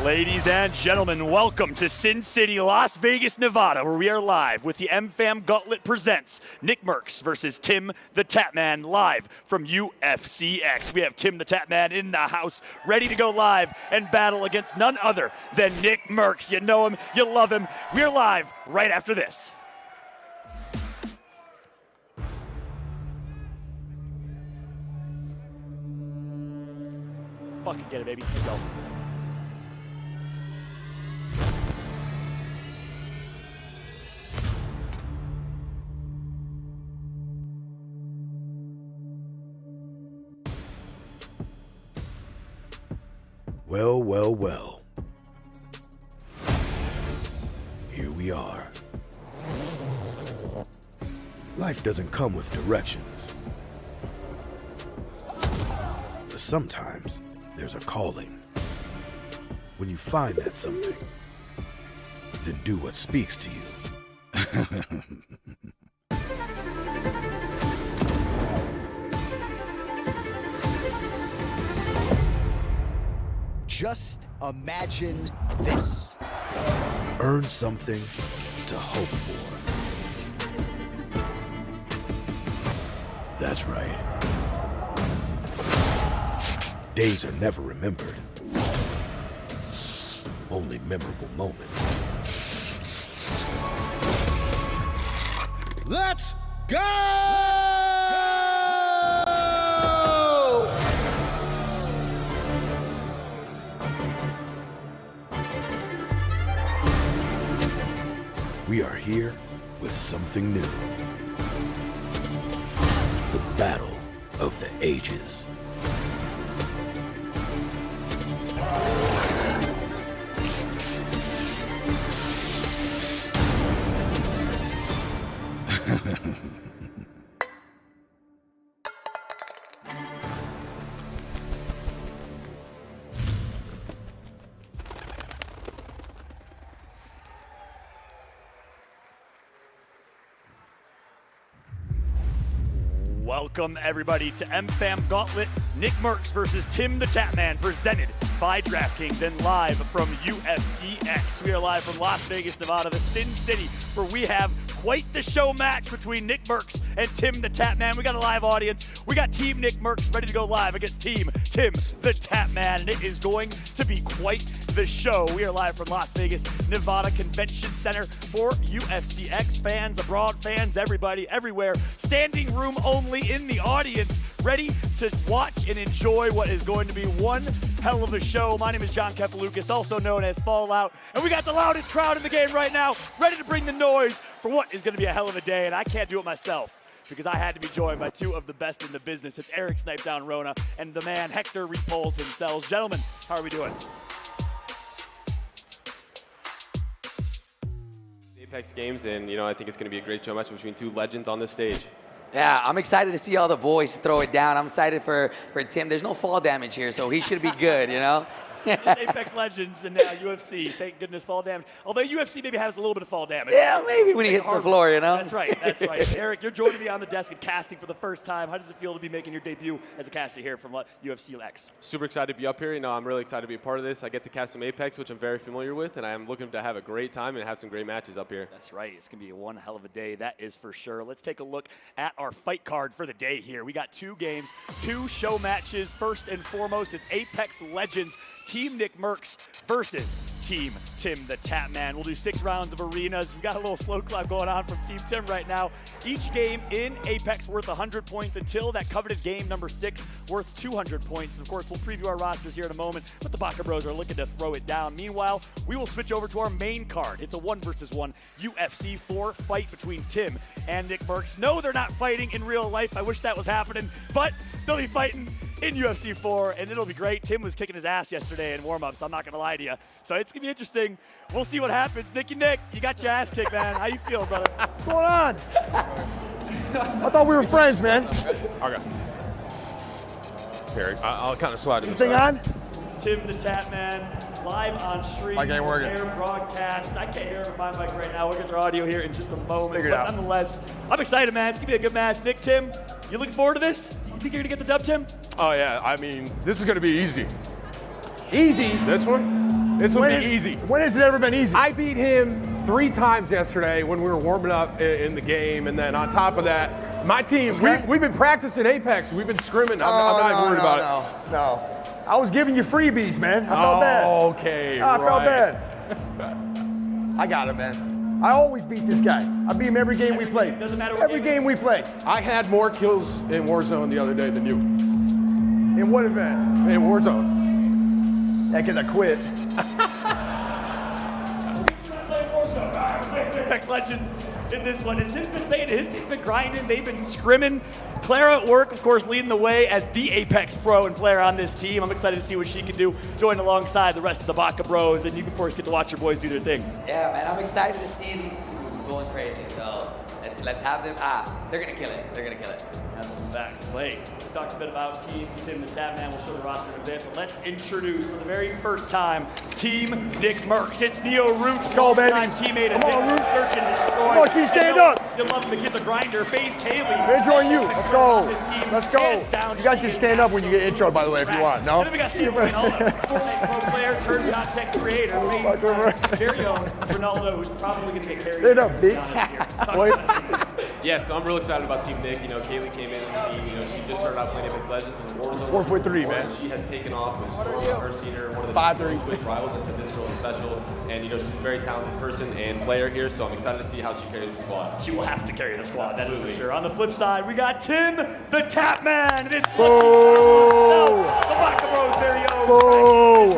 Ladies and gentlemen, welcome to Sin City, Las Vegas, Nevada, where we are live with the MFAM Gauntlet presents NICKMERCS versus TimtheTatman live from UFC X. We have TimtheTatman in the house, ready to go live and battle against none other than NICKMERCS. You know him, you love him. We're live right after this. Fucking get it, baby. Let's go. Well, well, well. Here we are. Life doesn't come with directions. But sometimes there's a calling. When you find that something, then do what speaks to you. Just imagine this. Earn something to hope for. That's right. Days are never remembered. Only memorable moments. Let's go! We are here with something new. The battle of the ages. Welcome everybody to MFAM Gauntlet, NICKMERCS versus TimtheTatman, presented by DraftKings and live from UFC X. We are live from Las Vegas, Nevada, the Sin City, where we have quite the show match between NICKMERCS and TimtheTatman. We got a live audience. We got Team NICKMERCS ready to go live against Team TimtheTatman, and it is going to be quite the show. We are live from Las Vegas, Nevada Convention Center for UFC X fans, abroad fans, everybody, everywhere. Standing room only in the audience, ready to watch and enjoy what is going to be one hell of a show. My name is John Kefalukas, also known as Fallout, and we got the loudest crowd in the game right now, ready to bring the noise for what is going to be a hell of a day, and I can't do it myself, because I had to be joined by two of the best in the business. It's Eric Snipedown Rona and the man Hector Repulse himself. Gentlemen, how are we doing? Apex Games, and I think it's going to be a great show match between two legends on this stage. Yeah, I'm excited to see all the boys throw it down. I'm excited for Tim. There's no fall damage here, so he should be good, Apex Legends and UFC, thank goodness, fall damage. Although UFC maybe has a little bit of fall damage. Yeah, maybe when he hits the floor, That's right, that's right. Eric, you're joining me on the desk and casting for the first time. How does it feel to be making your debut as a caster here from UFC X? Super excited to be up here. I'm really excited to be a part of this. I get to cast some Apex, which I'm very familiar with, and I'm looking to have a great time and have some great matches up here. That's right. It's going to be one hell of a day, that is for sure. Let's take a look at our fight card for the day here. We got two games, two show matches. First and foremost, it's Apex Legends, Team NICKMERCS versus Team TimtheTatman. We'll do 6 rounds of arenas. We got a little slow clap going on from Team Tim right now. Each game in Apex worth 100 points until that coveted game number 6 worth 200 points. And of course, we'll preview our rosters here in a moment, but the Baka Bros are looking to throw it down. Meanwhile, we will switch over to our main card. It's a 1 versus 1 UFC 4 fight between Tim and NICKMERCS. No, they're not fighting in real life. I wish that was happening, but they'll be fighting in UFC 4, and it'll be great. Tim was kicking his ass yesterday in warm-ups, I'm not going to lie to you. So it's going to be interesting. We'll see what happens. Nick, you got your ass kicked, man. How you feeling, brother? What's going on? I thought we were friends, man. Okay. Here, I'll kind of slide it. This thing on? TimtheTatman, live on stream. Mic ain't working. Air broadcast. I can't hear my mic right now. We'll get their audio here in just a moment. Figure it but out. Nonetheless, I'm excited, man. It's going to be a good match. Nick, Tim, you looking forward to this? You think you're going to get the dub, Tim? Oh, yeah. I mean, this is going to be easy. Easy. This one? This will be easy. When has it ever been easy? I beat him 3 times yesterday when we were warming up in the game, and then on top of that, my team, we've been practicing Apex. We've been scrimming. I'm not even worried about it. No. I was giving you freebies, man. I felt bad. Okay, I felt right. bad. I got it, man. I always beat this guy. I beat him every game we played. Doesn't matter what every game we play. I had more kills in Warzone the other day than you. In what event? In Warzone. Yeah, because I quit. Apex Legends in this one. And Tim's been saying it. His team's been grinding. They've been scrimming. Clara at work, of course, leading the way as the Apex pro and player on this team. I'm excited to see what she can do, join alongside the rest of the Baka bros, and you, of course, get to watch your boys do their thing. Yeah, man, I'm excited to see these two going crazy. So let's have them. They're gonna kill it. They're gonna kill it. That's some facts. Wait, we talked a bit about Team TimtheTatman. We'll show the roster in a bit, but let's introduce for the very first time Team NICKMERCS. It's Neo Root's longtime teammate and Search and Destroy. Come on, she stand up. You love the kid, the grinder. FaZe Kaylee. They're joining you. Let's go. Let's go. You guys can stand up when you get intro, by the way, if you want. No? And then we got Steve Ronaldo, Fortnite pro player, turned content creator, very own Ronaldo, who's probably going to get carried. Stand up, bitch. Yeah, so I'm real excited about Team Nick. You know, Kaylee came in the team. You know, she just started out playing Apex Legends with Warzone. 4'3", man. She has taken off with her senior, one of the 5'3". Twitch rivals. I said this girl is special, and you know she's a very talented person and player here. So I'm excited to see how she carries the squad. She will have to carry the squad, that is for sure. On the flip side, we got TimtheTatman. This the Baka Bros very own.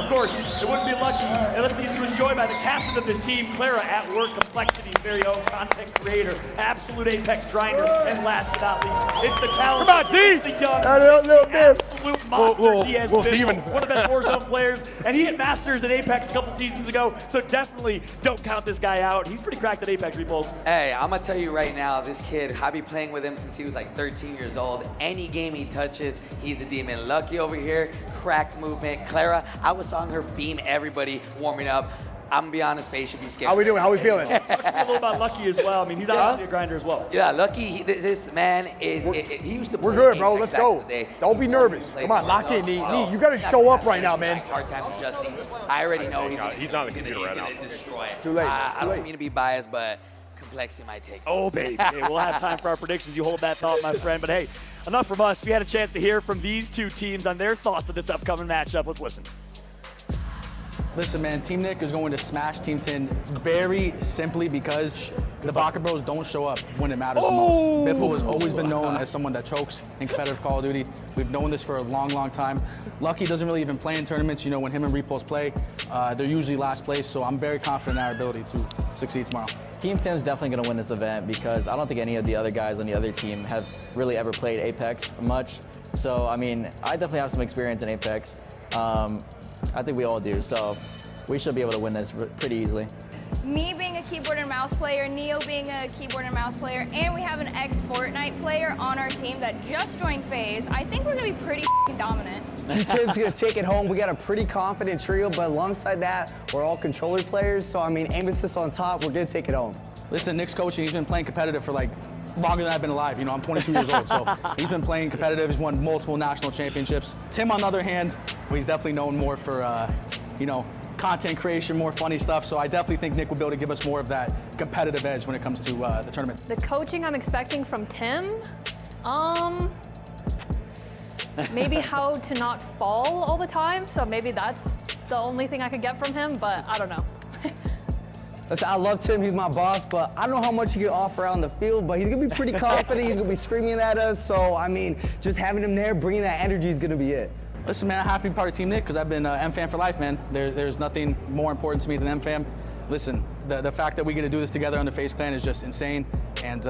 Of course, it wouldn't be lucky unless these to enjoy by the captain of this team, Clara at work, Complexity's very own content creator, absolute Apex grinder, and last but not least, it's the talented, Come on, D! it's the young, absolute monster he has been, one of the best Warzone players, and he hit Masters at Apex a couple seasons ago, so definitely don't count this guy out. He's pretty cracked at Apex, Repulse. Hey, I'm gonna tell you right now, this kid, I've been playing with him since he was like 13 years old. Any game he touches, he's a demon. Lucky over here, crack movement. Clara, I was on her beam everybody warming up. I'm gonna be honest, FaZe should be scared. How we doing? How we feeling? Talk to me a little about Lucky as well. I mean, he's obviously a grinder as well. Yeah, Lucky, this man is, he used to play. We're good, bro. Apex Let's back go. in the day. Don't be nervous. Come on, lock in, Nee. You gotta show up right now, man. Hard time adjusting. I already know He's on the computer right now. He's gonna destroy it. Too late. I don't mean to be biased, but Complexity might take it. Oh, baby. Hey, we'll have time for our predictions. You hold that thought, my friend. But hey, enough from us. We had a chance to hear from these two teams on their thoughts of this upcoming matchup. Let's listen. Listen, man, Team Nick is going to smash Team Tin very simply because the Baka Bros don't show up when it matters the most. Biffle has always been known as someone that chokes in competitive Call of Duty. We've known this for a long, long time. Lucky doesn't really even play in tournaments. You know, when him and Repulse play, they're usually last place, so I'm very confident in our ability to succeed tomorrow. Team Tim's definitely going to win this event because I don't think any of the other guys on the other team have really ever played Apex much. So, I mean, I definitely have some experience in Apex. I think we all do, so we should be able to win this pretty easily. Me being a keyboard and mouse player, Neo being a keyboard and mouse player, and we have an ex-Fortnite player on our team that just joined FaZe, I think we're going to be pretty dominant. Tim's going to take it home. We got a pretty confident trio, but alongside that, we're all controller players, so I mean, aim assist on top, we're going to take it home. Listen, Nick's coaching, he's been playing competitive for like longer than I've been alive. You know, I'm 22 years old, so he's been playing competitive. He's won multiple national championships. Tim, on the other hand, he's definitely known more for, you know, content creation, more funny stuff. So I definitely think Nick will be able to give us more of that competitive edge when it comes to the tournament. The coaching I'm expecting from Tim, maybe how to not fall all the time. So maybe that's the only thing I could get from him, but I don't know. Listen, I love Tim, he's my boss, but I don't know how much he can offer out on the field, but he's gonna be pretty confident, he's gonna be screaming at us, so I mean, just having him there, bringing that energy is gonna be it. Listen, man, I'm happy to be part of Team Nick because I've been MFAM for life, man. There's nothing more important to me than MFAM. Listen, the fact that we get to do this together on the FaZe Clan is just insane, and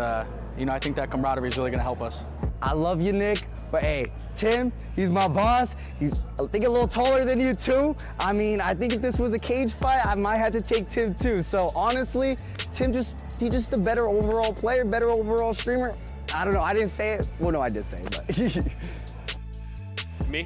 you know, I think that camaraderie is really gonna help us. I love you, Nick, but hey, Tim, he's my boss. He's, I think, a little taller than you too. I mean, I think if this was a cage fight, I might have to take Tim too. So honestly, he's just a better overall player, better overall streamer. I don't know, I didn't say it. Well, no, I did say it, but. Me?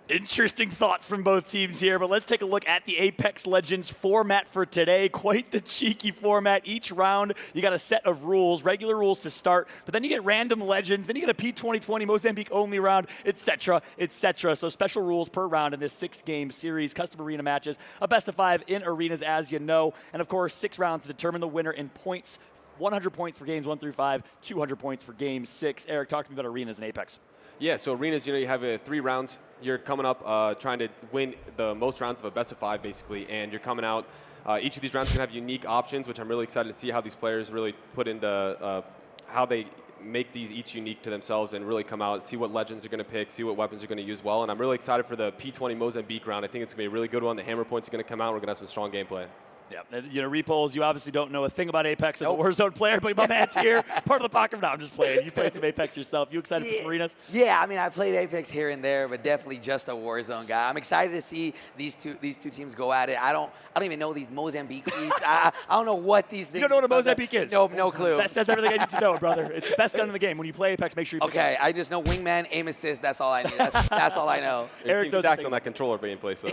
Interesting thoughts from both teams here, but let's take a look at the Apex Legends format for today. Quite the cheeky format. Each round, you got a set of rules, regular rules to start, but then you get random legends, then you get a P2020 Mozambique only round, etc., etc. So special rules per round in this 6-game series, custom arena matches, a best of 5 in arenas, as you know, and of course 6 rounds to determine the winner in points. 100 points for games 1 through 5, 200 points for game 6. Eric, talk to me about arenas in Apex. Yeah, so arenas, you have 3 rounds. You're coming up trying to win the most rounds of a best of 5, basically, and you're coming out. Each of these rounds can have unique options, which I'm really excited to see how these players really put into how they make these each unique to themselves and really come out, see what legends are going to pick, see what weapons are going to use well. And I'm really excited for the P20 Mozambique round. I think it's going to be a really good one. The hammer points are going to come out. We're going to have some strong gameplay. Yeah, and, Repos, you obviously don't know a thing about Apex as a Warzone player, but my man's here, part of the pocket. No, I'm just playing. You played some Apex yourself. You excited for some arenas? Yeah, I mean, I played Apex here and there, but definitely just a Warzone guy. I'm excited to see these two teams go at it. I don't even know these Mozambiques. I don't know what these things. You don't know what a Mozambique is? No clue. That says everything I need to know, brother. It's the best gun in the game. When you play Apex, make sure you Okay, I just know wingman, aim assist. That's all I need. That's all I know. Eric team's stacked on that controller gameplay, so.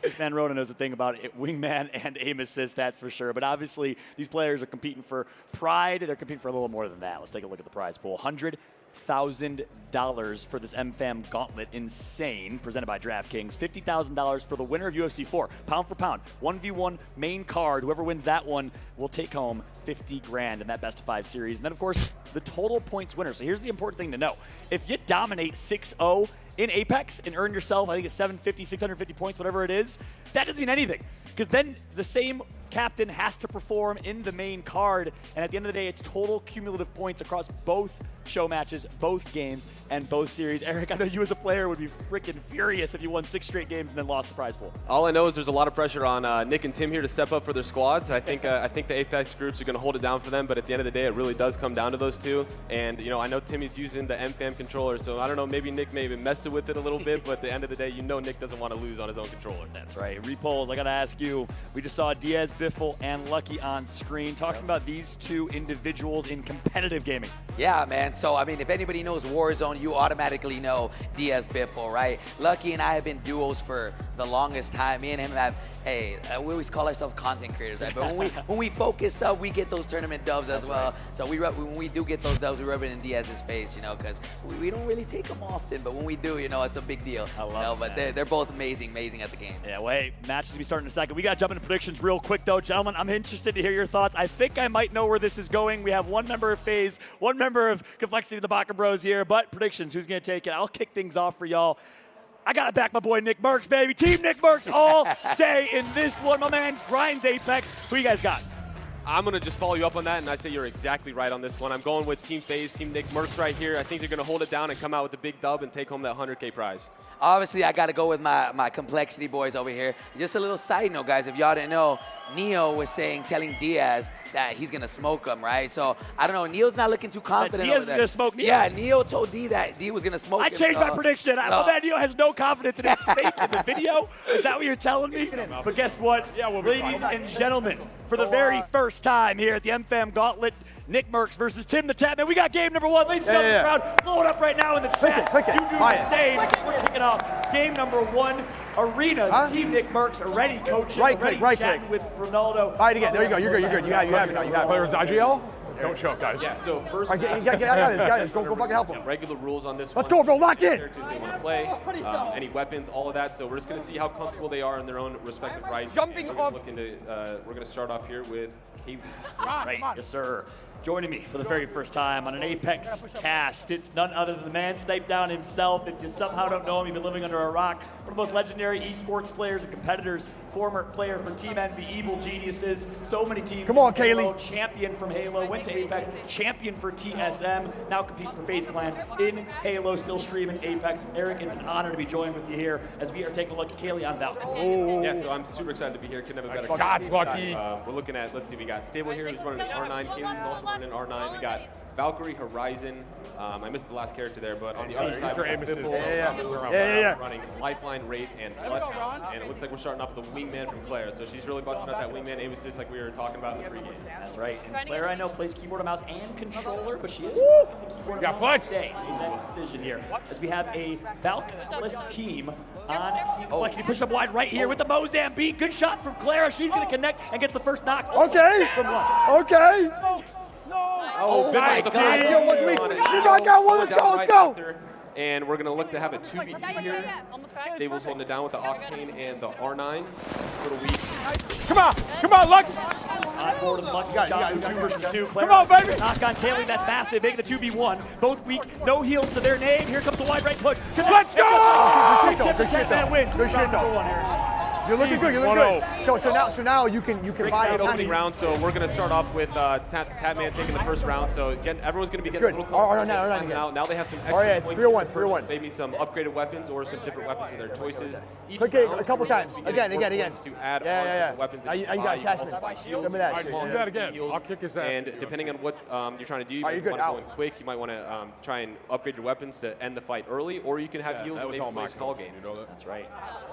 This man Rona knows a thing about it, wingman and aim assist. That's for sure. But obviously, these players are competing for pride. They're competing for a little more than that. Let's take a look at the prize pool. $100,000 for this MFAM Gauntlet. Insane. Presented by DraftKings. $50,000 for the winner of UFC 4. Pound for pound. 1v1 main card. Whoever wins that one will take home $50,000 in that best of 5 series. And then, of course, the total points winner. So here's the important thing to know. If you dominate 6-0 in Apex and earn yourself, I think it's 750, 650 points, whatever it is, that doesn't mean anything. Because then the same captain has to perform in the main card, and at the end of the day, it's total cumulative points across both show matches, both games, and both series. Eric, I know you as a player would be freaking furious if you won 6 straight games and then lost the prize pool. All I know is there's a lot of pressure on Nick and Tim here to step up for their squads. I think the Apex groups are going to hold it down for them, but at the end of the day, it really does come down to those two. And I know Timmy's using the MFAM controller, so I don't know, maybe Nick may have been messing with it a little bit, but at the end of the day, Nick doesn't want to lose on his own controller. That's right. Repolls, I got to ask you, we just saw Diaz, Biffle, and Lucky on screen talking about these two individuals in competitive gaming. Yeah, man. So, I mean, if anybody knows Warzone, you automatically know Diaz Biffle, right? Lucky and I have been duos for the longest time. Me and him have, we always call ourselves content creators, right? But when we focus up, we get those tournament dubs as well. Right. So when we do get those dubs, we rub it in Diaz's face, because we don't really take them often. But when we do, it's a big deal. I love it. But they're both amazing at the game. Yeah, wait, match is going to be starting in a second. We got to jump into predictions real quick, though. Gentlemen, I'm interested to hear your thoughts. I think I might know where this is going. We have one member of FaZe, one member of Complexity of the Baka Bros here, but predictions, who's going to take it? I'll kick things off for y'all. I got to back my boy NICKMERCS, baby. Team NICKMERCS all day in this one. My man grinds Apex. Who you guys got? I'm going to just follow you up on that, and I say you're exactly right on this one. I'm going with Team FaZe, Team NICKMERCS right here. I think they're going to hold it down and come out with a big dub and take home that $100K prize. Obviously, I got to go with my Complexity boys over here. Just a little side note, guys. If y'all didn't know, Neo was telling Diaz that he's going to smoke him, right? So, I don't know. Neo's not looking too confident Diaz over there. is going to smoke Neo? Yeah, Neo told D that D was going to smoke him. I changed my prediction. My man Neo has no confidence in his faith in the video. Is that what you're telling me? But guess what? Yeah, ladies and gentlemen, for the very first time here at the MFAM Gauntlet, NICKMERCS versus TimtheTatman. We got game number 1. Ladies and gentlemen, crowd, blow it up right now in the chat. Click it. You do the same. We're kicking off game number 1. Arenas, Team NICKMERCS already coaching, right click. with Ronaldo. All right, again. There you go. You're good. You have it now. You have it. Players Zadriel? Don't choke, guys. Yeah, so first, get out of this, guys. Go fucking help him. Regular rules on this. Let's go, bro. Lock in. Characters they want to play, any weapons, all of that. So we're just going to see how comfortable they are in their own respective rights. Jumping off. We're going to start off here with Kaylee. Right, yes, sir. Joining me for the very first time on an Apex cast, it's none other than the man sniped down himself. If you somehow don't know him, you've been living under a rock. One of the most legendary esports players and competitors, former player for Team Envy, Evil Geniuses, so many teams. Come on, Kaylee. Champion from Halo, went to Apex, champion for TSM, now competing for FaZe Clan in Halo, still streaming Apex. Eric, it's an honor to be joined with you here as we are taking a look at Kaylee on Valkyrie. Oh. Yeah, so I'm super excited to be here. Couldn't have a better shots, Lucky. We're looking at, let's see, we got Stable here who's running an R9. Kaylee's also running an R9. We got Valkyrie, Horizon. I missed the last character there, but on the other side, Yeah. running Lifeline, Wraith, and Bloodhound. And it looks like we're starting off with the Wingman from Clara. So she's really busting out that Wingman aim assist like we were talking about in the pregame. That's right. And Clara, I know, plays keyboard and mouse and controller, but she is keyboard Yeah, and mouse today. Made that decision here. As we have a Valkless team on Team Flex. We push up wide right here with the Mozambique. Good shot from Clara. She's going to connect and gets the first knock. Okay. From one. Okay. Oh, my good God. nice. Yo, what's weak? You got one. Let's go. Let's go. And we're going to look to have a 2v2 here. Stable's holding it down with the Octane and the R9. A little weak. Come on, Lucky. On board of the Lucky shot. 2 versus 2. Come on, baby. Knock on Kaylee. That's massive. Making the 2v1. Both weak. No heals to their name. Here comes the wide right push. Let's go! Good shit though. Good shit though. You're looking good. You're looking good. So now you can buy Great it. opening round. So we're going to start off with Tatman taking the first round. So again, everyone's going to be getting a little close. Now they have some extra points. 3-1. Maybe some upgraded weapons or some different weapons of their choices. Click it a couple times. Again. To add on weapons. You got attachments. Some of that shit. Do that again. I'll kick his ass. And depending on what you're trying to do, you might want to go in quick. You might want to try and upgrade your weapons to end the fight early, or you can have heals and maybe play stall game. You know that? That's right.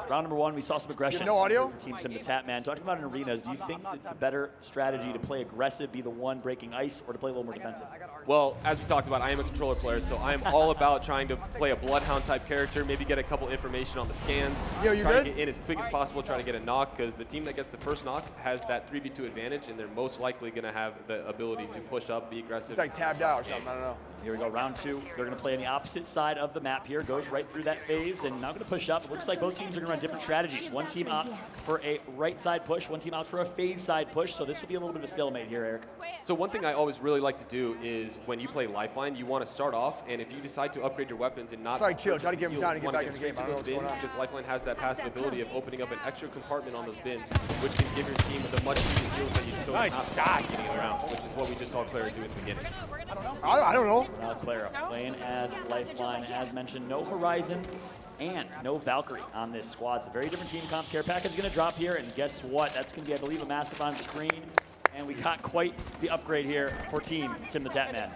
Round number 1, we saw some aggression. No audio? Team TimtheTatman. Talking about in arenas, do you think it's the better strategy to play aggressive, be the one breaking ice, or to play a little more defensive? Well, as we talked about, I am a controller player, so I am all about trying to play a Bloodhound type character, maybe get a couple information on the scans, Yo, you try good? to get in as quick as possible, try to get a knock, because the team that gets the first knock has that 3v2 advantage, and they're most likely going to have the ability to push up, be aggressive. It's like tabbed out or something. I don't know. Here we go, round 2. They're going to play on the opposite side of the map here. Goes right through that phase, and now going to push up. It looks like both teams are going to run different strategies. One team opts for a right side push. One team opts for a phase side push. So this will be a little bit of a stalemate here, Eric. So one thing I always really like to do is when you play Lifeline, you want to start off, and if you decide to upgrade your weapons and not... Sorry, chill. Try to give him time to you get wanna back in the game. I don't know what's bins, going on. because Lifeline has that passive ability of opening up an extra compartment on those bins, which can give your team the much easier deals that you chose Nice not at the beginning of the round, which is what we just saw Clara do at the beginning. I don't know. Now Clara playing as Lifeline. As mentioned, no Horizon and no Valkyrie on this squad. It's a very different team comp. Care package is going to drop here, and guess what? That's going to be, I believe, a massive on screen. And we got quite the upgrade here for Team TimtheTatman.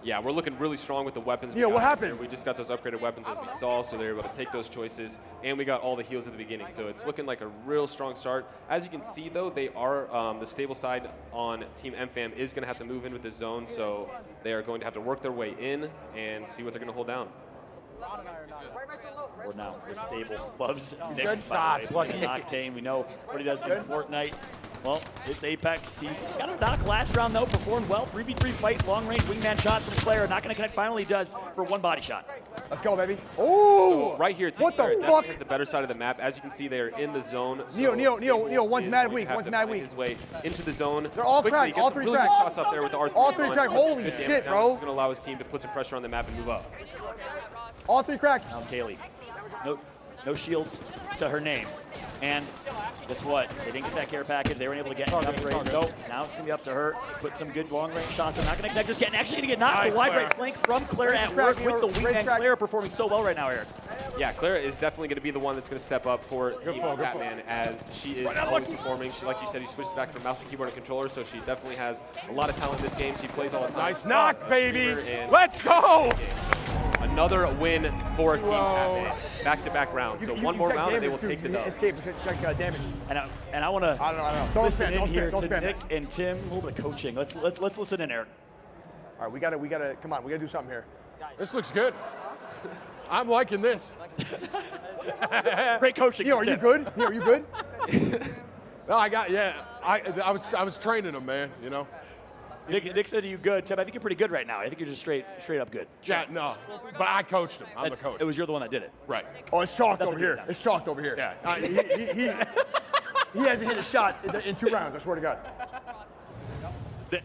Yeah, we're looking really strong with the weapons. Yeah, what happened? We just got those upgraded weapons as we saw, so they're able to take those choices, and we got all the heals at the beginning. So it's looking like a real strong start. As you can see, though, they are the stable side on Team MFAM is going to have to move in with this zone, so they are going to have to work their way in and see what they're going to hold down. Or now, we're stable. Loves Nick, Good shots, Lucky. Octane, we know what he does in Fortnite. Well, it's Apex. He got a knock last round, though. Performed well. 3v3 fight, long-range wingman shot from Slayer. Not going to connect. Finally does for one body shot. Let's go, baby. Oh! So right here, What the definitely fuck? the better side of the map. As you can see, they are in the zone. Neo, one's mad weak, one's mad weak. His way into the zone. They're all quickly. cracked, Gets all some three really good cracked. shots up there with the R3. All three cracked. Holy Good shit, damage. bro. Now it's going to allow his team to put some pressure on the map and move up. All 3 cracked. Now Kaylee. No shields to her name. And guess what? They didn't get that care package. They weren't able to get any upgrades. So now it's going to be up to her. Put some good long-range shots. They're not going to connect just yet. And actually going to get knocked. The wide right flank from Clara at work with the wingman. Clara performing so well right now, Eric. Yeah, Clara is definitely going to be the one that's going to step up for Team Tatman as she is always performing. She, like you said, you switched back from mouse and keyboard and controller, so she definitely has a lot of talent in this game. She plays all the time. Nice knock, baby. Let's go. Another win for Team Tatman. Back-to-back rounds. So one more round and they will take the dub. Escape, check damage. And I want to I don't know. Don't spam. Nick and Tim, a little bit of coaching. Let's listen in, Eric. All right, we gotta come on. We gotta do something here. This looks good. I'm liking this. Great coaching. Neo, are you good? Neo, are you good? No, I was training him, man. You know. Nick said you good, Tim. I think you're pretty good right now. I think you're just straight up good. Yeah, no, but I coached him. I'm the coach. It was you're the one that did it. Right. Oh, it's chalked over here. It's chalked over here. Yeah. He hasn't hit a shot in 2 rounds. I swear to God.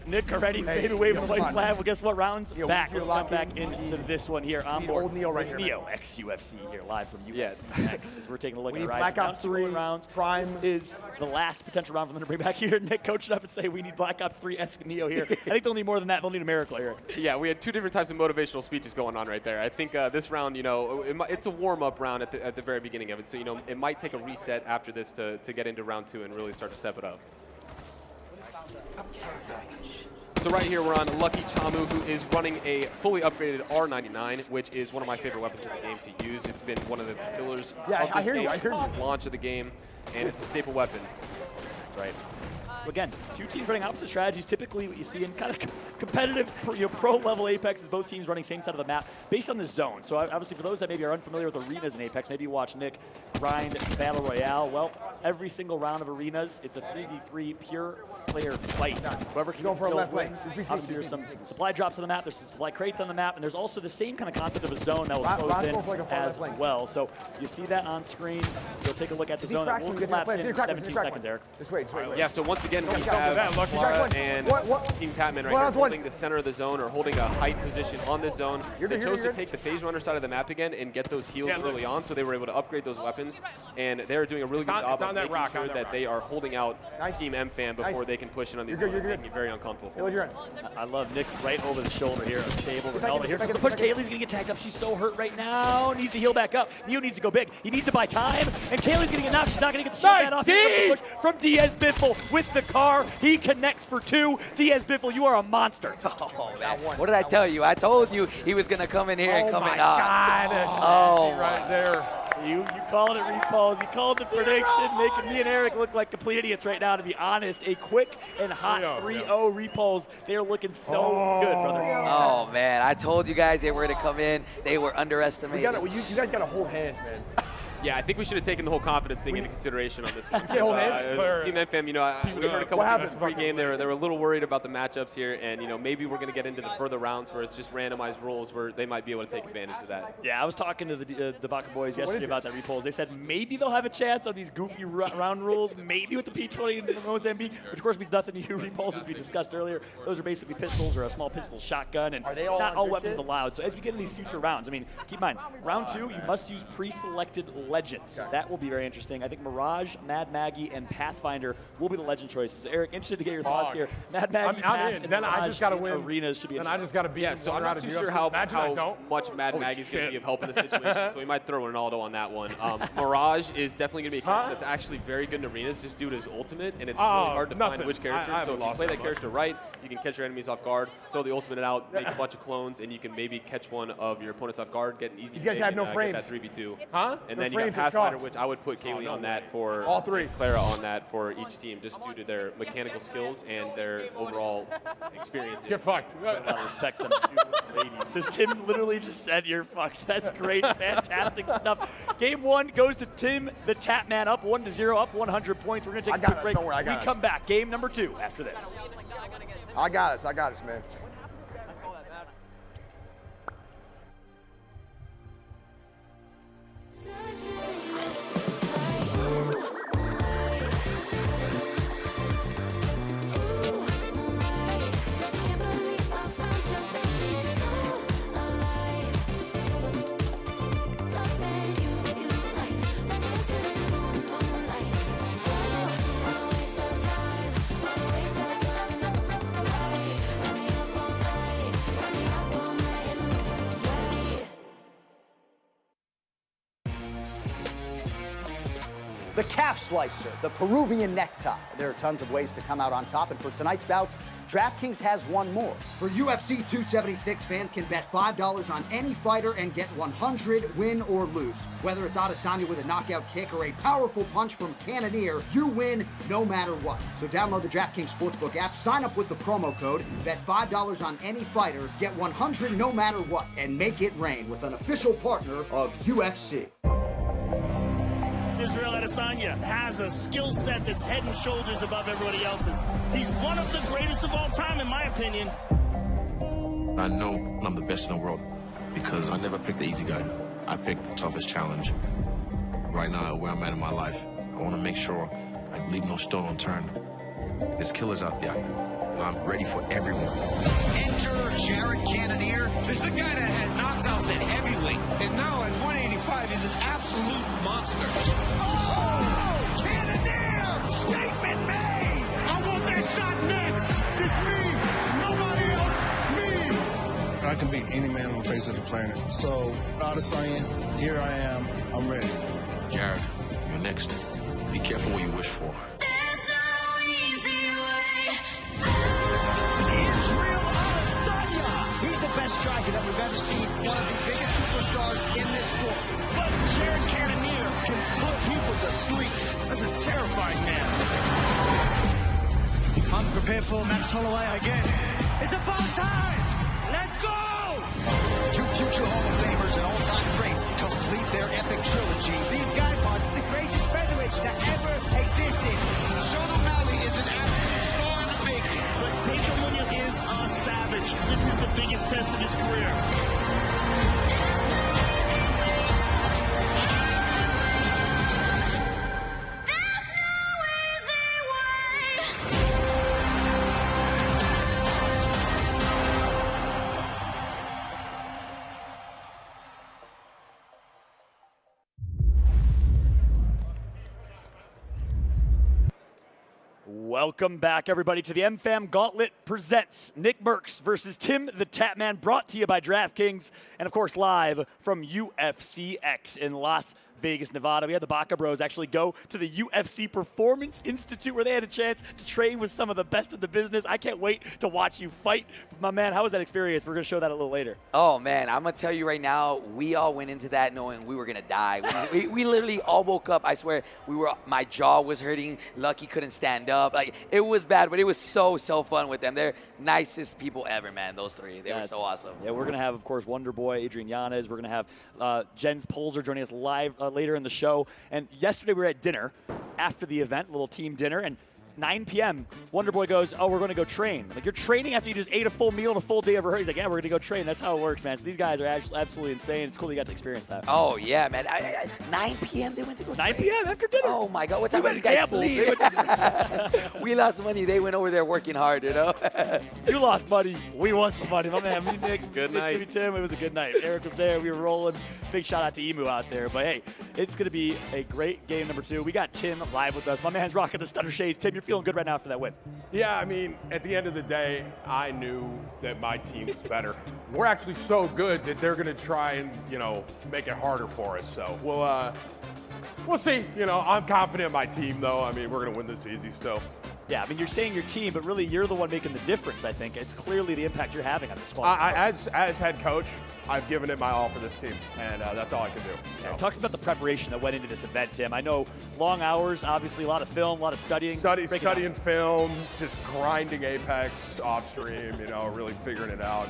Nick already maybe waving the white flag. Well, guess what? Rounds back. We'll come back into this one here on board. Old Neo right here. Neo X-UFC here live from UFC X. As we're taking a look We at need our Black Ops 3 rounds. Prime. This is the last potential round for them to bring back here. Nick coached up and say we need Black Ops 3-esque Neo here. I think they'll need more than that. They'll need a miracle here. Yeah, we had 2 different types of motivational speeches going on right there. I think this round, you know, it's a warm-up round at the very beginning of it. So, you know, it might take a reset after this to get into round 2 and really start to step it up. So right here we're on Lucky Chamu, who is running a fully upgraded R99, which is one of my favorite weapons in the game to use. It's been one of the pillars of this game since the launch of the game, and it's a staple weapon. That's right. So again, two teams running opposite strategies. Typically what you see in kind of competitive pro-level Apex is both teams running same side of the map based on the zone. So obviously for those that maybe are unfamiliar with arenas in Apex, maybe you watch Nick grind Battle Royale. Well, every single round of arenas, it's a 3v3 pure Slayer fight. Whoever can go for a left lane. Obviously there's some supply drops on the map, there's some supply crates on the map, and there's also the same kind of concept of a zone that will close in as well. So you see that on screen. You'll take a look at the zone that will collapse in 17 seconds, Eric. Just wait. Yeah, so once again, we have Clara and TimtheTatman right here holding the center of the zone or holding a height position on this zone. They chose to take the phase runner side of the map again and get those heals early on, so they were able to upgrade those weapons. And they're doing a really good job of making sure that they are holding out Team MFAM before they can push in on these zones, making it very uncomfortable for them. I love Nick right over the shoulder here, stable. Ronaldo here. The push. Kaylee's gonna get tagged up. She's so hurt right now. Needs to heal back up. Neo needs to go big. He needs to buy time. And Kaylee's gonna get knocked. She's not gonna get the shot off. Push from Diaz Biffle with the car. He connects for two. Diaz Biffle, you are a monster. Oh, man. What did I tell you? I told you he was gonna come in here and come in hot. Oh, right there. You called it, Repulse. You called the prediction, making me and Eric look like complete idiots right now, to be honest. A quick and hot 3-0 Repulse. They are looking so good, brother. Oh, man. I told you guys they were going to come in. They were underestimated. You guys got to hold hands, man. Yeah, I think we should have taken the whole confidence thing into consideration on this one. Hold hands? Team MFAM, you know, we heard a couple of pre-game. They were a little worried about the matchups here, and, you know, maybe we're going to get into the further rounds where it's just randomized rules where they might be able to take advantage of that. Yeah, I was talking to the Baka boys yesterday about that Repulse. They said maybe they'll have a chance on these goofy round rules, maybe with the P20 and the Mozambique, which of course means nothing to you. Repulse, as we discussed earlier, those are basically pistols or a small pistol shotgun, and not all weapons allowed. So as we get in these future rounds, I mean, keep in mind, round 2, you must use pre-selected legends. That will be very interesting. I think Mirage, Mad Maggie, and Pathfinder will be the legend choices. Eric, interested to get your thoughts here. Mad Maggie, Path, and then Mirage I just got to win. Arenas should be. Then I just got to beat. Yeah, so I'm not too sure how much Mad Maggie's going to be of help in the situation. So we might throw Ronaldo on that one. Mirage is definitely going to be a character that's actually very good in arenas, just due to his ultimate, and it's really hard to find which character. So if you play that character right, you can catch your enemies off guard, throw the ultimate out, make a bunch of clones, and you can maybe catch one of your opponents off guard, get an easy. These guys have no frames. That 3v2. And then you got Pathfinder, which I would put Kaylee on that for all three. Clara on that for each team, just due to their mechanical skills and their overall experience. You're fucked. I respect them too, ladies. This Tim literally just said you're fucked. That's great, fantastic stuff. Game 1 goes to TimtheTatman, up 1-0, up 100 points. We're gonna take a quick break. Don't worry, we come back. Game number 2 after this. I got us, man. The calf slicer, the Peruvian necktie. There are tons of ways to come out on top, and for tonight's bouts, DraftKings has one more. For UFC 276, fans can bet $5 on any fighter and get 100, win or lose. Whether it's Adesanya with a knockout kick or a powerful punch from Cannonier, you win no matter what. So download the DraftKings Sportsbook app, sign up with the promo code, bet $5 on any fighter, get 100 no matter what, and make it rain with an official partner of UFC. Israel Adesanya has a skill set that's head and shoulders above everybody else's. He's one of the greatest of all time, in my opinion. I know I'm the best in the world because I never picked the easy guy. I picked the toughest challenge. Right now, where I'm at in my life, I want to make sure I leave no stone unturned. There's killers out there, and I'm ready for everyone. Enter Jared Cannonier. This is a guy that had knockouts at heavyweight, and now at 185 is an absolute monster. Oh, Cannonier! Statement made! I want that shot next! It's me! Nobody else! Me! I can beat any man on the face of the planet. So, Adesanya, here I am. I'm ready. Jared, you're next. Be careful what you wish for. There's no easy way. striker that we've ever seen. One of the biggest superstars in this sport. But Jared Cannonier can put people to sleep. That's a terrifying man. I'm prepared for Max Holloway again. It's about time. Let's go! Two future Hall of Famers and all-time greats complete their epic trilogy. These guys are the greatest featherweights that ever existed. Sean O'Malley is an absolute star in the making. But Pedro Munoz is a savage. This is the biggest test of his career. Welcome back, everybody, to the MFAM Gauntlet presents NICKMERCS versus TimtheTatman, brought to you by DraftKings, and of course live from UFC X in Las Vegas, Nevada. We had the Baca Bros actually go to the UFC Performance Institute where they had a chance to train with some of the best in the business. I can't wait to watch you fight. My man, how was that experience? We're going to show that a little later. Oh, man, I'm going to tell you right now, we all went into that knowing we were going to die. We literally all woke up. I swear, my jaw was hurting. Lucky couldn't stand up. Like, it was bad, but it was so fun with them. They're nicest people ever, man, those three. They were so awesome. Yeah, we're going to have, of course, Wonder Boy, Adrian Yanez. We're going to have Jens Polzer joining us live later in the show. And yesterday we were at dinner after the event, little team dinner, and 9 p.m., Wonder Boy goes, oh, we're going to go train. Like, you're training after you just ate a full meal and a full day of rehearsal. He's like, yeah, we're going to go train. That's how it works, man. So these guys are absolutely insane. It's cool that you got to experience that. Oh, yeah, man. 9 p.m. they went to go 9 train? p.m. after dinner. Oh, my God. What time did these guys sleep? We lost money. They went over there working hard, you know? You lost money. We won some money. My man, me, Nick, good night. Tim, it was a good night. Eric was there. We were rolling. Big shout out to Emu out there. But, hey, it's going to be a great game number 2. We got Tim live with us. My man's rocking the stunner shades. Tim, you're feeling good right now after that win. Yeah, I mean, at the end of the day, I knew that my team was better. We're actually so good that they're going to try and, make it harder for us. So we'll see. I'm confident in my team, though. I mean, we're going to win this easy still. Yeah, I mean, you're saying your team, but really you're the one making the difference, I think. It's clearly the impact you're having on the squad. As head coach, I've given it my all for this team, and that's all I can do. So. Yeah, talk about the preparation that went into this event, Tim. I know long hours, obviously a lot of film, a lot of studying. Studying film, just grinding Apex off stream, really figuring it out.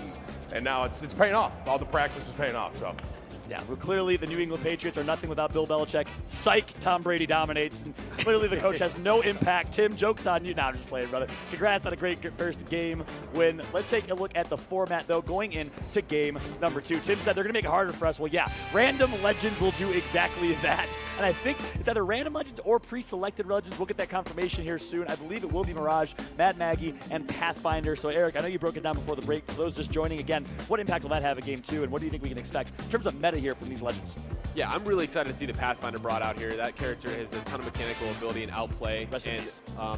And now it's paying off. All the practice is paying off, so. Yeah, well, clearly the New England Patriots are nothing without Bill Belichick. Psych, Tom Brady dominates. And clearly the coach has no impact. Tim, joke's on you. Nah, I'm just playing, brother. Congrats on a great first game win. Let's take a look at the format, though, going into game number 2. Tim said they're going to make it harder for us. Well, yeah, random legends will do exactly that. And I think it's either random legends or pre-selected legends. We'll get that confirmation here soon. I believe it will be Mirage, Mad Maggie, and Pathfinder. So, Eric, I know you broke it down before the break. For those just joining again, what impact will that have in game 2, and what do you think we can expect in terms of meta here from these legends? Yeah, I'm really excited to see the Pathfinder brought out here. That character has a ton of mechanical ability and outplay. And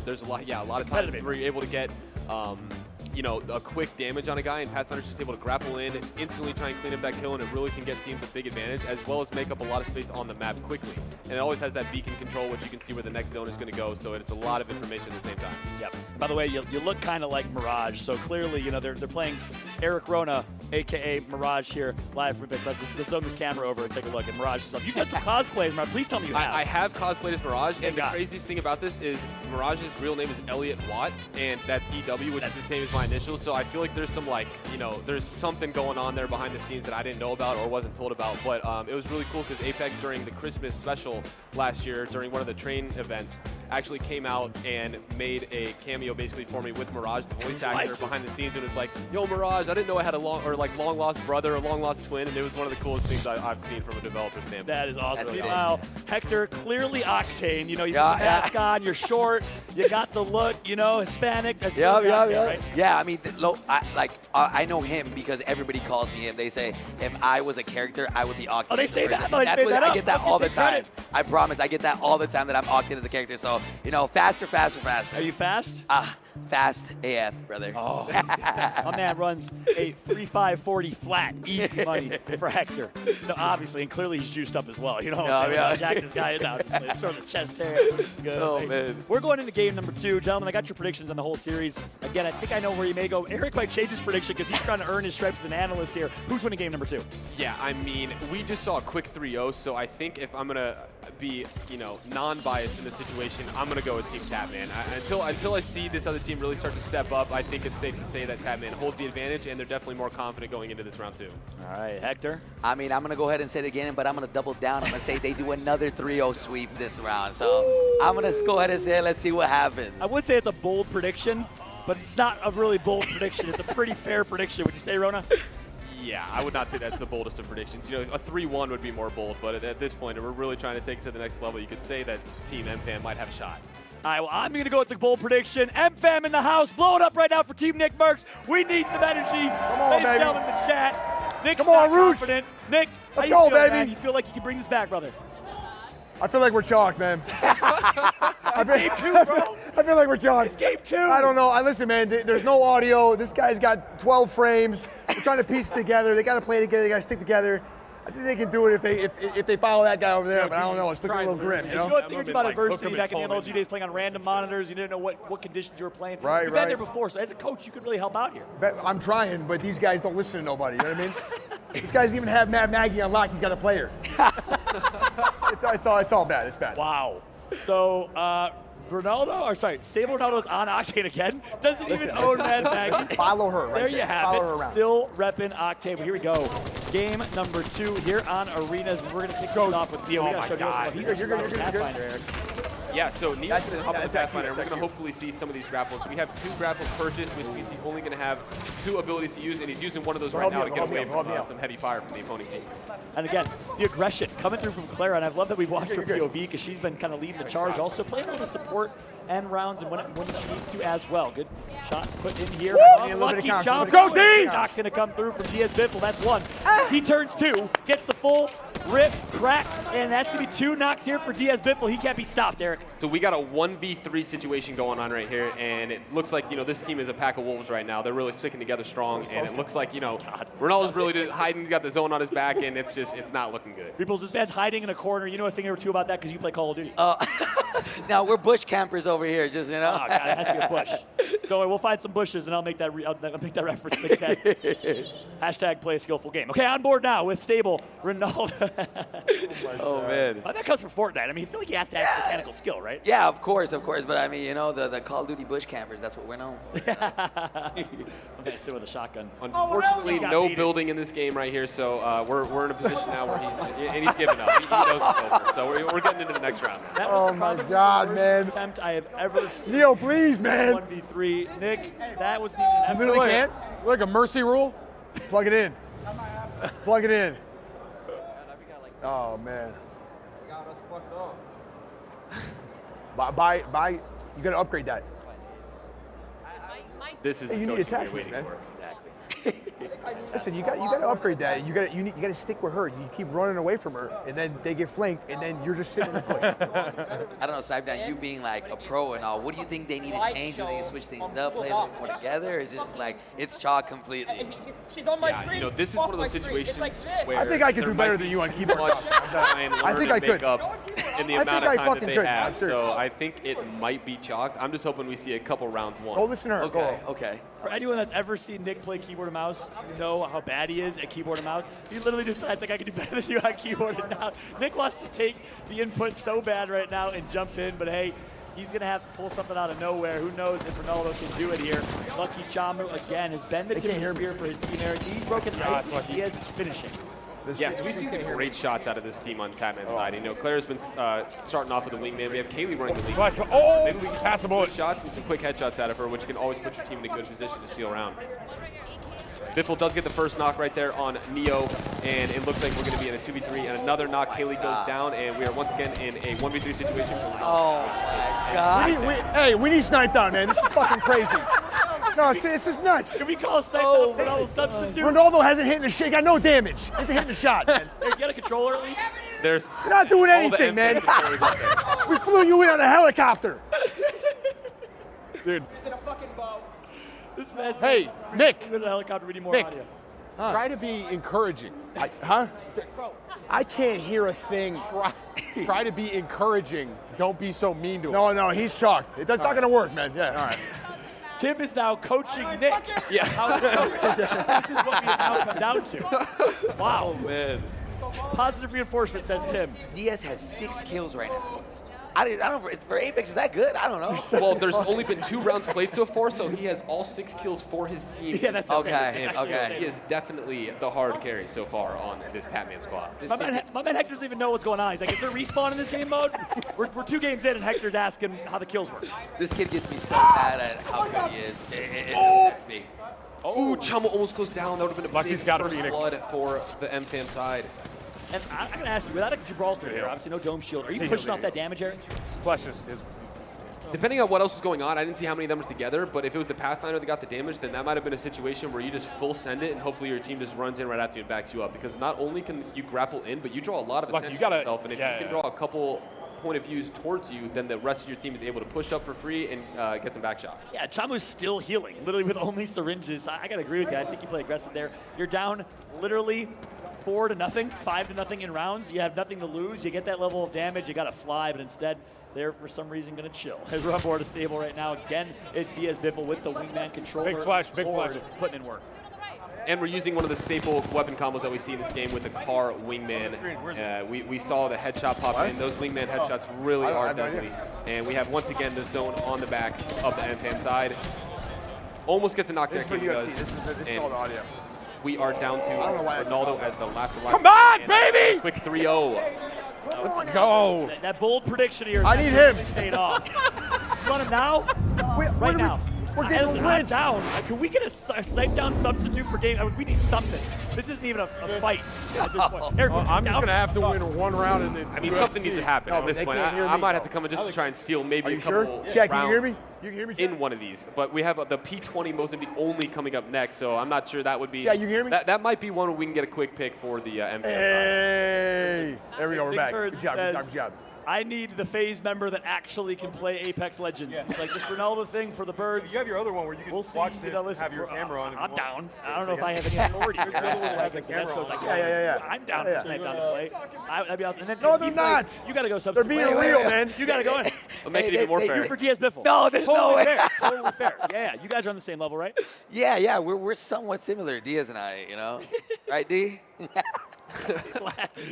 there's a lot of times where you're able to get a quick damage on a guy, and Pathfinder's just able to grapple in, instantly try and clean up that kill, and it really can get teams a big advantage, as well as make up a lot of space on the map quickly. And it always has that beacon control, which you can see where the next zone is going to go, so it's a lot of information at the same time. Yep. By the way, you look kind of like Mirage, so clearly, they're playing Eric Rona, a.k.a. Mirage here, live from Big. Let's zoom this camera over and take a look at Mirage's stuff. You've done some cosplays, Mirage. Please tell me you have. I have cosplayed as Mirage, and the craziest thing about this is Mirage's real name is Elliot Watt, and that's EW, which is the same as my initials, so I feel like there's some, there's something going on there behind the scenes that I didn't know about or wasn't told about, but it was really cool because Apex, during the Christmas special last year, during one of the train events, actually came out and made a cameo basically for me with Mirage, the voice actor behind the scenes, and it was like, yo, Mirage, I didn't know I had a long-lost brother, a long-lost twin, and it was one of the coolest things I've seen from a developer standpoint. That is awesome. Meanwhile, Hector, clearly Octane, you got the mask on, you're short, you got the look, Hispanic. Right? Yeah, I mean, I know him because everybody calls me him. They say if I was a character, I would be Octane. Oh, they say that? I get that all the time. I promise, I get that all the time that I'm Octane as a character. So, faster. Are you fast? Fast AF, brother. Oh, my man runs a 3.540 flat, easy money for Hector. No, obviously, and clearly he's juiced up as well. You know, jack this guy down, throw the chest hair. Good. Oh, man. We're going into game number 2. Gentlemen, I got your predictions on the whole series. Again, I think I know where you may go. Eric might change his prediction because he's trying to earn his stripes as an analyst here. Who's winning game number 2? Yeah, I mean, we just saw a quick 3-0, so I think if I'm going to be, non-biased in this situation, I'm going to go with TimtheTatman. Until I see this other team really start to step up, I think it's safe to say that Tatman holds the advantage, and they're definitely more confident going into this round 2. All right, Hector? I mean, I'm going to go ahead and say it again, but I'm going to double down. I'm going to say they do another 3-0 sweep this round. So I'm going to go ahead and say it. Let's see what happens. I would say it's a bold prediction, but it's not a really bold prediction. It's a pretty fair prediction. Would you say, Rona? Yeah, I would not say that's the boldest of predictions. A 3-1 would be more bold, but at this point, if we're really trying to take it to the next level, you could say that Team MFAM might have a shot. All right, well, I'm going to go with the bold prediction. MFAM in the house. Blow it up right now for Team NICKMERCS. We need some energy. Come on, Ladies and baby. gentlemen in the chat. Nick's Come on, not Roots. confident. Nick, Let's how go, you feel, baby. man? You feel like you can bring this back, brother? I feel like we're chalked, man. I feel like we're chalked. It's game 2. I don't know. Listen, man, there's no audio. This guy's got 12 frames. We're trying to piece it together. They got to play together. They got to stick together. I think they can do it if they follow that guy over there, but I don't know. It's looking a little grim, You know what the thing about adversity back in the MLG days, playing on random monitors, you didn't know what conditions you were playing. Right, You've been there before, so as a coach, you could really help out here. I'm trying, but these guys don't listen to nobody. You know what I mean? This guy doesn't even have Mad Maggie unlocked. He's got a player. It's all bad. It's bad. Wow. So, Stable Ronaldo's on Octane again. Doesn't even own Mad Maggie. Follow her right there. You have Follow it. her around. Still repping Octane. But here we go. Game number 2 here on Arenas. And we're going to kick things off with Theo. Oh my God. He's actually on Pathfinder, Eric. Yeah, so Neo's going to hop on the that's Pathfinder. accurate, We're going to hopefully see some of these grapples. We have 2 grapples purchased, which means he's only going to have 2 abilities to use, and he's using one of those right now to get away from some heavy fire from the opponent team. And again, the aggression coming through from Clara, and I've loved that we've watched her POV because she's been kind of leading the charge. Also playing on the support and rounds and when she needs to as well. Good shots put in here. Lucky chop. Go D! Knock's going to come through from Diaz Biffle. That's 1. He turns 2, gets the full rip, crack, and that's going to be 2 knocks here for Diaz Biffle. He can't be stopped, Eric. So we got a 1v3 situation going on right here, and it looks like, this team is a pack of wolves right now. They're really sticking together strong, and it looks like, Ronaldo's really just hiding. He's got the zone on his back, and it's not looking good. Peoples, this man's hiding in a corner. You know a thing or two about that because you play Call of Duty. Now, we're bush campers over here, just, Oh, God, it has to be a bush. Don't worry, we'll find some bushes, and I'll make that reference. Hashtag play a skillful game. Okay, on board now with Stable Ronaldo. Oh, man. That comes from Fortnite. I mean, I feel like he has to have mechanical skill, right? Yeah, of course. But I mean, the Call of Duty bush campers, that's what we're known for. I'm going to sit with a shotgun. Unfortunately, no building in this game right here, so we're in a position now where he's giving up. He knows it's over. So we're getting into the next round. That was probably the worst attempt I have ever seen. Neo, please, man. 1v3. Nick, that was You literally can't? Like a mercy rule? Plug it in. Plug it in. Oh, man. Got us fucked up. Buy, you got to upgrade that. This is the you need coach a tax we're waiting man. for. Listen, you got to upgrade that. You got to stick with her. You keep running away from her, and then they get flanked, and then you're just sitting in the bush. I don't know, Cyberdown, you being like a pro and all, what do you think they need to change? Do they need to switch things up, play a little more together, or is it just like it's chalk completely? She's on my screen. This is one of those situations where I think I could do better than you on keyboard. I think I could. In the amount of time that they have, so I think it might be chalk. I'm just hoping we see a couple rounds won. Go listen to her. Okay. For anyone that's ever seen Nick play keyboard and mouse, you know how bad he is at keyboard and mouse. He literally just said, I think I can do better than you on keyboard and mouse. Nick wants to take the input so bad right now and jump in, but hey, he's going to have to pull something out of nowhere. Who knows if Ronaldo can do it here. Lucky Chamba, again, has been the tip of the spear for his team, Eric. He's broken ice. He is finishing. Yes, we've seen some great shots out of this team on Tatman's side. Claire's been starting off with a wingman. We have Kaylee running the lead. Maybe we can pass some shots and some quick headshots out of her, which can always put your team in a good position to steal around. Biffle does get the first knock right there on Neo, and it looks like we're going to be in a 2v3, and another knock. Kaylee goes down, and we are once again in a 1v3 situation. Oh, my God. We need Snipe Down, man. This is fucking crazy. No, this is nuts. Can we call a Snipe Down Ronaldo substitute? Ronaldo hasn't hit the shit. He got no damage. He hasn't hit the shot, man. Hey, get a controller at least? You're not doing anything, man. We flew you in on a helicopter. Dude, This man's Hey, Nick. in the helicopter, we need more Nick, audio. try to be encouraging. I can't hear a thing. Try to be encouraging. Don't be so mean to him. No, he's chalked. That's not going to work, man. Yeah. All right. Tim is now coaching Nick. Yeah. How to coach. This is what we have now come down to. Wow. Oh, man. Positive reinforcement, says Tim. Diaz has 6 kills right now. I don't know. For Apex, is that good? I don't know. Well, there's only been 2 rounds played so far, so he has all 6 kills for his team. Yeah, that's okay. So he is definitely the hard carry so far on this Tatman squad. My man Hector doesn't even know what's going on. He's like, is there respawn in this game mode? We're 2 games in, and Hector's asking how the kills work. This kid gets me so mad at how good he is. It upsets me. Oh, Chamo almost goes down. That would have been a big first blood for the MFAM side. And I'm going to ask you, without a Gibraltar here, obviously no dome shield, are you pushing off that damage area? Flesh is Depending on what else was going on, I didn't see how many of them were together, but if it was the Pathfinder that got the damage, then that might have been a situation where you just full send it and hopefully your team just runs in right after you and backs you up. Because not only can you grapple in, but you draw a lot of attention to yourself. And if you can draw a couple point of views towards you, then the rest of your team is able to push up for free and get some back shots. Yeah, Chamu's still healing, literally with only syringes. I got to agree with you. I think you play aggressive there. You're down literally 4-0, 5-0 in rounds. You have nothing to lose. You get that level of damage. You got to fly, but instead, they're for some reason going to chill. His run board is stable right now. Again, it's Diaz Biffle with the wingman controller. Big flash. Putting in work. And we're using one of the staple weapon combos that we see in this game with the car wingman. We saw the headshot pop in. Those wingman headshots really are deadly. And we have, once again, the zone on the back of the MFAM side. Almost gets a knockdown. This is for UFC. This is all the audio. We are down to Ronaldo as the last alive. Come on, baby! Quick 3-0. Let's go. That bold prediction here. I need him. Paid off. You want him now? Right now. We're getting rinsed down. Can we get a snipe down substitute per game? I mean, we need something. This isn't even a fight at this point. Eric, I'm just going to have to win 1 round in the I mean, something needs to happen at this point. I might have to come in just to try and steal maybe a couple Jack, can you hear rounds me? You can hear me, in one of these. But we have the P20 Mozambique only coming up next, so I'm not sure that would be. Jack, you hear me? That might be one where we can get a quick pick for the MFAM. Hey! There we go, we're back. Bigford Good job, says, good job. I need the FaZe member that actually can play Apex Legends. It's like this Ronaldo thing for the birds. You have your other one where you can watch this and have your camera on. I'm down. I don't know if I have any authority. There's the other one that has a camera on. Yeah. I'm down for snipe down to play. That'd be awesome. And then No, they're not. You got to go substitute. They're being real, man. You got to go in. I'll make it even more fair. You're for Diaz Biffle. No, there's no way. Fair. Totally fair. Yeah, you guys are on the same level, right? Yeah, we're somewhat similar, Diaz and I, Right, D?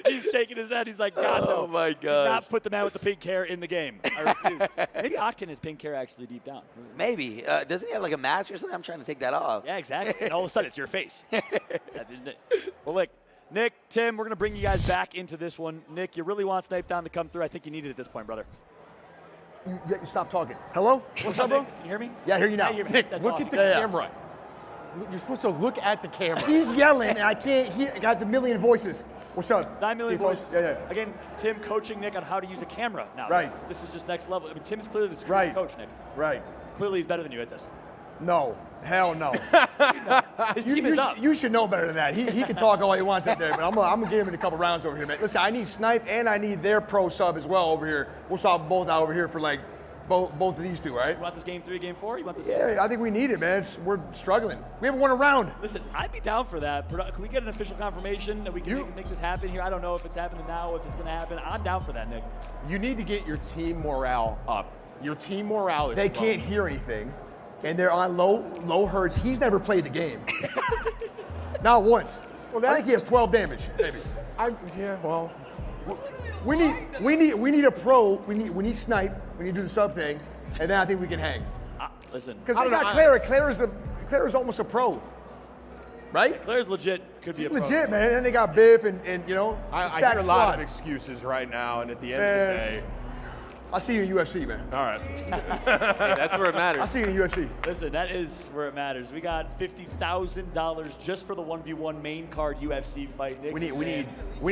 He's shaking his head. He's like, God, no. Oh, my Do gosh. not put the man with the pink hair in the game. I refuse. Maybe Octane has pink hair actually deep down. Maybe. Doesn't he have like a mask or something? I'm trying to take that off. Yeah, exactly. And all of a sudden, it's your face. Well, look, Nick, Tim, we're going to bring you guys back into this one. Nick, you really want Snipe Down to come through. I think you need it at this point, brother. Stop talking. Hello? What's up, bro? Can you hear me? Yeah, I hear you now. Nick, That's look awesome. at the camera. You're supposed to look at the camera. He's yelling, and I can't hear. I got the million voices. What's up? 9 million Voice? voices. Yeah. Again, Tim coaching Nick on how to use a camera now. Right. This is just next level. I mean, Tim's clearly the Right. coach, Nick. Right. Clearly, he's better than you at this. No. Hell no. His team is up. You should know better than that. He can talk all he wants out there, but I'm gonna give him a couple rounds over here, man. Listen, I need Snipe and I need their pro sub as well over here. We'll solve both out over here for like both of these two, right? You want this game 3, game 4? You want this? Yeah, I think we need it, man. We're struggling. We haven't won a round. Listen, I'd be down for that. Can we get an official confirmation that we can make this happen here? I don't know if it's happening now, if it's going to happen. I'm down for that, Nick. You need to get your team morale up. Your team morale is They low. can't hear anything, and they're on low hertz. He's never played the game. Not once. Well, I think he has 12 damage, maybe. Well. We need a pro. We need Snipe. We need to do the sub thing, and then I think we can hang. Listen, because they got Clara. Clara's almost a pro, right? Yeah, Clara's legit. Could be a pro. Legit, man. And then they got Biff and I stacked hear a squad. lot of excuses right now, and at the end of the day. I'll see you in UFC, man. All right. Hey, that's where it matters. I'll see you in UFC. Listen, that is where it matters. We got $50,000 just for the 1v1 main card UFC fight. Nick, We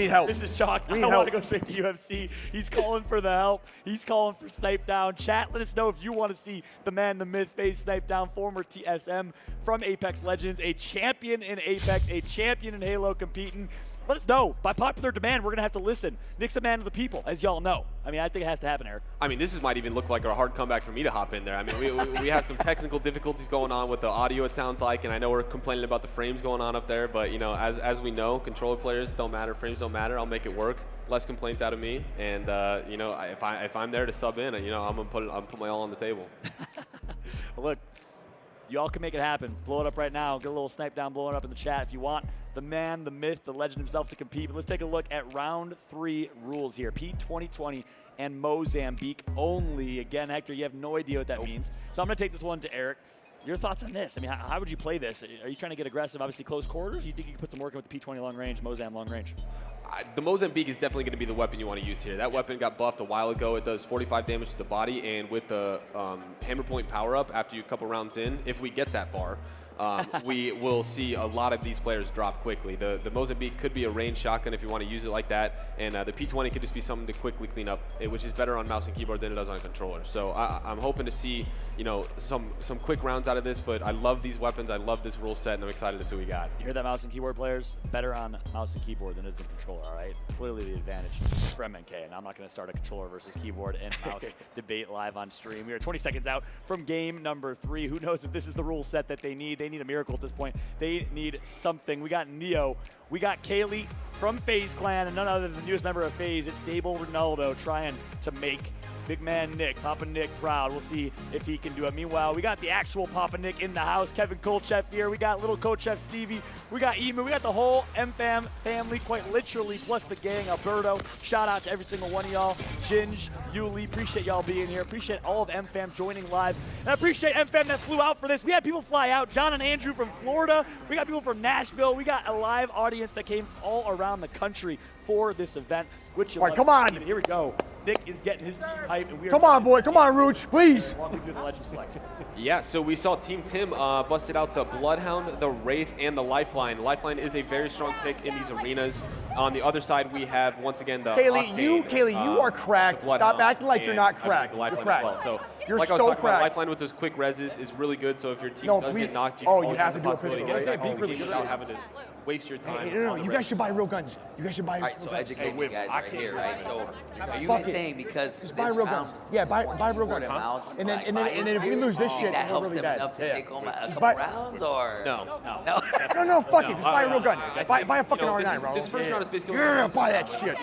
need help. This is Chalk. I We don't need want to help. go straight to UFC. He's calling for the help. He's calling for Snipe Down. Chat, let us know if you want to see the man, the myth, FaZe Snipe Down, former TSM from Apex Legends, a champion in Apex, a champion in Halo competing. Let us know. By popular demand, we're going to have to listen. Nick's a man of the people, as y'all know. I mean, I think it has to happen, Eric. I mean, this might even look like a hard comeback for me to hop in there. I mean, we have some technical difficulties going on with the audio, it sounds like, and I know we're complaining about the frames going on up there, but, you know, as we know, controller players don't matter, frames don't matter. I'll make it work. Less complaints out of me, and, you know, if I'm there to sub in, you know, I'm going to put my all on the table. Well, look, you all can make it happen. Blow it up right now. Get a little snipe down, blow it up in the chat if you want the man, the myth, the legend himself to compete. But let's take a look at round 3 rules here. Pete 2020 and Mozambique only. Again, Hector, you have no idea what that means. So I'm going to take this one to Eric. Your thoughts on this? I mean, how would you play this? Are you trying to get aggressive? Obviously, close quarters? You think you can put some work in with the P20 long range, Mozam long range? The Mozambique is definitely going to be the weapon you want to use here. That weapon got buffed a while ago. It does 45 damage to the body, and with the hammer point power-up after you a couple rounds in, if we get that far, we will see a lot of these players drop quickly. The Mozambique could be a range shotgun if you want to use it like that, and the P20 could just be something to quickly clean up, which is better on mouse and keyboard than it does on a controller. So I'm hoping to see, you know, some quick rounds out of this, but I love these weapons. I love this rule set, and I'm excited to see what we got. You hear that, mouse and keyboard players? Better on mouse and keyboard than it is in controller, all right? Clearly the advantage for MNK, and I'm not going to start a controller versus keyboard and mouse debate live on stream. We are 20 seconds out from game number 3. Who knows if this is the rule set that they need? They need a miracle at this point. They need something. We got Neo. We got Kaylee from FaZe Clan, and none other than the newest member of FaZe. It's Stable Ronaldo trying to make big man Nick, Papa Nick, proud. We'll see if he can do it. Meanwhile, we got the actual Papa Nick in the house. Kevin Kolchev here. We got little Kolchev Stevie. We got Emu. We got the whole MFAM family, quite literally, plus the gang. Alberto. Shout out to every single one of y'all. Ginge, Yuli. Appreciate y'all being here. Appreciate all of MFAM joining live. And I appreciate MFAM that flew out for this. We had people fly out. John and Andrew from Florida. We got people from Nashville. We got a live audience that came all around the country for this event. Which all right, come on. Here we go. Nick is getting his team hype. And we come on, boy. Come on, Rooch, please. Yeah, so we saw Team Tim busted out the Bloodhound, the Wraith, and the Lifeline. Lifeline is a very strong pick in these arenas. On the other side, we have, once again, the Kaylee, you are cracked. Stop acting like you're not cracked. You're cracked. Well. So, you're like so cracked. Lifeline with those quick reses is really good, so if your team does get knocked, you have to do a pistol, right? Without having to waste your time. Hey, no, you guys should buy real guns. You guys should buy real guns. So educate me guys right here, right? So are you Fuck saying because just buy real guns? Yeah, buy real guns. And then if we lose this shit, that we're helps really them bad. enough to take home a couple rounds, or no, fuck it. Just buy a real gun. Buy a fucking R9, bro. This first round is basically buy that shit.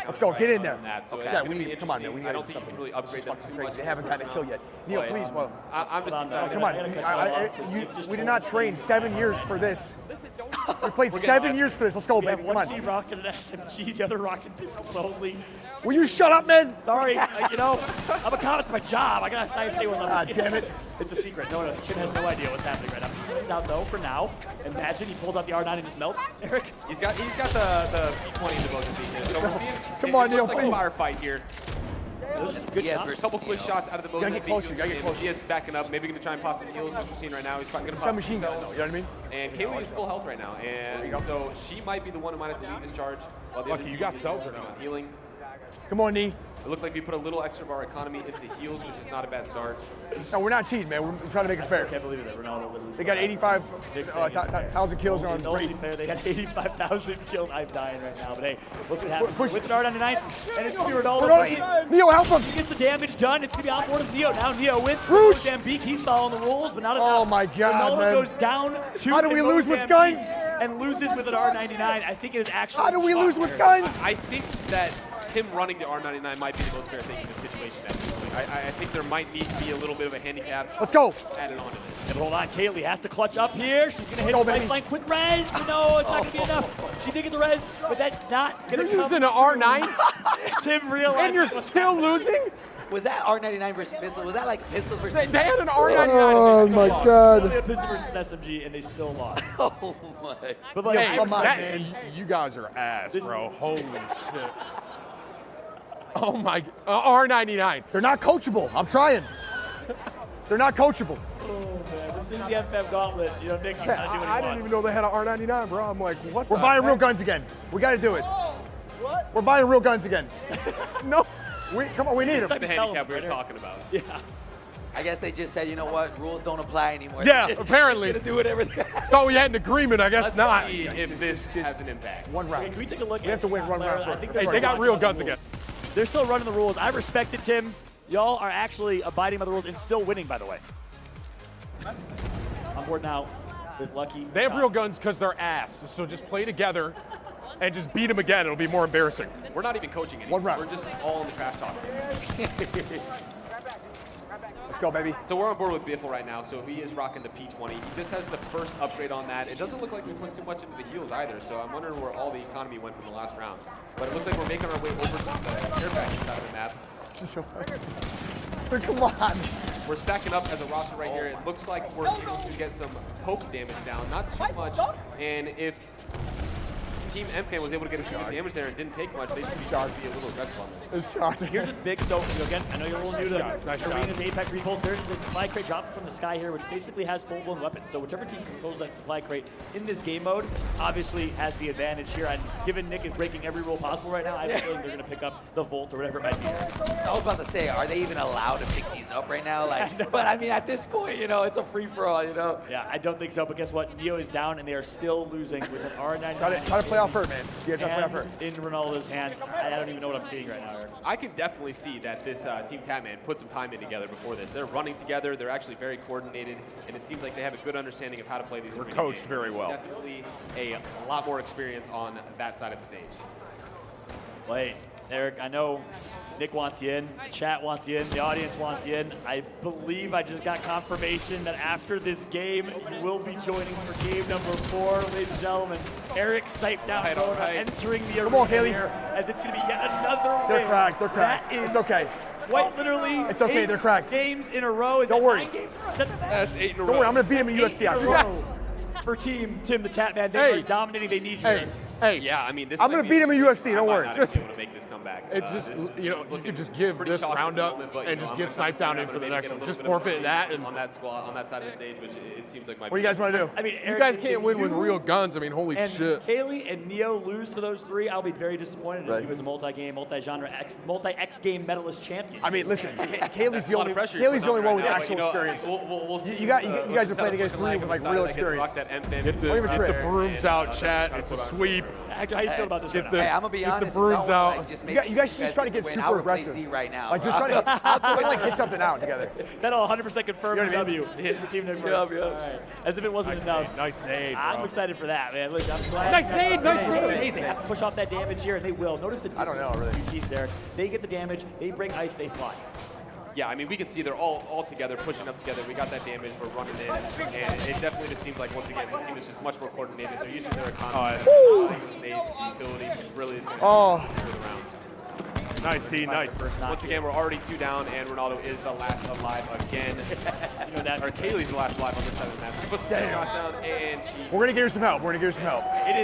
Let's go. Get in there. Okay. We need. Come on, man. We need something. Really this is upgrade fucking crazy. They haven't gotten a kill yet. Neil, please, bro. I'm just excited. Come on. We did not train 7 years for this. We played 7 years for this. Let's go, baby. Come on. One team rocking an SMG, the other rocking pistol only. Will you shut up, man? Sorry, you know, I'm a cop. It's my job. I gotta say when I'm. God damn it. It's a secret. No, Chin has no idea what's happening right now. He's out though for now. Imagine he pulls out the R9 and just melts. Eric, he's got the P20 in the Mozambique. So we're seeing. Come on, Neil, please. Like a firefight here. Good a couple quick shots out of the Mozambique. Gotta get closer. He is backing up. Maybe gonna try and pop some heals, which we're seeing right now. He's probably gonna pop machine gun, though. You know what I mean? And Kaylee is full health right now, and so she might be the one who might have to lead this charge. Lucky you got cells or not? Healing. Come on, Nee. It looked like we put a little extra of our economy into heals, which is not a bad start. No, we're not cheating, man. We're trying to make it fair. I can't believe it. Ronaldo. They got 85,000 kills on Brady. They got 85,000 kills. I'm dying right now, but hey, what's what happens with an R99, and it's gonna be Ronaldo. Neo, help him! He gets the damage done. It's gonna be on board with Neo. Now Neo with Mozambique. He's following the rules, but not enough. Oh my God, Ronaldo man! goes down to How do we lose with guns? And loses with an R99. I think it is actually. How do we lose with guns? I think that him running the R99 might be the most fair thing in this situation at this point. I think there might need to be a little bit of a handicap. Let's go. Added on to this. But hold on, Kaylee has to clutch up here. She's gonna hit the lifeline. Quick res. No, it's not gonna be enough. She did get the res, but that's not gonna come. You're using an R9? Tim realized. And you're still losing? Was that R99 versus pistol? Was that like pistols versus? They had an R99. Oh my God! Only a pistol versus SMG, and they still lost. Oh my! But like, hey, come on, man. You guys are ass, bro. Holy shit. Oh my, R99. They're not coachable. I'm trying. They're not coachable. Oh man, this is the MFAM Gauntlet. You know, Nick, you gotta do what he I didn't even know they had an R99, bro. I'm like, what? We're buying real guns again. We got to do it. What? We're buying real guns again. No. Come on, we need them. The handicap we were talking about. Yeah. I guess they just said, you know what, rules don't apply anymore. Yeah, apparently. Gonna do whatever they Thought we had an agreement, I guess not. See if this has an impact. One round. Can we take a look? We have to win one round first. Hey, they got real guns again. They're still running the rules. I respect it, Tim. Y'all are actually abiding by the rules and still winning, by the way. On board now with Lucky. They have real guns because they're ass. So just play together and just beat them again. It'll be more embarrassing. We're not even coaching anymore. One round. We're just all in the trash talk. Let's go, baby. So we're on board with Biffle right now, so he is rocking the P20. He just has the first upgrade on that. It doesn't look like we went too much into the heels either, so I'm wondering where all the economy went from the last round. But it looks like we're making our way over to the air package side of the map. Come on. We're stacking up as a roster right here. It looks like we're able to get some poke damage down, not too much. And if Team MFAM was able to get some good damage there and didn't take much, they should be a little aggressive on this. It's shot. Here's what's big. So again, I know you're a little new to the arenas, Apex repulse. There's a supply crate dropping from the sky here, which basically has full-blown weapons. So whichever team controls that supply crate in this game mode obviously has the advantage here. And given Nick is breaking every rule possible right now, I have a feeling they're going to pick up the Volt or whatever it might be. I was about to say, are they even allowed to pick these up right now? Like, but I mean, at this point, you know, it's a free-for-all, you know? Yeah, I don't think so. But guess what? Neo is down, and they are still losing with an R99. Try to play off hurt, man. In Ronaldo's hands. I don't even know what I'm seeing right now, Eric. I can definitely see that this Team Tatman put some time in together before this. They're running together. They're actually very coordinated, and it seems like they have a good understanding of how to play these. We're coached very well. Definitely a lot more experience on that side of the stage. Wait, Eric, I know Nick wants you in, chat wants you in, the audience wants you in. I believe I just got confirmation that after this game, you will be joining for game number 4, ladies and gentlemen. Eric sniped down entering the arena here, as it's going to be yet another win. They're cracked. They're cracked. It's okay. Quite literally, it's okay. They're cracked. Games in a row. Don't worry. 9 games in a row? That's 8 in a row. Don't worry. I'm going to beat him in UFC. I swear. For Team Tim the Tatman, they are dominating. They need you. Hey, yeah, I mean, this I'm going to beat him in UFC. Don't worry. Just able to make this comeback. It just, you know, you could just give this round up and just get sniped down in for the next one. Just forfeit that. And on that squad, on that side of the stage, which it seems like my. What do you guys want to do? I mean, you guys can't win with real guns. I mean, holy shit. Kaylee and Neo lose to those 3. I'll be very disappointed if he was a multi-game, multi-genre, multi-X game medalist champion. I mean, listen, Kaylee's the only one with actual experience. You guys are playing against 3 with like real experience. Get the brooms out, chat. It's a sweep. How do you feel about this? Hey, I'm gonna be honest. The brooms out. Like, just you guys should just try to get super aggressive. Right now, like just try to like hit something out together. That'll 100% confirm the W. Team NICKMERCS. Right. As if it wasn't enough. Nice nade. I'm excited for that, man. Look, I'm glad. Nice nade. They have to push off that damage here, and they will. Notice the I don't know really. teams there. They get the damage. They bring ice. They fly. Yeah, I mean, we can see they're all together, pushing up together. We got that damage. We're running in, and it definitely just seems like, once again, this team is just much more coordinated. They're using their economy, utility, which really is going to clear the rounds. Nice, D, nice. Once again, we're already 2 down, and Ronaldo is the last alive again. You know that, or Kaylee's the last alive on this side of the map. She puts the shot down, and she. We're gonna get her some help. It is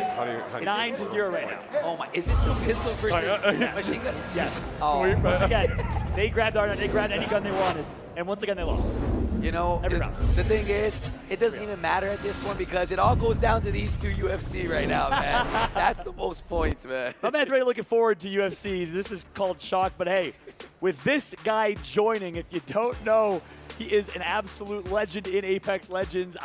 9-0 right now. Oh my! Is this the pistol versus machine gun? Yes. Oh. Once again, they grabbed they grabbed any gun they wanted, and once again they lost. You know, the thing is, it doesn't even matter at this point because it all goes down to these 2 UFC right now, man. That's the most points, man. My man's really looking forward to UFC. This is called shock, but hey, with this guy joining, if you don't know, he is an absolute legend in Apex Legends.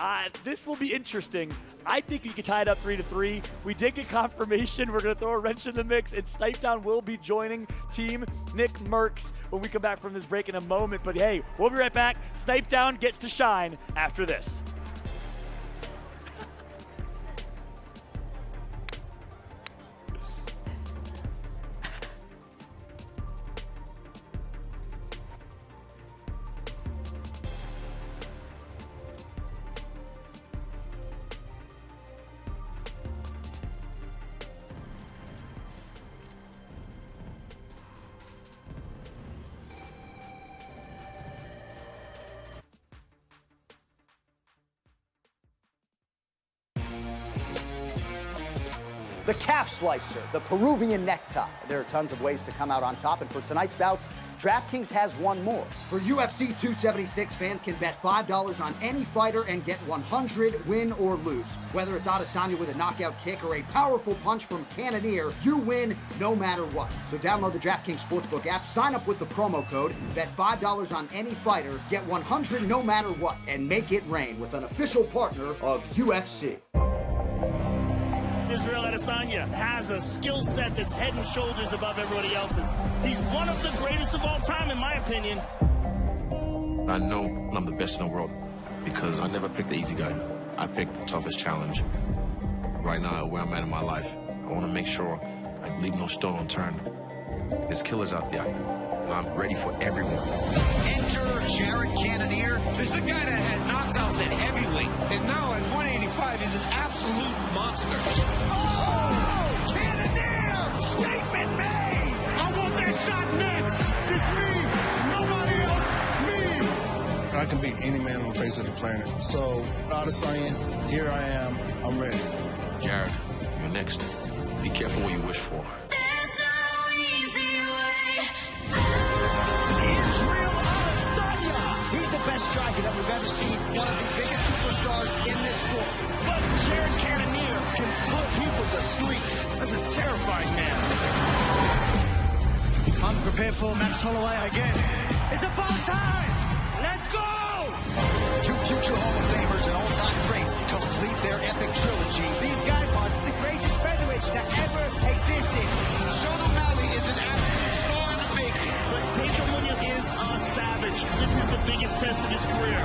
This will be interesting. I think we could tie it up 3-3. We did get confirmation. We're going to throw a wrench in the mix, and Snipedown will be joining Team NICKMERCS when we come back from this break in a moment. But hey, we'll be right back. Snipedown gets to shine after this. The calf slicer, the Peruvian necktie. There are tons of ways to come out on top, and for tonight's bouts, DraftKings has one more. For UFC 276, fans can bet $5 on any fighter and get 100, win or lose. Whether it's Adesanya with a knockout kick or a powerful punch from Cannonier, you win no matter what. So download the DraftKings Sportsbook app, sign up with the promo code, bet $5 on any fighter, get 100 no matter what, and make it rain with an official partner of UFC. Israel Adesanya has a skill set that's head and shoulders above everybody else's. He's one of the greatest of all time, in my opinion. I know I'm the best in the world because I never picked the easy guy. I picked the toughest challenge. Right now, where I'm at in my life, I want to make sure I leave no stone unturned. There's killers out there, and I'm ready for everyone. Enter Jared Cannonier. This is a guy that had knockouts at heavyweight, and now at 185 is an absolute monster. Oh, Cannonier! Statement made! I want that shot next! It's me! Nobody else! Me! I can beat any man on the face of the planet. So, Adesanya, here I am. I'm ready. Jared, you're next. Be careful what you wish for. Best striker that we've ever seen. One of the biggest superstars in this sport. But Jared Cannonier can put people to sleep. That's a terrifying man. I'm prepared for Max Holloway again. It's about time! Let's go! Two future Hall of Famers and all-time greats complete their epic trilogy. These guys are the greatest featherweights that ever existed. Sean O'Malley is an absolute star in the making. But Pedro Munoz is a savage. This is the biggest test of his career.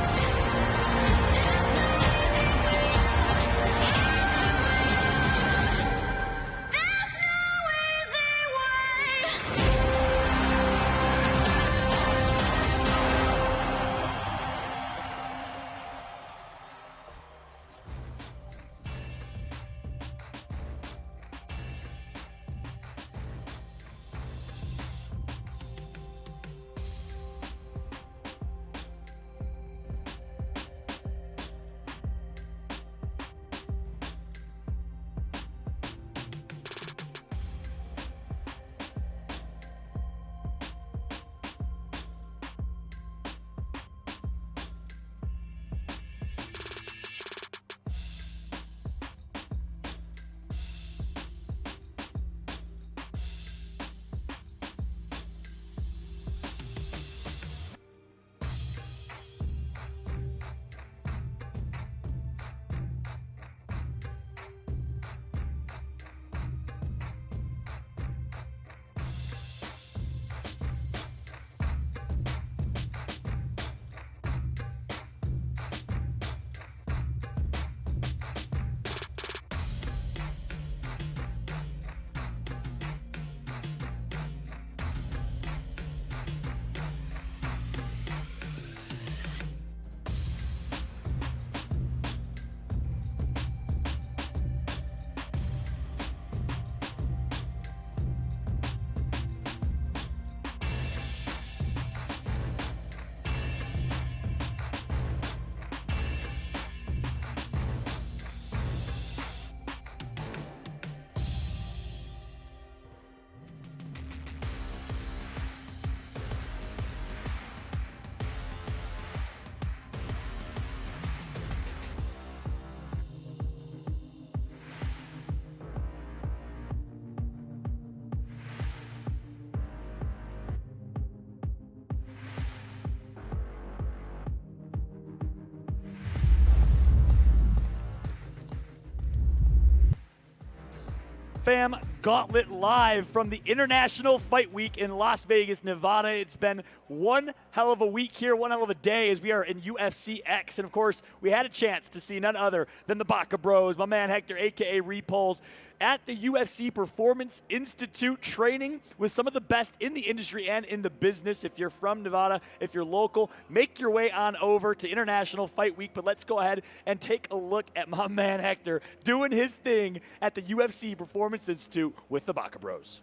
MFAM Gauntlet live from the International Fight Week in Las Vegas, Nevada. It's been one hell of a week here, one hell of a day as we are in UFC X. And of course, we had a chance to see none other than the Baca Bros, my man Hector, aka Repulse, at the UFC Performance Institute training with some of the best in the industry and in the business. If you're from Nevada, if you're local, make your way on over to International Fight Week. But let's go ahead and take a look at my man Hector doing his thing at the UFC Performance Institute with the Baca Bros.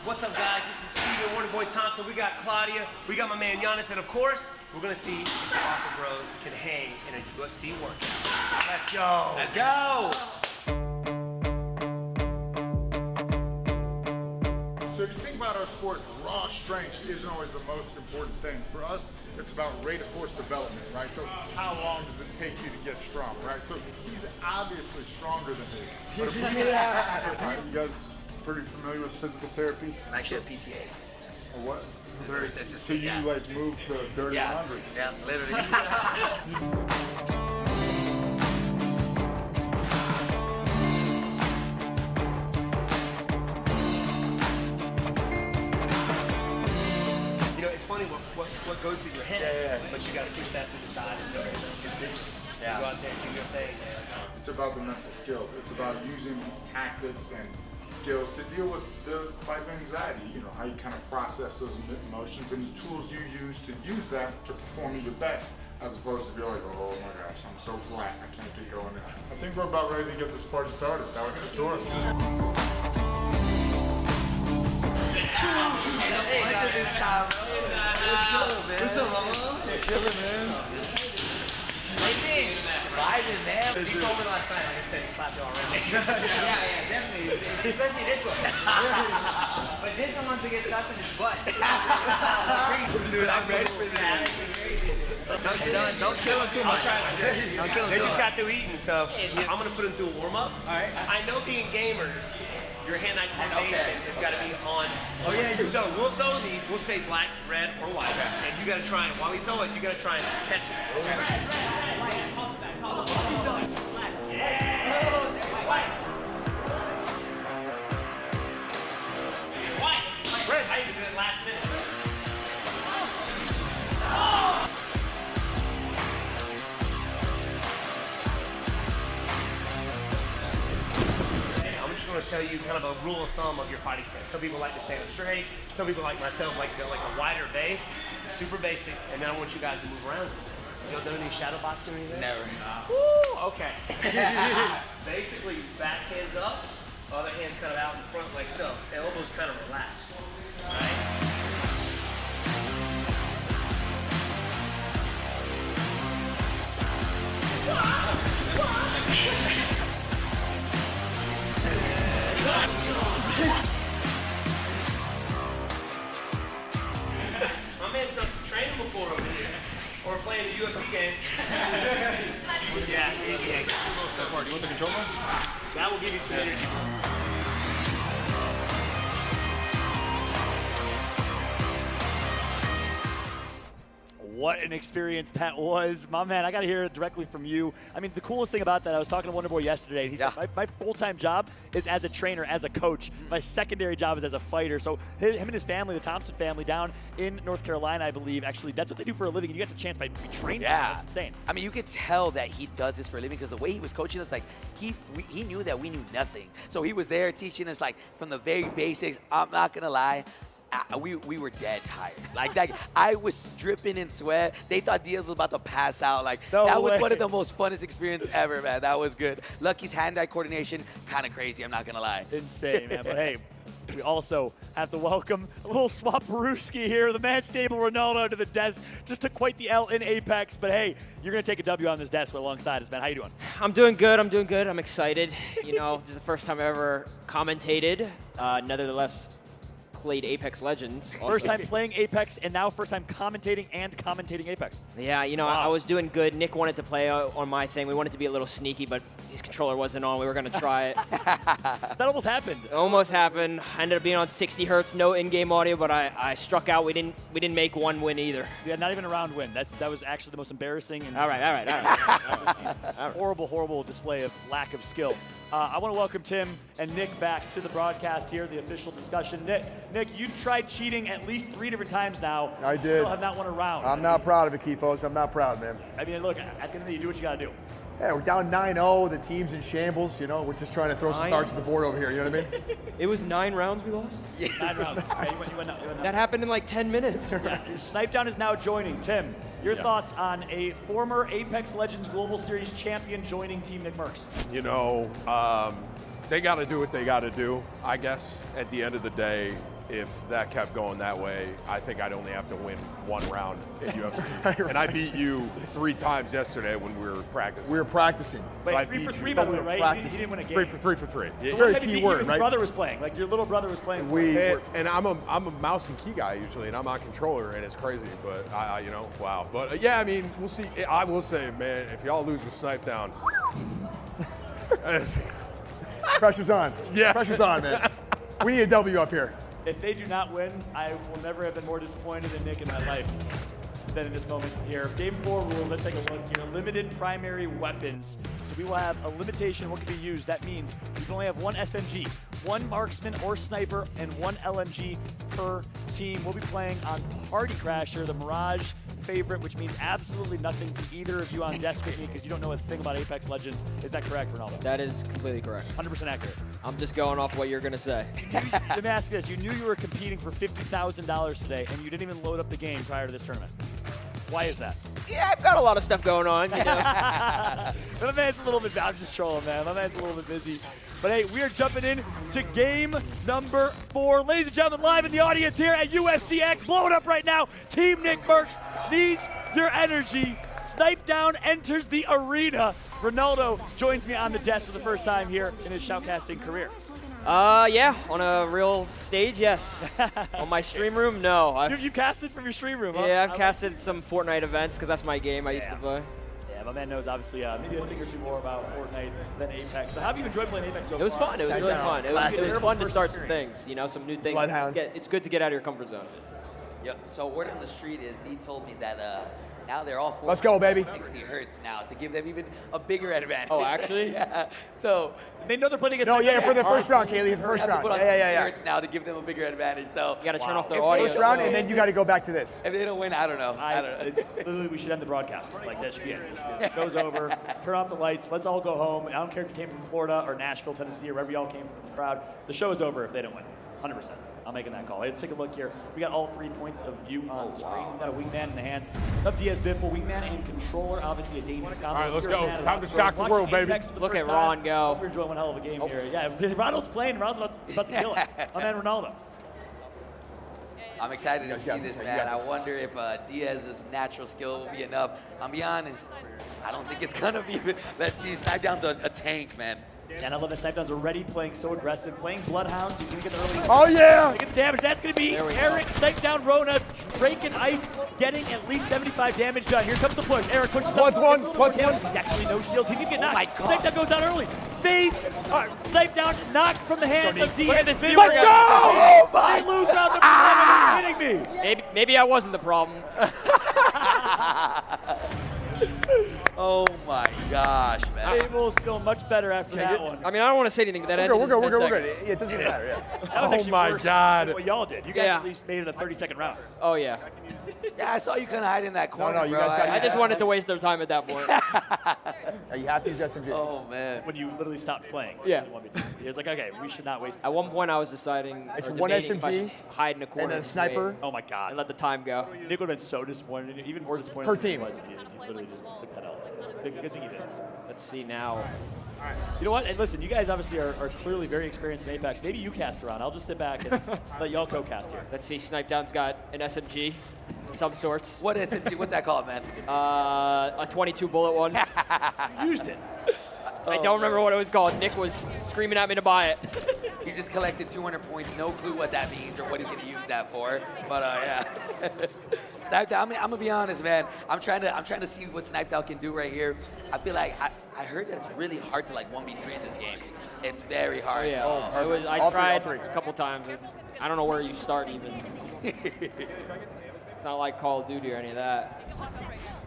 What's up, guys? This is Steven Wonderboy Thompson. We got Claudia, we got my man Giannis, and of course, we're gonna see if the Baca Bros can hang in a UFC workout. Let's go. Let's go. So if you think about our sport, raw strength isn't always the most important thing. For us, it's about rate of force development, right? So how long does it take you to get strong, right? So he's obviously stronger than me. But if you guys pretty familiar with physical therapy? I'm actually a PTA. Or what? So you like move the dirty laundry? Yeah, literally. You know, it's funny what goes through your head, but you got to push that to the side and know it's business. Yeah. You go out there and do your thing. It's about the mental skills. It's about using tactics and skills to deal with the fight of anxiety. You know, how you kind of process those emotions and the tools you use to use that to perform at your best, as opposed to be like, oh my gosh, I'm so flat, I can't get going. I think we're about ready to get this party started. That was the tour. Hey, much of this time, bro. What's good, man? What's up, mama? Chilling, man. Vibing, man. He told me last night, like I said, he slapped you already. Yeah, definitely. Especially this one. But this one wants to get slapped in his butt. Dude, I'm ready for that. Don't kill him too much. Don't kill him. They just got through eating, so I'm going to put him through a warm-up. All right. I know being gamers, your hand-eye coordination has got to be on. Oh, yeah. So we'll throw these. We'll say black, red, or white. And you got to try it. While we throw it, you got to try and catch it. Red. I even did it last minute. I'm just going to tell you kind of a rule of thumb of your fighting stance. Some people like to stand up straight. Some people like myself like to go like a wider base, super basic, and then I want you guys to move around. You ever done any shadow boxing or anything? Never. Woo, okay. Basically, back hands up, other hands kind of out in front like so. Elbows kind of relaxed, right? My man's done some training before over here. Or playing a UFC game. Yeah, easy. Get you a little support. Do you want the controller? That will give you some energy. What an experience that was. My man, I got to hear it directly from you. I mean, the coolest thing about that, I was talking to Wonderboy yesterday, and he said, my full-time job is as a trainer, as a coach. My secondary job is as a fighter. So him and his family, the Thompson family, down in North Carolina, I believe, actually, that's what they do for a living. And you got the chance by training. Yeah. That's insane. I mean, you could tell that he does this for a living because the way he was coaching us, like, he knew that we knew nothing. So he was there teaching us, like, from the very basics. I'm not going to lie. We were dead tired. Like I was dripping in sweat. They thought Diaz was about to pass out. Like that was one of the most funnest experience ever, man. That was good. Lucky's hand-eye coordination, kind of crazy. I'm not gonna lie. Insane, man. But hey, we also have to welcome a little Swaparooski here, the man stable Ronaldo to the desk. Just took quite the L in Apex, but hey, you're gonna take a W on this desk alongside us, man. How you doing? I'm doing good. I'm excited. You know, this is the first time I ever commentated. Nevertheless, played Apex Legends. First time playing Apex, and now first time commentating Apex. Yeah, you know, wow. I was doing good. Nick wanted to play on my thing. We wanted to be a little sneaky, but his controller wasn't on. We were going to try it. That almost happened. Almost happened. I ended up being on 60 hertz, no in-game audio, but I struck out. We didn't make one win either. Yeah, not even a round win. That was actually the most embarrassing. And all right. Horrible display of lack of skill. I want to welcome Tim and Nick back to the broadcast here, the official discussion. Nick, you've tried cheating at least 3 different times now. I did. You still have not won a round. I'm not proud of it, Keithos. I'm not proud, man. I mean, look, at the end of the day, you do what you got to do. Yeah, we're down 9-0. The team's in shambles. You know, we're just trying to throw some darts at the board over here. You know what I mean? It was 9 rounds we lost? Yeah, 9 rounds. Okay, you went up. That happened in like 10 minutes. Yeah, Snipedown is now joining. Tim, your thoughts on a former Apex Legends Global Series champion joining Team NICKMERCS? You know, they got to do what they got to do, I guess, at the end of the day. if that kept going that way, I think I'd only have to win one round in UFC. And I beat you 3 times yesterday when we were practicing. We were practicing. But 3 for 3, by the way, right? You didn't win a game. 3 for 3. So Very what key word, his right? brother was playing. Like your little brother was playing. And I'm a mouse and key guy usually, and I'm on controller, and it's crazy. But you know, wow. But yeah, I mean, we'll see. I will say, man, if y'all lose with Snipe Down, pressure's on. Yeah, pressure's on, man. We need a W up here. If they do not win, I will never have been more disappointed in Nick in my life than in this moment here. Game 4 rule, let's take a look here. Limited primary weapons. So we will have a limitation what can be used. That means you can only have 1 SMG, 1 marksman or sniper, and 1 LMG per team. We'll be playing on Party Crasher, the Mirage favorite, which means absolutely nothing to either of you on desk with me because you don't know a thing about Apex Legends. Is that correct, Ronaldo? That is completely correct. 100% accurate. I'm just going off what you're going to say. Let me ask you this. You knew you were competing for $50,000 today, and you didn't even load up the game prior to this tournament. Why is that? Yeah, I've got a lot of stuff going on, you know. My man's a little bit, I'm just trolling, man. My man's a little bit busy. But hey, we are jumping in to game number 4. Ladies and gentlemen, live in the audience here at UFC X. Blow it up right now. Team NICKMERCS needs your energy. Snipe Down enters the arena. Ronaldo joins me on the desk for the first time here in his shoutcasting career. Yeah, on a real stage, yes. On my stream room, no. You casted from your stream room, huh? Yeah, I've casted some Fortnite events because that's my game I used to play. Yeah, my man knows obviously maybe a thing or two more about Fortnite than Apex. So how have you enjoyed playing Apex so far? It was fun. It was really fun. It was fun to start some things, you know, some new things. It's good to get out of your comfort zone. Yep. So word on the street is D told me that now they're all 4. Let's go, baby. 60 hertz now to give them even a bigger advantage. Oh, actually? Yeah. So they know they're playing against. No, yeah, for the first round, Kaylee, the first round. Yeah. Hertz now to give them a bigger advantage. So you got to turn off their audio. First round, and then you got to go back to this. If they don't win, I don't know. Literally, we should end the broadcast like this. The show's over. Turn off the lights. Let's all go home. I don't care if you came from Florida or Nashville, Tennessee, or wherever y'all came from the crowd. The show is over if they don't win. 100%. I'm making that call. Let's take a look here. We got all 3 points of view on screen. We got a wingman in the hands of Diaz Biffle, wingman and controller. Obviously a dangerous combo. All right, let's go. Time to shock the world, baby. Look at Ron go. We're enjoying one hell of a game here. Yeah, Ronald's playing. Ronald's about to kill it. My man Ronaldo. I'm excited to see this, man. I wonder if Diaz's natural skill will be enough. I'll be honest. I don't think it's gonna be. Let's see. Snipe Down's a tank, man. And I love that Snipe Down's already playing so aggressive, playing Bloodhounds. He's gonna get the early. Oh yeah! Get the damage. That's gonna be Eric Snipe Down Rona breaking ice, getting at least 75 damage done. Here comes the push. Eric pushes up. One. He's actually no shields. He's gonna get knocked. my God. Snipe Down goes down early. Phase. Snipe Down knocked from the hands of D. Look at this video. Let's go! Oh my! They lose round number 1. Are you kidding me? Maybe I wasn't the problem. Oh my gosh, man. Abel's feeling much better after that one. I mean, I don't want to say anything, but that ended We're in good. 10 We're good. seconds. Yeah, it doesn't matter. Yeah. That was actually my worse God. than what y'all did. You guys Yeah. at least made it a 30-second round. Oh, yeah. Yeah, I saw you kind of hide in that corner, you bro. guys got I just wanted to waste their time at that point. You have to use SMG. Oh man. When you literally stopped playing. Yeah. He was like, okay, we should not waste. At one point, I was deciding. It's or one debating if I SMG, should hide in a corner and then a sniper. Oh my God. And let the time go. Nick would have been so disappointed, even more disappointed Per than he team. was if you literally just took that out. Good thing you did. Let's see now. You know what? And listen, you guys obviously are clearly very experienced in Apex. Maybe you cast around. I'll just sit back and let y'all co-cast here. Let's see. Snipe Down's got an SMG of some sorts. What SMG? What's that called, man? A 22 bullet one. Used it. I don't remember what it was called. Nick was screaming at me to buy it. He just collected 200 points. No clue what that means or what he's going to use that for. But yeah. Snipe Down. I'm gonna be honest, man. I'm trying to see what Snipe Down can do right here. I feel like I heard that it's really hard to like 1v3 in this game. It's very hard. Oh, yeah. It was. I tried a couple times. I don't know where you start even. It's not like Call of Duty or any of that.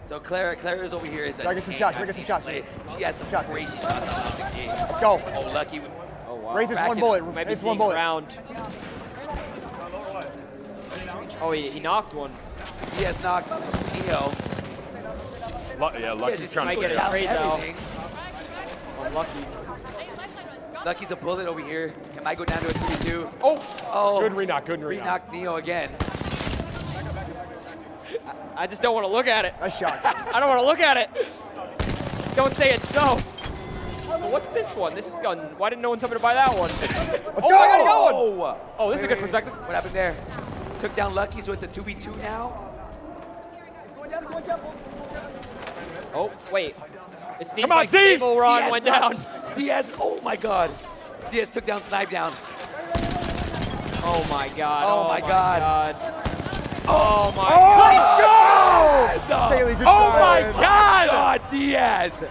So Clara's over here is a Gotta get some shots. Gotta get some shots. She has some crazy shots on this game. Let's go. Oh, Lucky. Oh wow. Rate this one bullet. Might be Rate this one seeing bullet. round. Oh, he knocked one. He has knocked Neo. Yeah, Lucky's trying Might to get push a out. trade though. On Lucky. Lucky's a bullet over here. It might go down to a 2v2. Oh. Good re-knock. Good re-knock. Re-knocked Neo again. I just don't want to look at it. Nice shot. I don't want to look at it. Don't say it's so. what's this one? This is gun. Why didn't no one tell me to buy that one? Let's go! I got one. Oh, this is a good perspective. What happened there? Took down Lucky, so it's a 2v2 now. Oh, wait. It seems Come on, like Steve! Stable Ron Diaz went knocked- down. Diaz, oh my God. Diaz took down Snipe down. Oh my God. Oh my God. Oh my God. Bailey, good Oh try. my God, Diaz.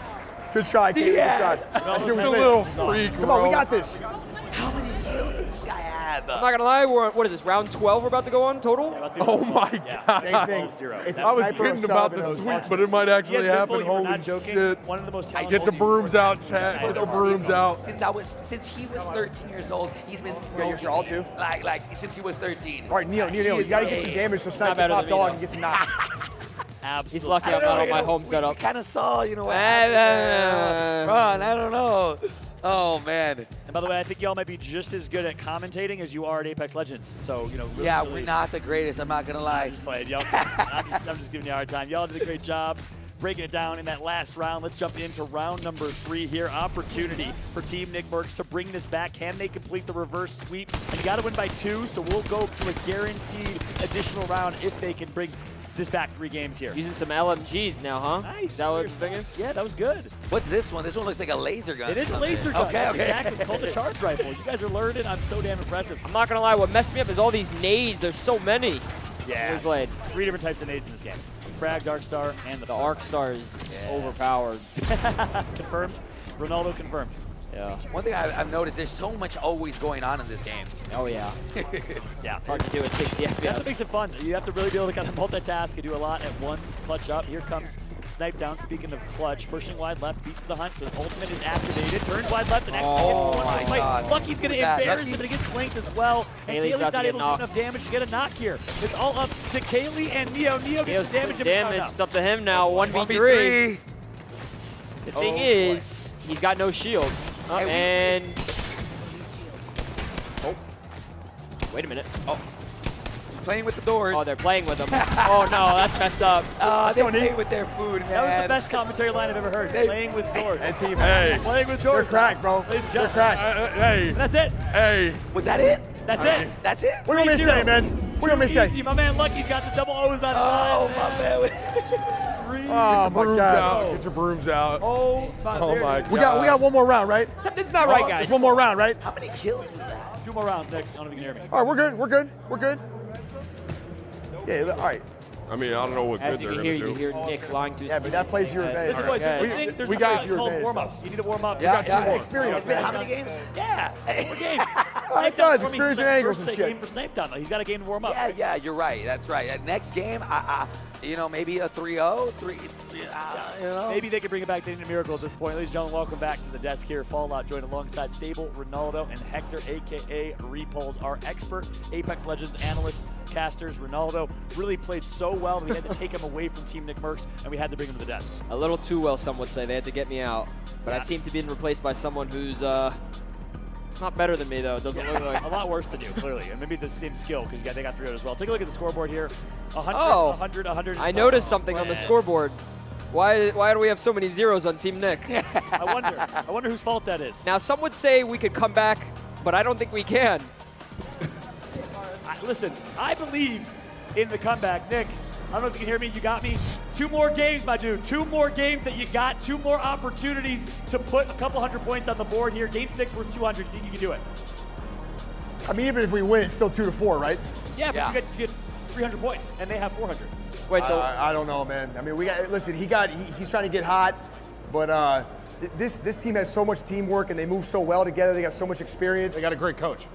Good shot, Kaylee. Good Diaz. shot. That shit was a lit. little freak, Come on, we bro. got this. How many kills does this guy have? I'm not gonna lie, what is this, round 12 we're about to go on total? Oh my God. Same thing. It's a I was sniper, a kidding sub, about and the a sweep, sub. but it might actually Yes, happen. Bill, you're Holy not joking. shit. One of the most Get talented the brooms out, chat. Get the brooms out. Since he was 13 years old, he's been Yeah, smoking. you're all too. Like since he was 13. All right, Neil, you gotta get some damage so Sniper better pop than me, dog though. and get some knocks. Absolutely. He's lucky I'm not on my home setup. Kind of saw, you know what happened there. Ron, I don't know. Oh man. And by the way, I think y'all might be just as good at commentating as you are at Apex Legends. So, you know, really, Yeah, really, we're not the greatest. I'm not gonna lie. I'm just playing. Y'all, I'm just giving you a hard time. Y'all did a great job breaking it down in that last round. Let's jump into round number 3 here. Opportunity for Team NICKMERCS to bring this back. Can they complete the reverse sweep? And you got to win by 2, so we'll go to a guaranteed additional round if they can bring this back 3 games here. Using some LMGs now, huh? Nice. Is that what this thing is? Yeah, that was good. What's this one? This one looks like a laser gun. It is a laser gun. Okay, That's okay. exactly. It's called a charge rifle. You guys are learning. I'm so damn impressive. I'm not gonna lie, what messed me up is all these nades. There's so many. Yeah. We played. 3 different types of nades in this game. Frags, Arcstar, and The Arcstar is overpowered. confirmed. Ronaldo confirms. Yeah. One thing I've noticed, there's so much always going on in this game. Oh yeah. Yeah. It's hard to do at 60 That's what FPS. makes it fun. You have to really be able to kind of multitask and do a lot at once. Clutch up. Here comes Snipe down. Speaking of clutch, pushing wide left, beast of the hunt. So his ultimate is activated. Turns wide left and actually Oh gets one my fight. God. Lucky's going to Who's that? embarrass Lucky? him, but he gets flanked as well. And Kaylee's Kaylee's about to not get able to do knocked. enough damage to get a knock here. It's all up to Kaylee and Neo. Neo gets the damage. Damage. It's up to him now. 1v3. 1v3. The thing Oh, is, he's got no shield. Hey, And wait a minute. Just playing with the doors. Oh, they're playing with him. Oh no, that's messed up. They play with their food, man. That was the best commentary line I've ever heard. Playing with doors. And team, Playing with they're doors. cracked, bro. Ladies and They're gentlemen. cracked. Hey, That's it. hey. Was that it? That's it. That's it? What do you want me to say, man? What do you want me to say? Easy. My man Lucky's got the double O's on his Oh, line. my man. 3. Oh, my Brooms God. out. Get your brooms out. Oh my, Oh there my it is. God. We got one more round, right? Something's not right, guys. There's one more round, right? How many kills was that? 2 more rounds, Nick. I don't know if you can hear me. All right, we're good. We're good. We're good. Yeah, all right. I mean, I don't know what As good you they're can going hear, to you do. hear Nick lying through Yeah, but that plays your advantage. This is what Okay. I think there's We a got place your called advantage, warm-ups. You need to warm up. Yeah, You got 2 more. experience, It's been man. how many games? Yeah, 4 games. It does. Experience and angles and shit. Game for Snape Down. He's got a game to warm up. Yeah, you're right. That's right. Next game, maybe a 3-0, you know. Maybe they could bring it back to Miracle at this point. Ladies and gentlemen, welcome back to the desk here. Fallout joined alongside Stable, Ronaldo, and Hector, a.k.a. Repulse, our expert Apex Legends analyst, casters. Ronaldo really played so well that we had to take him away from Team NICKMERCS, and we had to bring him to the desk. A little too well, some would say. They had to get me out. But I Yeah. seem to be replaced by someone who's not better than me, though. It doesn't look like. A lot worse than you, clearly. And maybe the same skill, because they got 3 out as well. Take a look at the scoreboard here. 100, Oh. 100, 100. I noticed something on the scoreboard. Why do we have so many zeros on Team Nick? I wonder whose fault that is. Now, some would say we could come back, but I don't think we can. Listen, I believe in the comeback. Nick, I don't know if you can hear me. You got me. 2 more games, my dude. 2 more games that you got. 2 more opportunities to put a couple hundred points on the board here. Game 6 worth 200. You think you can do it? I mean, even if we win, it's still 2-4, right? Yeah, but you get 300 points, and they have 400. Wait, so I don't know, man. I mean, listen. He's trying to get hot, but this team has so much teamwork and they move so well together. They got so much experience. They got a great coach.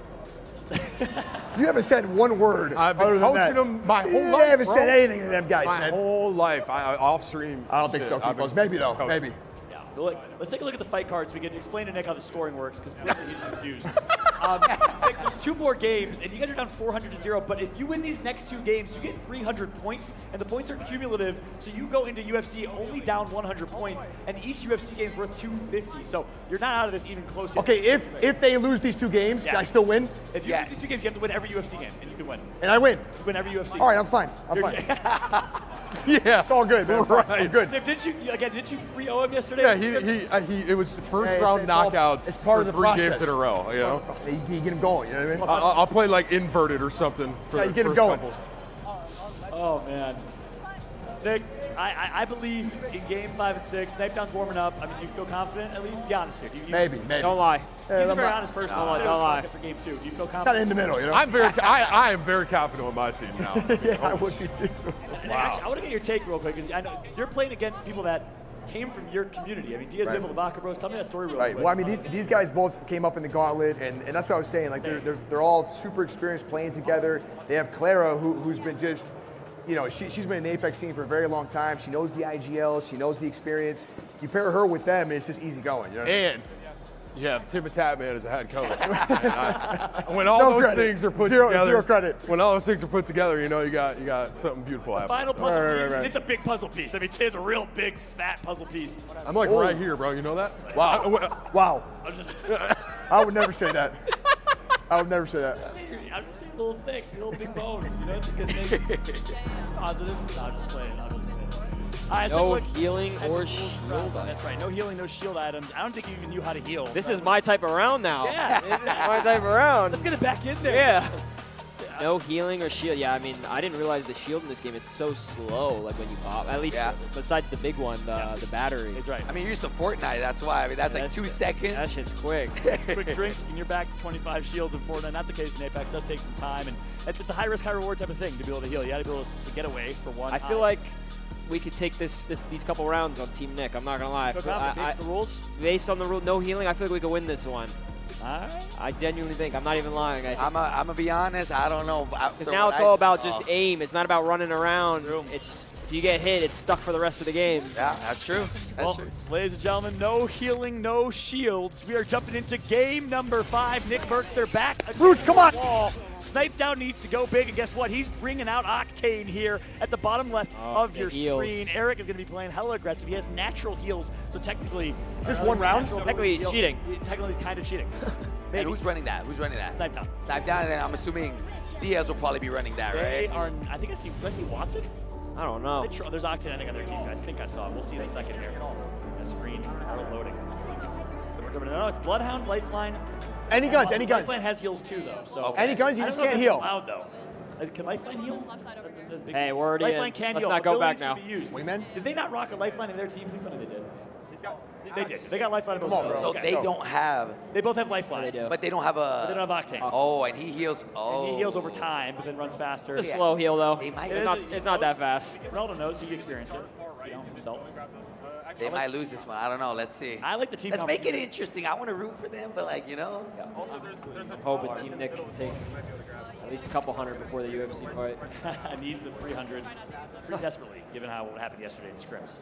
You haven't said one word. I've been other than coaching that. them my whole You life. haven't bro. said anything to them guys, My man. whole life. Off stream. I don't think so. I've been Maybe though. coaching. Maybe. Yeah. Look, let's take a look at the fight cards. We can explain to Nick how the scoring works, because clearly he's confused. Nick, there's 2 more games, and you guys are down 400-0. But if you win these next 2 games, you get 300 points, and the points are cumulative. So you go into UFC only down 100 points, and each UFC game is worth 250. So you're not out of this even close yet. Okay, if they lose these 2 games, can I still win? If you lose these 2 games, you have to win every UFC game, and you can win. And I win. You win every UFC. All right, I'm fine. I'm fine. Yeah. It's all good, man. Right. Good. Didn't you 3-0 him yesterday? Yeah, it was first round knockouts it's part for of the 3 process. games in a row. You know, You get him going. You know what I mean? I'll play like inverted or something for the you get him first going. couple. Oh man, Nick, I believe in game 5 and 6. Snipedown's warming up. I mean, do you feel confident at least? Be honest here. Maybe. Don't lie. He's a very honest person. Don't lie. For game 2, do you feel confident? Kind of in the middle, you know. I am very confident on my team now. Yeah, I would be too. And actually, I want to get your take real quick because I know you're playing against people that came from your community. I mean, Diaz, Right. Bibble, the Baca Bros. Tell me that story real Right. quick. Well, I mean, these guys both came up in the Gauntlet, and that's what I was saying. Like, they're all super experienced playing together. They have Clara, who's been just, she's been in the Apex scene for a very long time. She knows the IGL. She knows the experience. You pair her with them, and it's just easy going. You know? And you have TimtheTatman as a head coach. When all those things are put together, zero credit. When all those things are put together, you got something beautiful happening. Final puzzle piece. Right. It's a big puzzle piece. I mean, it's a real big, fat puzzle piece. I'm like right here, bro. You know that? Wow. Wow. I would never say that. I would never say that. I'm just saying a little thick, a little big bone. You know, it's a good thing. Positive. No, I'm just playing. All right, No look, healing or shield. That's right. No healing, no shield items. I don't think you even knew how to heal. This is my type of round now. Yeah. This is my type of round. Let's get it back in there. Yeah. No healing or shield. Yeah, I mean, I didn't realize the shield in this game is so slow. Like when you pop, at least besides the big one, the battery. That's right. I mean, you're used to Fortnite. That's why. I mean, that's like 2 seconds. That shit's quick. Quick drink, and you're back to 25 shields in Fortnite. Not the case in Apex. It does take some time, and it's a high risk, high reward type of thing to be able to heal. You got to be able to get away for one. I feel like we could take these couple rounds on Team Nick. I'm not gonna lie. Based on the rules? Based on the rule, no healing. I feel like we could win this one. All right. I genuinely think. I'm not even lying. I'm gonna be honest. I don't know. Because now it's all about just aim. It's not about running around. If you get hit, it's stuck for the rest of the game. Yeah, that's true. Well, ladies and gentlemen, no healing, no shields. We are jumping into game number 5. NICKMERCS, they're back. Roots, come on. Wall. Snipedown needs to go big, and guess what? He's bringing out Octane here at the bottom left of your screen. Eric is going to be playing hella aggressive. He has natural heals, so technically... Is this one round? Technically, he's cheating. Technically, he's kind of cheating. And who's running that? Snipedown. Snipedown, and then I'm assuming Diaz will probably be running that, They right? are... I think do I see Watson? I don't know. There's Octane, I think, on their team. I think I saw it. We'll see in a second here. The screens are loading. No, it's Bloodhound, Lifeline. Any guns, any guns. Lifeline has heals too, though. So Any guns, you I just don't know can't if it's heal. allowed, though. Can Lifeline heal? Hey, we're already Lifeline in. can Let's heal. not go back Abilities now. can be used. Wingman? Did they not rock a Lifeline in their team? Please tell me they did. They did. They got Lifeline in both Come on, of them. bro. So Okay. they don't have, They both have Lifeline. They do. but they don't have But they a. don't have Octane. Oh, and he heals. Oh. And he heals over time, but then runs faster. It's a slow heal though. They might- It's not that fast. Ronaldo knows, he experienced it. Himself. They might lose this one. I don't know. Let's see. I like the team. Let's make it interesting. I want to root for them, but like, you know. I'm hoping Team Nick can take at least a couple hundred before the UFC fight. Needs the 300 pretty desperately, given how what happened yesterday in scrims.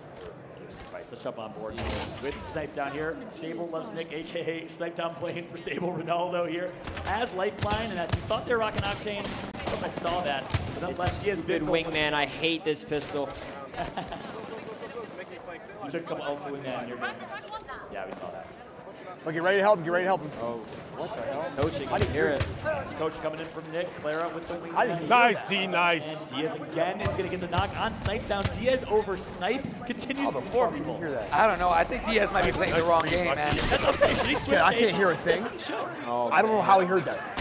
UFC fights. Let's jump on board with Snipe down here. Stable loves Nick, aka Snipe down playing for Stable Ronaldo here. As Lifeline, and as we thought they were rocking Octane, I don't know if I saw that. But nonetheless, he has Good been wingman. I hate this pistol. You took a couple L's to win that in your game. Yeah, we saw that. Well, get ready to help him. Get ready to help him. Oh, what the hell? Coaching, I didn't hear it. Coach coming in from Nick. Clara with the wing. I didn't hear Nice, that. D, nice. And Diaz again is going to get the knock on Snipe down. Diaz over Snipe continues to perform people. I don't know. I think Diaz might be playing the wrong game, man. That's okay. He switched I can't to hear a thing. Oh, I don't know how he heard that.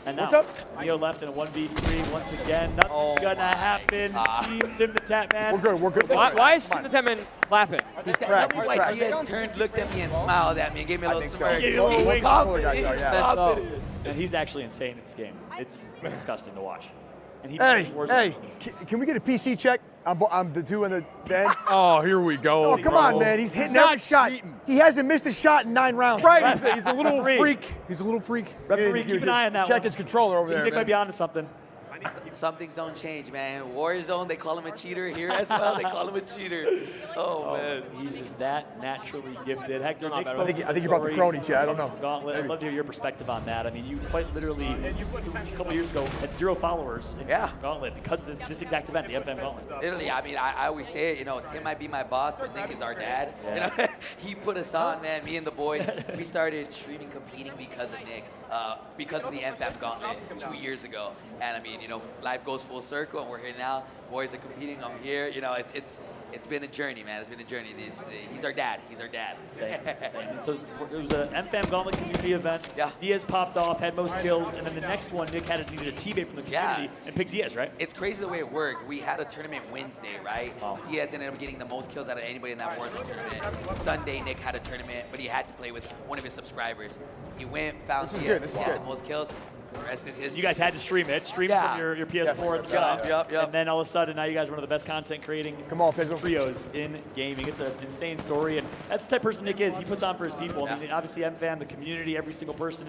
And now, What's up? Neo left in a 1v3 once again. Nothing's gonna happen. Team TimtheTatman. We're good. We're good. Why is TimtheTatman clapping? He's cracked. He's Like cracked. Diaz turned, looked at me, and smiled at me, and gave me a little think so. smirk. Give you a little He's wink. confident. Guys, He's yeah. Messed up. confident. And he's actually insane in this game. It's disgusting to watch. And he Hey, can we get a PC check? I'm the two in the end. Oh, here we go. Oh, come on, man. He's hitting every shot. He hasn't missed a shot in 9 rounds. Right, he's a little Referee. freak. He's a little freak. Referee, keep an eye on that Check one. his controller over there, Nick might man. be onto something. Some things don't change, man. Warzone, they call him a cheater. Here as well, they call him a cheater. Oh, man. He's just that naturally gifted. Hector, Nick I think you brought the crony, Chad. I don't know. Gauntlet. I'd love to hear your perspective on that. I mean, you quite literally, a couple years ago, had 0 followers in Gauntlet because of this exact event, the MFAM Gauntlet. Literally, I mean, I always say it, you know, Tim might be my boss, but Nick is our dad. Yeah. You know? He put us on, man. Me and the boys, we started streaming, competing because of Nick, because of the MFAM Gauntlet 2 years ago. And I mean, you know, life goes full circle, and we're here now. Boys are competing. I'm here. You know, it's been a journey, man. It's been a journey. He's our dad. He's our dad. Same. So it was an MFAM Gauntlet community event. Yeah. Diaz popped off, had most kills, and then the next one, Nick needed a teammate from the community and picked Diaz, right? It's crazy the way it worked. We had a tournament Wednesday, right? Diaz ended up getting the most kills out of anybody in that Warzone tournament. Sunday, Nick had a tournament, but he had to play with one of his subscribers. He went, found Diaz, had the most kills. The rest is history. You guys had to stream it. Stream from your PS4 at the time. And then all of a sudden, now you guys are one of the best content creating trios in gaming. It's an insane story, and that's the type of person Nick is. He puts on for his people. I mean, obviously, MFAM, the community, every single person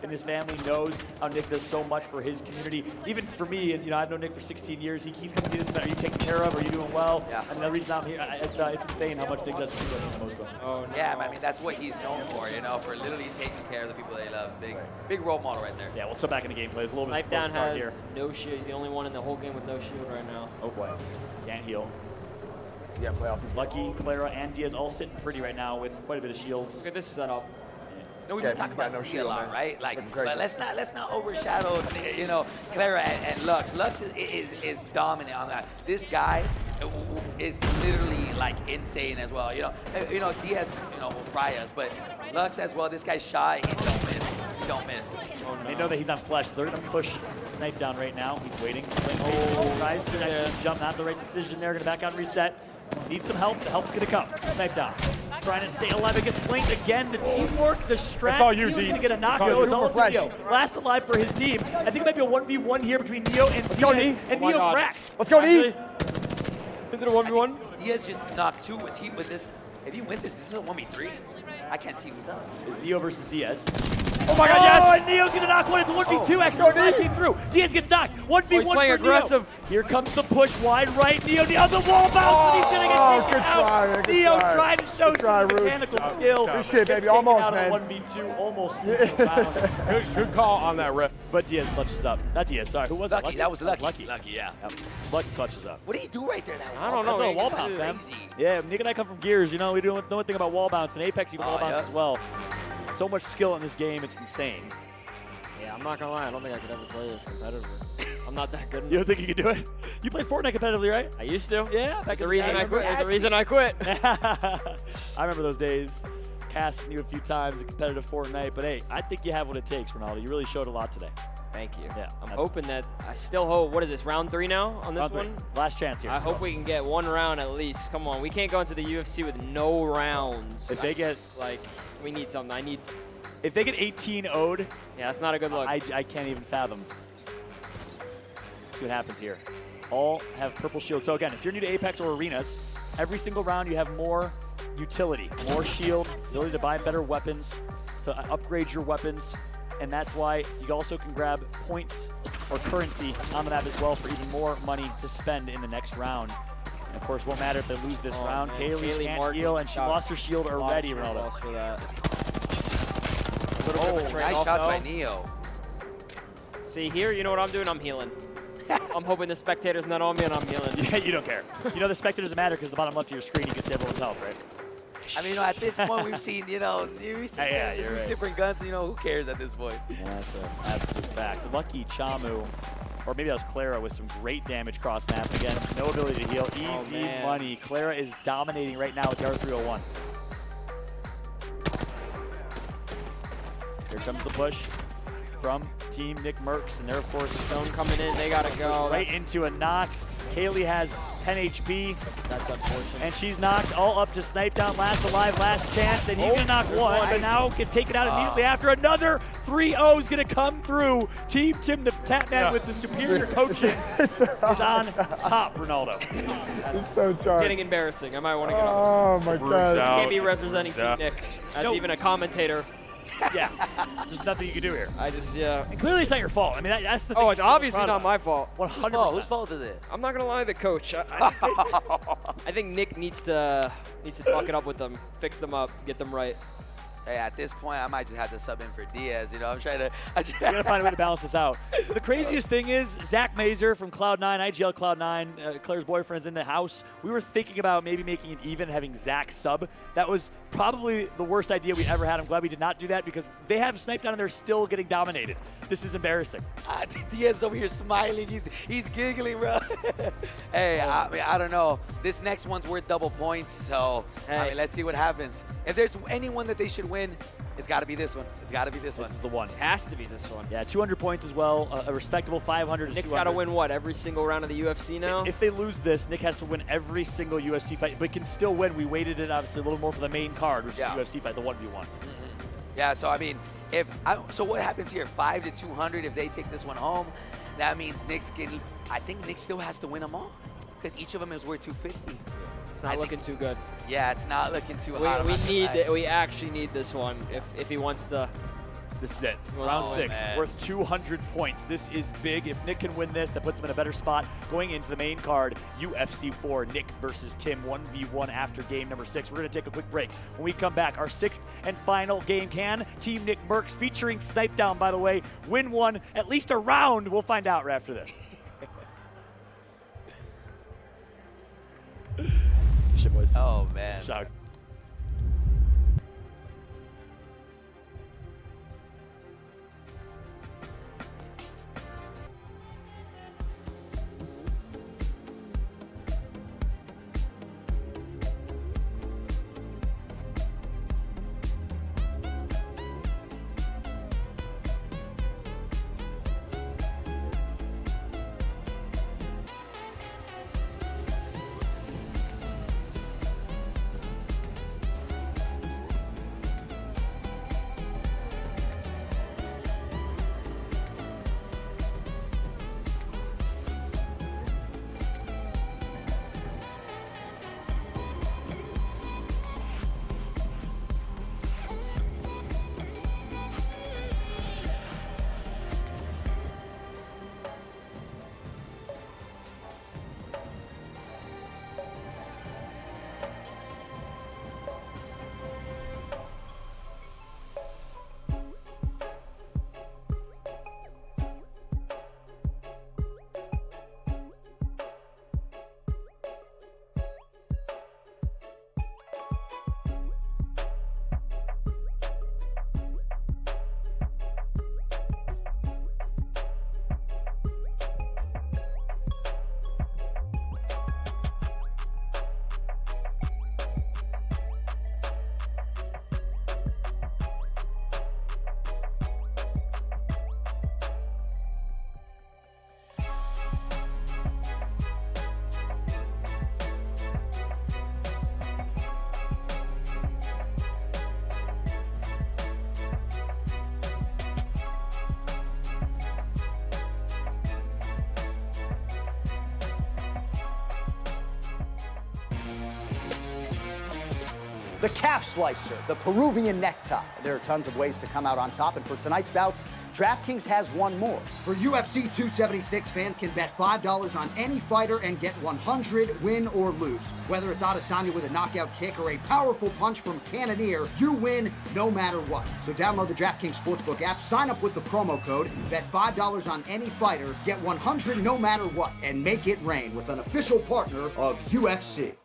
in his family knows how Nick does so much for his community. Even for me, and you know, I've known Nick for 16 years. He's coming to this event. Are you taken care of? Are you doing well? Yeah. I mean, the reason I'm here, it's insane how much Nick does for people in the most of them. Oh, no. Yeah, I mean, that's what he's known for, you know, for literally taking care of the people that he loves. Big role model right there. Yeah, we'll jump back into gameplay. It's a little bit Sniped slow start has here. no shield. He's the only one in the whole game with no shield right now. Oh boy, can't heal. Yeah, playoff. Lucky, Clara, and Diaz all sitting pretty right now with quite a bit of shields. Look at this setup. No, we've been talking about Lucky a lot, right? Like, but let's not overshadow, you know, Clara and Lux. Lux is dominant on that. This guy is literally like insane as well. You know, Diaz, you know, will fry us, but Lux as well. This guy's shy. He don't miss. He don't miss. Oh, no. They know that he's on flesh. They're gonna push Snipe down right now. He's waiting. Tries to actually jump. Not the right decision there. Gonna back out and reset. Needs some help. The help's gonna come. Snipe down. Trying to stay alive against Blink again. The teamwork, the strat. It's all you, Neo's D. gonna get a knockout. It's all Neo. Last alive for his team. I think it might be a 1v1 here between Neo and Diaz. And Neo cracks. Let's go, D. Is it a 1v1? Diaz just knocked two. Was this? If he wins this is a 1v3. I can't see who's up. It's Neo versus Diaz. Oh my God, yes! Oh, and Neo's gonna knock one. It's a 1v2. Extra five came through. Diaz gets knocked. 1v1 he's playing for aggressive. Neo. Here comes the push wide right. Neo on the wall bounce, and he's gonna get taken out. Neo trying to show some mechanical skill. Good shit, baby. Almost, man. 1v2, almost. Good call on that rip. But Diaz clutches up. Not Diaz, sorry. Who was that? Lucky. That was Lucky. Lucky, yeah. Lucky clutches up. What did he do right there? I don't know. Wall bounce, man. Yeah, Nick and I come from Gears. You know, we don't know anything about wall bounce. In Apex, you can wall bounce as well. So much skill in this game, it's insane. Yeah, I'm not gonna lie. I don't think I could ever play this competitively. I'm not that good. You don't think you can do it? You play Fortnite competitively, right? I used to. Yeah. There's a reason I quit. There's a reason I quit. I remember those days. Casting you a few times in competitive Fortnite, but hey, I think you have what it takes, Ronaldo. You really showed a lot today. Thank you. Yeah, I'm hoping that I still hope. What is this, round 3 now on this one? Last chance here. I hope we can get one round at least. Come on, we can't go into the UFC with no rounds. If they get we need something. If they get 18-0'd, yeah, that's not a good look. I can't even fathom. See what happens here. All have purple shield. So again, if you're new to Apex or Arenas, every single round you have more utility, more shield, ability to buy better weapons, to upgrade your weapons, and that's why you also can grab points or currency on the map as well for even more money to spend in the next round. And of course, won't matter if they lose this round. Kaylee can't heal, and she lost her shield already, Ronaldo. For that. Nice shots by Neo. See here, you know what I'm doing? I'm healing. I'm hoping the spectator's not on me and I'm healing. Yeah, you don't care. You know the spectator doesn't matter because the bottom left of your screen you can see everyone's health, right? I mean, at this point we've seen, you're right. Different guns. You know, who cares at this point? Yeah, that's an absolute fact. Lucky Chamu, or maybe that was Clara with some great damage cross map again. No ability to heal. Easy money. Clara is dominating right now with the R301. Here comes the push from Team NICKMERCS, and they're, of course, Stone coming in. They got to go. Right into a knock. Kaylee has 10 HP. That's unfortunate. And she's knocked all up to Snipe down. Last alive, last chance. And he's going to knock one, but now gets taken out immediately after another 3-0 is going to come through. Team TimtheTatman with the superior coaching is on top, Ronaldo. It's so charged. Getting embarrassing. I might want to get on. Oh, my God. You can't be representing Team Nick as even a commentator. Yeah, there's nothing you can do here. And clearly it's not your fault. I mean, that's the thing. Oh, it's obviously not my fault. 100%. Whose fault is it? I'm not gonna lie, the coach. I think Nick needs to talk it up with them, fix them up, get them right. Hey, at this point, I might just have to sub in for Diaz. You know, I'm trying to. You gotta find a way to balance this out. The craziest thing is Zach Mazer from Cloud9, IGL Cloud9, Claire's boyfriend's in the house. We were thinking about maybe making it even, having Zach sub. That was probably the worst idea we ever had. I'm glad we did not do that because they have Sniped down and they're still getting dominated. This is embarrassing. Diaz over here smiling. He's giggling, bro. Hey, I mean, I don't know. This next one's worth double points, so I mean, let's see what happens. If there's anyone that they should win, it's got to be this one. It's got to be this one. This is the one. It has to be this one. Yeah, 200 points as well. A respectable 500. Nick's got to win what, every single round of the UFC now? If they lose this, Nick has to win every single UFC fight, but can still win. We waited it obviously a little more for the main card, which is the UFC fight, the 1v1. Yeah, so I mean, so what happens here? 5 to 200 if they take this one home. That means I think Nick still has to win them all because each of them is worth 250. It's not looking too good. Yeah, it's not looking too hot. We actually need this one if he wants to. This is it. Round 6, worth 200 points. This is big. If Nick can win this, that puts him in a better spot going into the main card. UFC 4, Nick versus Tim, 1v1 after game number 6. We're going to take a quick break. When we come back, our 6th and final game. Can Team NICKMERCS, featuring Snipe Down, by the way, win one, at least a round? We'll find out right after this. Shit, boys. Oh, man. Shout. The calf slicer, the Peruvian necktie. There are tons of ways to come out on top, and for tonight's bouts, DraftKings has one more. For UFC 276, fans can bet $5 on any fighter and get 100, win or lose. Whether it's Adesanya with a knockout kick or a powerful punch from Cannonier, you win no matter what. So download the DraftKings Sportsbook app, sign up with the promo code, bet $5 on any fighter, get 100 no matter what, and make it rain with an official partner of UFC.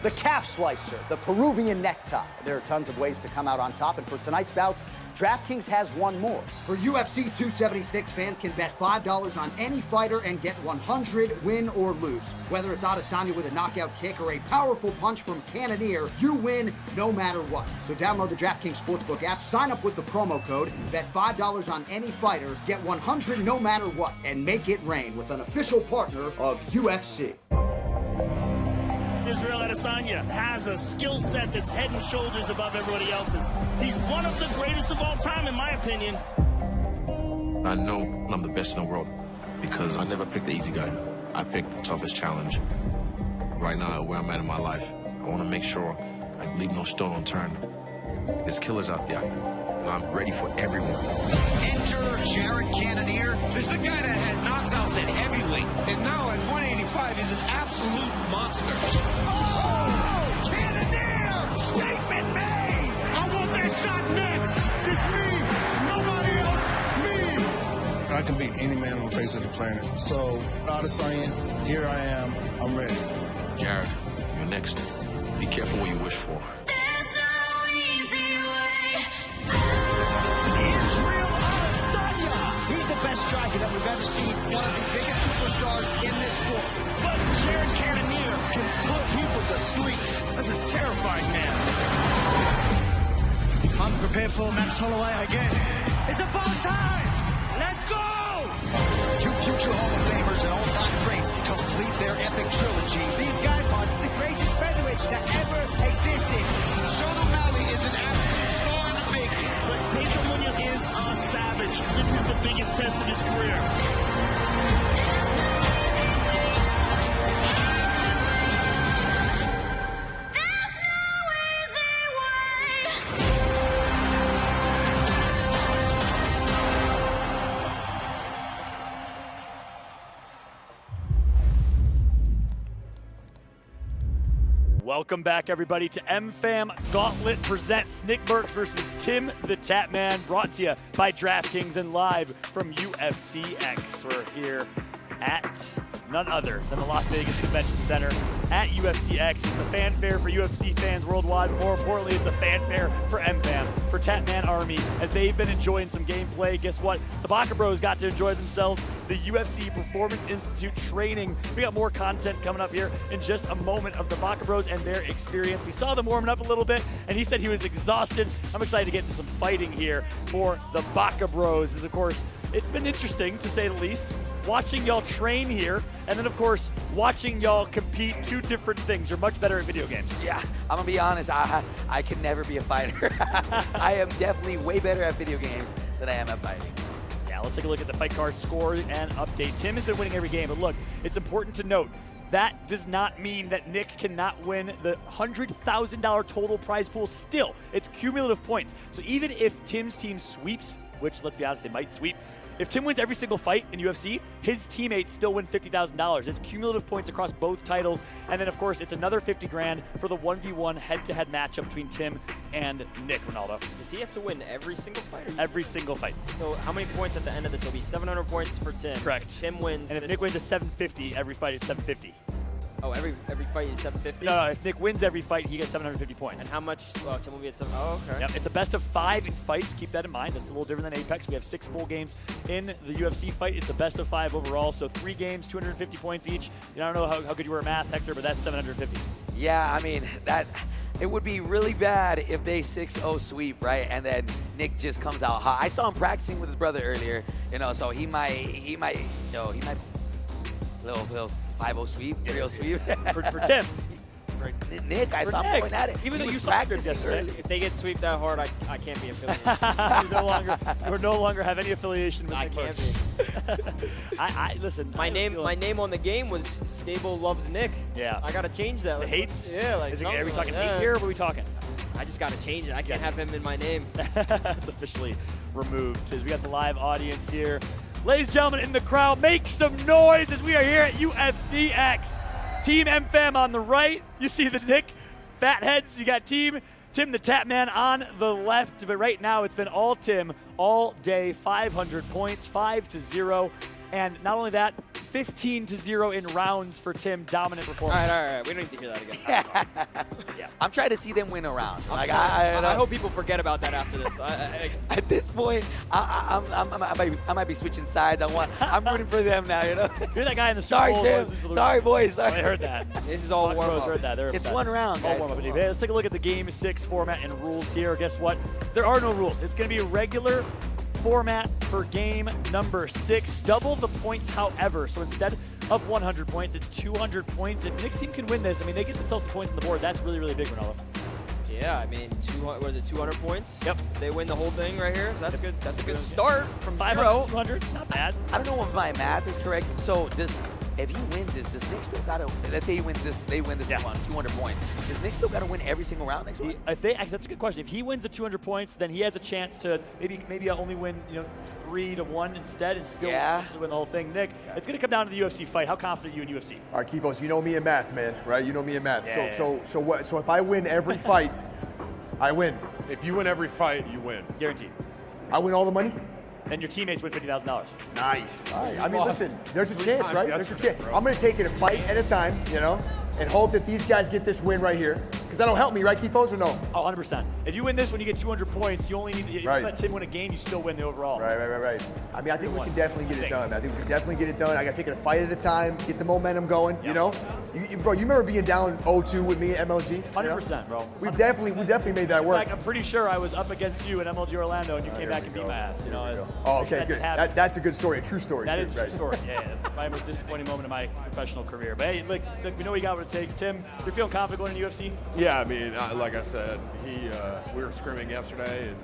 the calf slicer, the Peruvian necktie. There are tons of ways to come out on top, and for tonight's bouts, DraftKings has one more. For UFC 276, fans can bet $5 on any fighter and get 100 win or lose. Whether it's Adesanya with a knockout kick or a powerful punch from Cannonier, you win no matter what. So download the DraftKings Sportsbook app, sign up with the promo code, bet $5 on any fighter, get 100 no matter what, and make it rain with an official partner of UFC. Israel Adesanya has a skill set that's head and shoulders above everybody else's. He's one of the greatest of all time, in my opinion. I know I'm the best in the world because I never picked the easy guy. I picked the toughest challenge. Right now, where I'm at in my life, I want to make sure I leave no stone unturned. There's killers out there, and I'm ready for everyone. Enter Jared Cannonier. This is a guy that had knockouts at heavyweight, and now at 185 is an absolute monster. Oh, Cannonier! Statement made! I want that shot next. It's me, nobody else, me. I can beat any man on the face of the planet. So, Adesanya, here I am. I'm ready. Jared, you're next. Be careful what you wish for. He's the best striker that we've ever seen. One of the biggest superstars in this sport. But Jared Cannonier can put people to sleep. That's a terrifying man. I'm prepared for Max Holloway again. It's about time. Let's go. Two future Hall of Famers and all-time greats complete their epic trilogy. These guys are the greatest featherweights that ever existed. Sean O'Malley is an absolute star in the making. But Pedro Munoz is a savage. This is the biggest test of his career. Welcome back, everybody, to MFAM Gauntlet presents NICKMERCS versus TimtheTatman, brought to you by DraftKings and live from UFC X. We're here at none other than the Las Vegas Convention Center at UFC X. It's a fanfare for UFC fans worldwide, but more importantly, it's a fanfare for MFAM, for Tatman Army, as they've been enjoying some gameplay. Guess what? The Baka Bros got to enjoy themselves. The UFC Performance Institute training. We got more content coming up here in just a moment of the Baka Bros and their experience. We saw them warming up a little bit, and he said he was exhausted. I'm excited to get into some fighting here for the Baka Bros. As of course, it's been interesting, to say the least, watching y'all train here, and then, of course, watching y'all compete. Two different things. You're much better at video games. Yeah, I'm going to be honest. I could never be a fighter. I am definitely way better at video games than I am at fighting. Yeah, let's take a look at the fight card score and update. Tim has been winning every game, but look, it's important to note, that does not mean that Nick cannot win the $100,000 total prize pool still. It's cumulative points. So even if Tim's team sweeps, which, let's be honest, they might sweep, if Tim wins every single fight in UFC, his teammates still win $50,000. It's cumulative points across both titles. And then, of course, it's another $50,000 for the 1v1 head-to-head matchup between Tim and Nick, Ronaldo. Does he have to win every single fight? Every single fight. So how many points at the end of this? It'll be 700 points for Tim. Correct. Tim wins. And if Nick wins a 750, every fight is 750. Oh, every fight is 750? No, if Nick wins every fight, he gets 750 points. And how much? Oh, Tim will be at 7. Oh, okay. Yep, it's a best of 5 in fights. Keep that in mind. That's a little different than Apex. We have 6 full games in the UFC fight. It's a best of 5 overall. So 3 games, 250 points each. I don't know how good you were at math, Hector, but that's 750. Yeah, I mean, it would be really bad if they 6-0 sweep, right? And then Nick just comes out hot. I saw him practicing with his brother earlier, so he might little 5-0 sweep, 3-0 sweep. for Tim. Nick, I saw him going at it. Even though you practicing yesterday, if they get swept that hard, I can't be affiliated. You no longer have any affiliation with I Nick. Can't be. Listen. My name on the game was Stable Loves Nick. Yeah. I gotta change that. The hates? Yeah, like. Are we talking like hate here, or are we talking? I just gotta change it. I can't have him in my name. It's officially removed. As we got the live audience here. Ladies and gentlemen in the crowd, make some noise as we are here at UFC X. Team MFAM on the right. You see the Nick Fatheads. You got TimtheTatman on the left. But right now it's been all Tim all day. 500 points, 5-0. And not only that, 15-0 in rounds for Tim. Dominant performance. All right. We don't need to hear that again. Yeah. I'm trying to see them win a round. Like, I hope people forget about that after this. At this point, I might be switching sides. I'm rooting for them now. You know. You're that guy in the Super Bowl. Sorry, Tim. Sorry, boys. Sorry. I heard that. This is all warm up. Heard that. It's one round, guys. All warm up. Let's take a look at the Game 6 format and rules here. Guess what? There are no rules. It's going to be a regular format for game number 6. Double the points, however. So instead of 100 points, it's 200 points. If Nick's team can win this, I mean, they get themselves some points on the board. That's really, really big, Ronaldo. Yeah, I mean, 200 points? Yep. They win the whole thing right here, so that's good. That's a good start from 500 to 200. Not bad. I don't know if my math is correct. So if he wins this, does Nick still gotta? Let's say he wins this, they win this one, 200 points. Does Nick still gotta win every single round next one? Actually, that's a good question. If he wins the 200 points, then he has a chance to maybe only win 3-1 instead, and still win the whole thing. Nick, it's gonna come down to the UFC fight. How confident are you in UFC? All right, Kivos, you know me in math, man, right? You know me in math. Yeah, so what? So if I win every fight, I win. If you win every fight, you win. Guaranteed. I win all the money? And your teammates win $50,000. Nice. All right. I mean, listen, there's a chance, right? There's a chance. I'm going to take it a fight at a time, and hope that these guys get this win right here. Because that'll help me, right, Kifos, or no? Oh, 100%. If you win this when you get 200 points, you only need to, if you let Tim win a game, you still win the overall. Right. I mean, I think we can definitely get it done. I got to take it a fight at a time, get the momentum going, Bro, you remember being down 0-2 with me at MLG? 100%, bro. We've definitely made that work. In fact, I'm pretty sure I was up against you in MLG Orlando, and you came back and beat my ass. Oh, okay, good. That's a good story, a true story. That is a true story. Yeah, my most disappointing moment of my professional career. But hey, look, we know we got what it takes. Tim, you're feeling confident going into UFC? Yeah, I mean, like I said, we were scrimming yesterday, and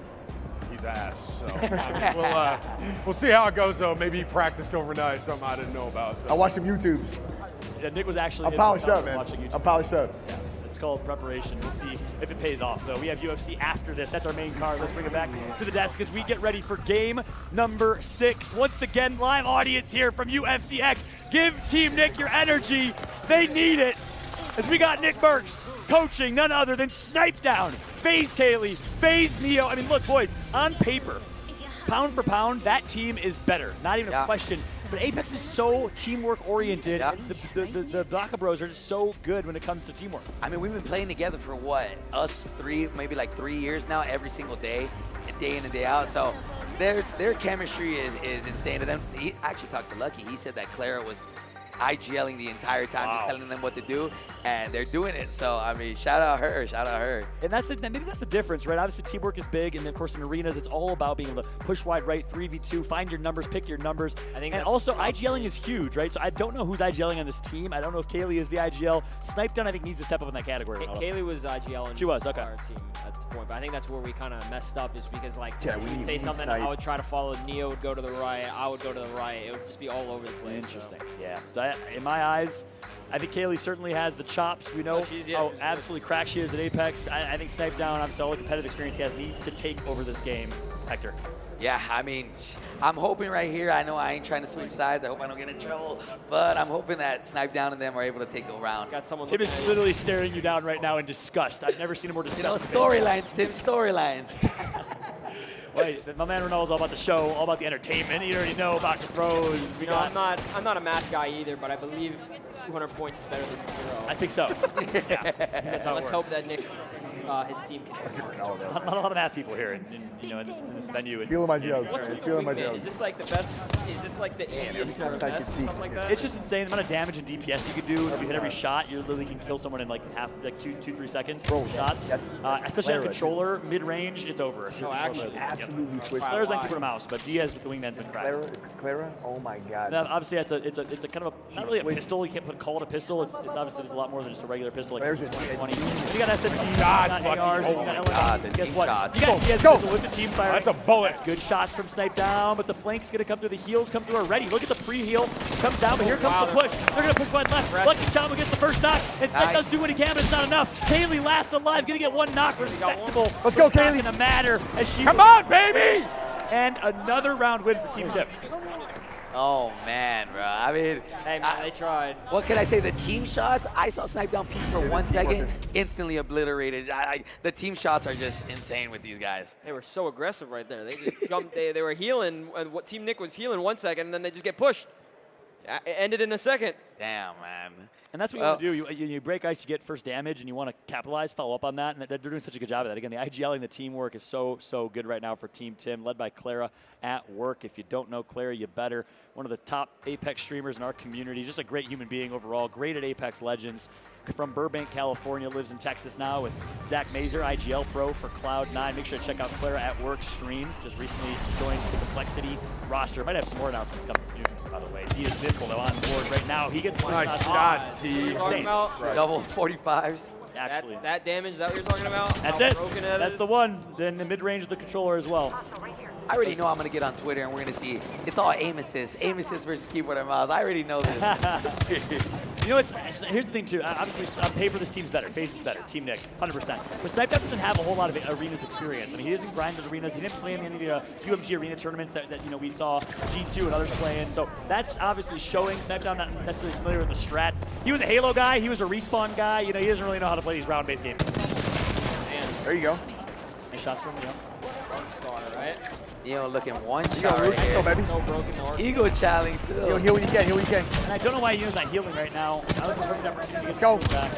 he's ass. So I mean, we'll see how it goes, though. Maybe he practiced overnight, something I didn't know about. So. I watched some YouTubes. Yeah, Nick was actually. I'm polished up, man. I'm polished up. Yeah, it's called preparation. We'll see if it pays off, though. We have UFC after this. That's our main card. Let's bring it back to the desk as we get ready for game number 6. Once again, live audience here from UFC X. Give Team Nick your energy. They need it. As we got NICKMERCS coaching none other than Snipe Down, FaZe Kaylee, FaZe Neo. I mean, look, boys, on paper, pound for pound, that team is better. Not even a question. But Apex is so teamwork-oriented. The Baka Bros are just so good when it comes to teamwork. I mean, we've been playing together for what? Us maybe like 3 years now, every single day in and day out. So their chemistry is insane to them. He actually talked to Lucky. He said that Clara was IGLing the entire time, just telling them what to do, and they're doing it. So, I mean, shout out her. And maybe that's the difference, right? Obviously, teamwork is big, and of course, in arenas, it's all about being able to push wide right, 3v2, find your numbers, pick your numbers. And also, IGLing is huge, right? So I don't know who's IGLing on this team. I don't know if Kaylee is the IGL. Snipe Down, I think, needs to step up in that category. Kaylee was IGLing. She was, okay. Our team at the point, but I think that's where we kind of messed up, is because, like, we say something, Snipe. I would try to follow, Neo would go to the right, I would go to the right. It would just be all over the place. Interesting. Yeah. So in my eyes, I think Kaylee certainly has the chops. We know how absolutely cracked she is at Apex. I think Snipe Down, obviously, all the competitive experience he has, needs to take over this game. Hector. Yeah, I mean, I'm hoping right here. I know I ain't trying to switch sides. I hope I don't get in trouble. But I'm hoping that Snipe Down and them are able to take a round. Got someone. Tim is literally staring you down right now in disgust. I've never seen him more disgusted. Storylines, Tim, storylines. Wait, my man Ronaldo's all about the show, all about the entertainment. You already know about the pros. I'm not a math guy either, but I believe 200 points is better than 0. I think so. Yeah, that's how Let's hope that Nick, his team can. Not a lot of math people here in this venue. Stealing my jokes. Stealing my Is this like the best? Is this like the easiest or best? Something like that? It's just insane the amount of damage and DPS you could do. If you hit every shot, you literally can kill someone in like 2-3 seconds. Shots. Especially on controller, mid-range, it's over. No, absolutely twisted. Clara's on keyboard mouse, but Diaz with the wingman's been cracked. Clara? Oh my God. Now, obviously, it's a kind of not really a pistol. You can't call it a pistol. It's obviously there's a lot more than just a regular pistol. Like There's a 20. You got SMGs, got ARs, you got LMGs. Guess what? Shots. You got Diaz with the team fire. That's a bullet. That's good shots from Snipe Down, but the flank's gonna come through. The heals come through already. Look at the pre-heal. Comes down, but here comes the push. They're gonna push wide left. Lucky Chama gets the first knock, and Snipe Down's doing what he can, but it's not enough. Kaylee last alive, gonna get one knock. Respectable. Let's go, Kaylee. Not gonna matter as she. Come on, baby! And another round win for Team Tip. Oh, man, bro. I mean, hey, man, they tried. What can I say? The team shots, I saw Snipe Down peek for 1 second, instantly obliterated. The team shots are just insane with these guys. They were so aggressive right there. They just jumped, they were healing, and what Team Nick was healing 1 second, and then they just get pushed. It ended in a second. Damn, man. And that's what you want to do. You break ice, you get first damage, and you want to capitalize, follow up on that. And they're doing such a good job of that. Again, the IGL and the teamwork is so good right now for Team Tim, led by Clara at work. If you don't know Clara, you better. One of the top Apex streamers in our community. Just a great human being overall. Great at Apex Legends. From Burbank, California, lives in Texas now with Zach Mazer, IGL Pro for Cloud9. Make sure to check out Clara at Work stream. Just recently joined the Complexity roster. Might have some more announcements coming soon, by the way. He is Biffle on board right now. He gets nice shots, T. Double 45s. Actually. That damage, is that what you're talking about? That's it. That's the one. Then the mid-range of the controller as well. I already know I'm going to get on Twitter and we're going to see it's all aim assist versus keyboard and mouse. I already know this. You know, here's the thing, too. Obviously, on paper, this team's better. FaZe is better. Team Nick, 100%. But Snipe doesn't have a whole lot of arenas experience. I mean, he doesn't grind those arenas. He didn't play in any of the UMG arena tournaments that we saw G2 and others playing. So that's obviously showing. Snipe not necessarily familiar with the strats. He was a Halo guy. He was a respawn guy. You know, he doesn't really know how to play these round-based games. Man. There you go. Nice shots from Neo. Star, right? Neo looking one shot right here. Baby. No broken north. Ego challenge, too. Yo, heal when you can, heal when you can. And I don't know why Neo's not healing right now. That was a perfect opportunity to Let's go. Back.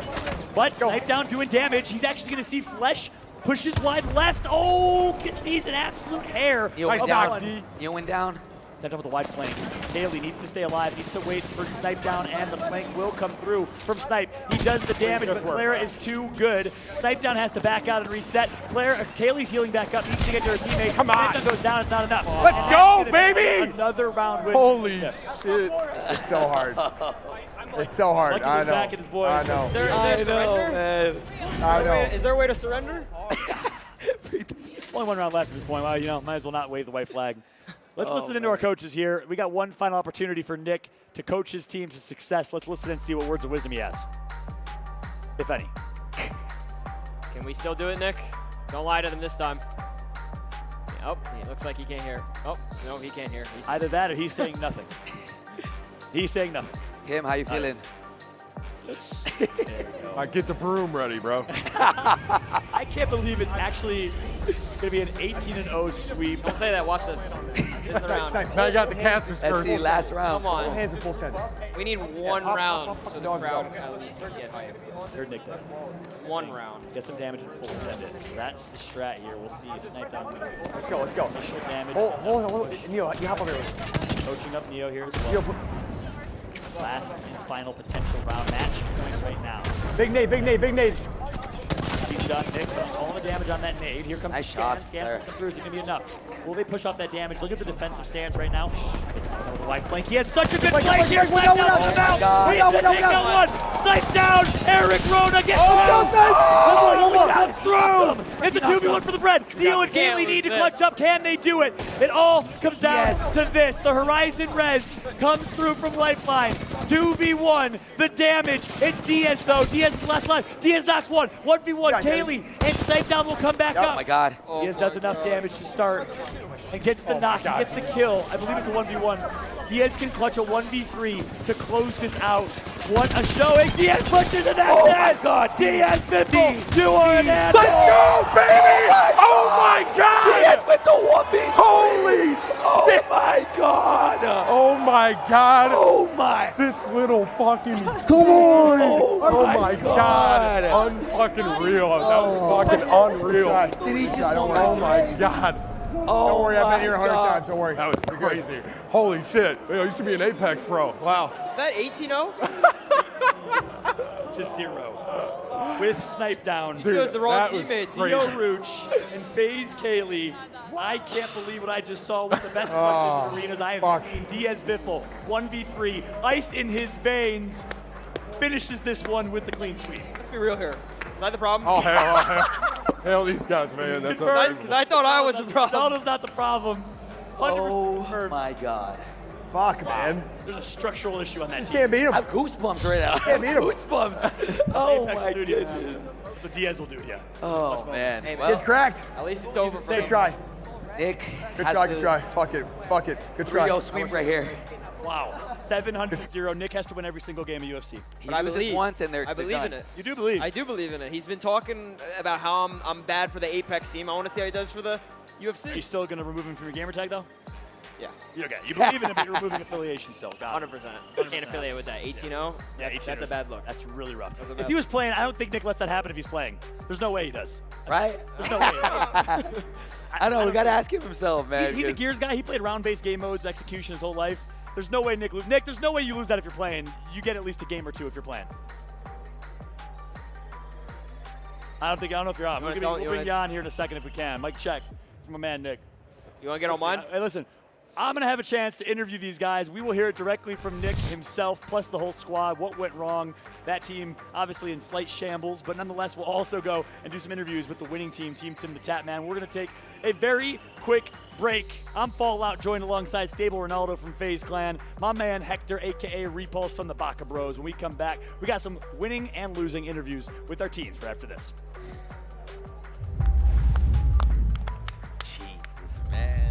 But Snipe down doing damage. He's actually going to see Flesh pushes wide left. Oh, sees an absolute hair. Neo went down. Neo went down. Sent up with a wide flank. Kaylee needs to stay alive, needs to wait for Snipe down, and the flank will come through from Snipe. He does the damage, but Clara is too good. Snipe down has to back out and reset. Kaylee's healing back up, needs to get to her teammate. Come on. Snipe goes down, it's not enough. Let's go, baby! Another round win. Holy shit. It's so hard. It's so hard. I know. Back at his boy. I know. Is there a surrender? Man. I know. Is there a way to surrender? Only one round left at this point. Well, you know, might as well not wave the white flag. Let's listen into our coaches here. We got one final opportunity for Nick to coach his team to success. Let's listen and see what words of wisdom he has, if any. Can we still do it, Nick? Don't lie to them this time. Oh, it looks like he can't hear. Oh, no, he can't hear. Either that or he's saying nothing. He's saying nothing. Tim, how you feeling? I get the broom ready, bro. I can't believe it's actually going to be an 18-0 sweep. Don't say that. Watch this. This round. I got the casters That's first. the last round. Come on. Hands in full send. We need one round so the crowd at least get hype. Heard Nick there. One round. Get some damage and full send it. That's the strat here. We'll see if Snipe down. Let's go, let's go. Initial damage. Hold. Neo, you hop over here. Coaching up Neo here as well. Last and final potential round match point right now. Big nade. He's done. Nick all the damage on that nade. Here comes nice the shots. Scan come through. Is it going to be enough? Will they push off that damage? Look at the defensive stance right now. It's the white flank. He has such a good flank here. Snipe down comes out. He has to take out one. Snipe down. Eric Rona gets through. It's a 2v1 for the bread. Neo and Kaylee need to clutch up. Can they do it? It all comes down to this. The Horizon Res comes through from Lifeline. 2v1. The damage. It's Diaz though. Diaz is last life. Diaz knocks one. 1v1. Kaylee and Snipe down will come back up. Oh my God. Diaz does enough damage to start and gets the knock. He gets the kill. I believe it's a 1v1. Diaz can clutch a 1v3 to close this out. What a showing. Diaz punches and that's it. My God. Diaz 50. You are an animal. Let's go, baby! Oh my God! Diaz with the 1v3. Holy shit! Oh my God. Oh my God! Oh my. This little fucking. Come on! Oh my God! Unfucking real. That was fucking unreal. Did he just? Oh my God! Don't worry, I've been here 100 times. Don't worry. That was crazy. Holy shit! I used to be an Apex pro. Wow. Is that 18-0? To 0. With Snipe down. He chose the wrong teammates. Neo Rooch and FaZe Kaylee. I can't believe what I just saw with the best clutches in arenas I have seen. Diaz Biffle, 1v3, ice in his veins, finishes this one with the clean sweep. Let's be real here. Is that the problem? Oh hell, these guys, man. That's because I thought I was the problem. No, that's not the problem. 100% Oh my God. Fuck, man. There's a structural issue on that Just team. can't beat him. I have goosebumps right now. Can't beat him. Goosebumps. Oh my goodness. But Diaz will do it, yeah. Oh man. Hey, It's cracked. At least it's over for Good me. try. Nick. Good try. Fuck it. Good try. Rio sweep right here. Wow. 700-0. Nick has to win every single game of UFC. He loses once and I believe in it. You do believe? I do believe in it. He's been talking about how I'm bad for the Apex team. I want to see how he does for the UFC. Are you still going to remove him from your gamer tag, though? Yeah. Okay. You believe in it, but you're removing affiliation still. 100%. Can't affiliate with that. 18-0? Yeah, 18-0. That's a bad look. That's really rough. That's a If bad he was playing, I don't think Nick lets that happen if he's playing. There's no way he does. Right? There's no way. I know. We got to ask him himself, man. He's a Gears guy. He played round-based game modes, execution his whole life. There's no way Nick loses. Nick, there's no way you lose that if you're playing. You get at least a game or two if you're playing. I don't know if you're on. We'll bring you on here in a second if we can. Mic check from my man, Nick. You want to get on mine? Hey, listen. I'm going to have a chance to interview these guys. We will hear it directly from Nick himself, plus the whole squad, what went wrong. That team obviously in slight shambles, but nonetheless, we'll also go and do some interviews with the winning team, Team TimtheTatman. We're going to take a very quick break. I'm Fallout, joined alongside Stable Ronaldo from FaZe Clan, my man Hector, a.k.a. Repulse from the Baka Bros. When we come back, we got some winning and losing interviews with our teams for after this. Jesus, man.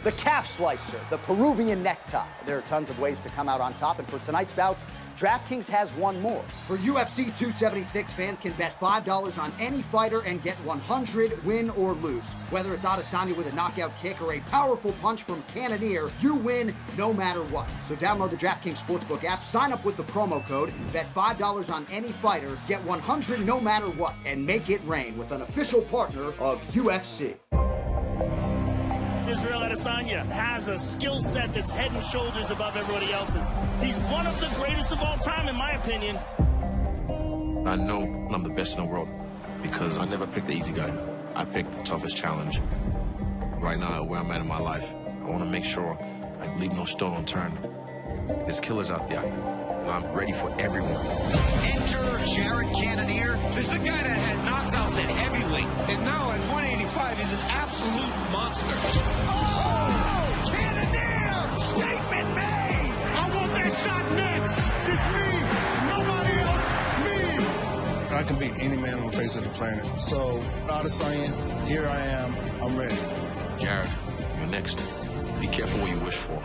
The calf slicer, the Peruvian necktie. There are tons of ways to come out on top, and for tonight's bouts, DraftKings has one more. For UFC 276, fans can bet $5 on any fighter and get 100, win or lose. Whether it's Adesanya with a knockout kick or a powerful punch from Cannonier, you win no matter what. So download the DraftKings Sportsbook app, sign up with the promo code, bet $5 on any fighter, get 100 no matter what, and make it rain with an official partner of UFC. Israel Adesanya has a skill set that's head and shoulders above everybody else's. He's one of the greatest of all time, in my opinion. I know I'm the best in the world because I never picked the easy guy. I picked the toughest challenge. Right now, where I'm at in my life, I want to make sure I leave no stone unturned. There's killers out there, and I'm ready for everyone. Enter Jared Cannonier. This is a guy that had knockouts at heavyweight, and now at 185 is an absolute monster. Oh, Cannonier! Statement made! I want that shot next! It's me! Nobody else! Me! I can beat any man on the face of the planet. So, Adesanya, here I am. I'm ready. Jared, you're next. Be careful what you wish for.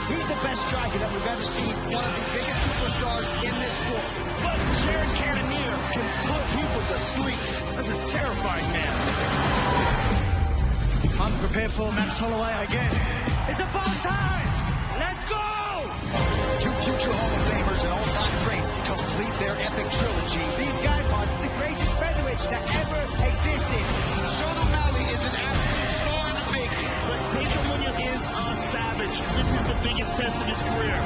He's the best striker that we've ever seen. One of the biggest superstars in this sport. But Jared Cannonier can put people to sleep. That's a terrifying man. I'm prepared for Max Holloway again. It's about time! Let's go! Two future Hall of Famers and all-time greats complete their epic trilogy. These guys are the greatest featherweights that ever existed. Sean O'Malley is an absolute star in the making. But Pedro Munoz is a savage. This is the biggest test of his career.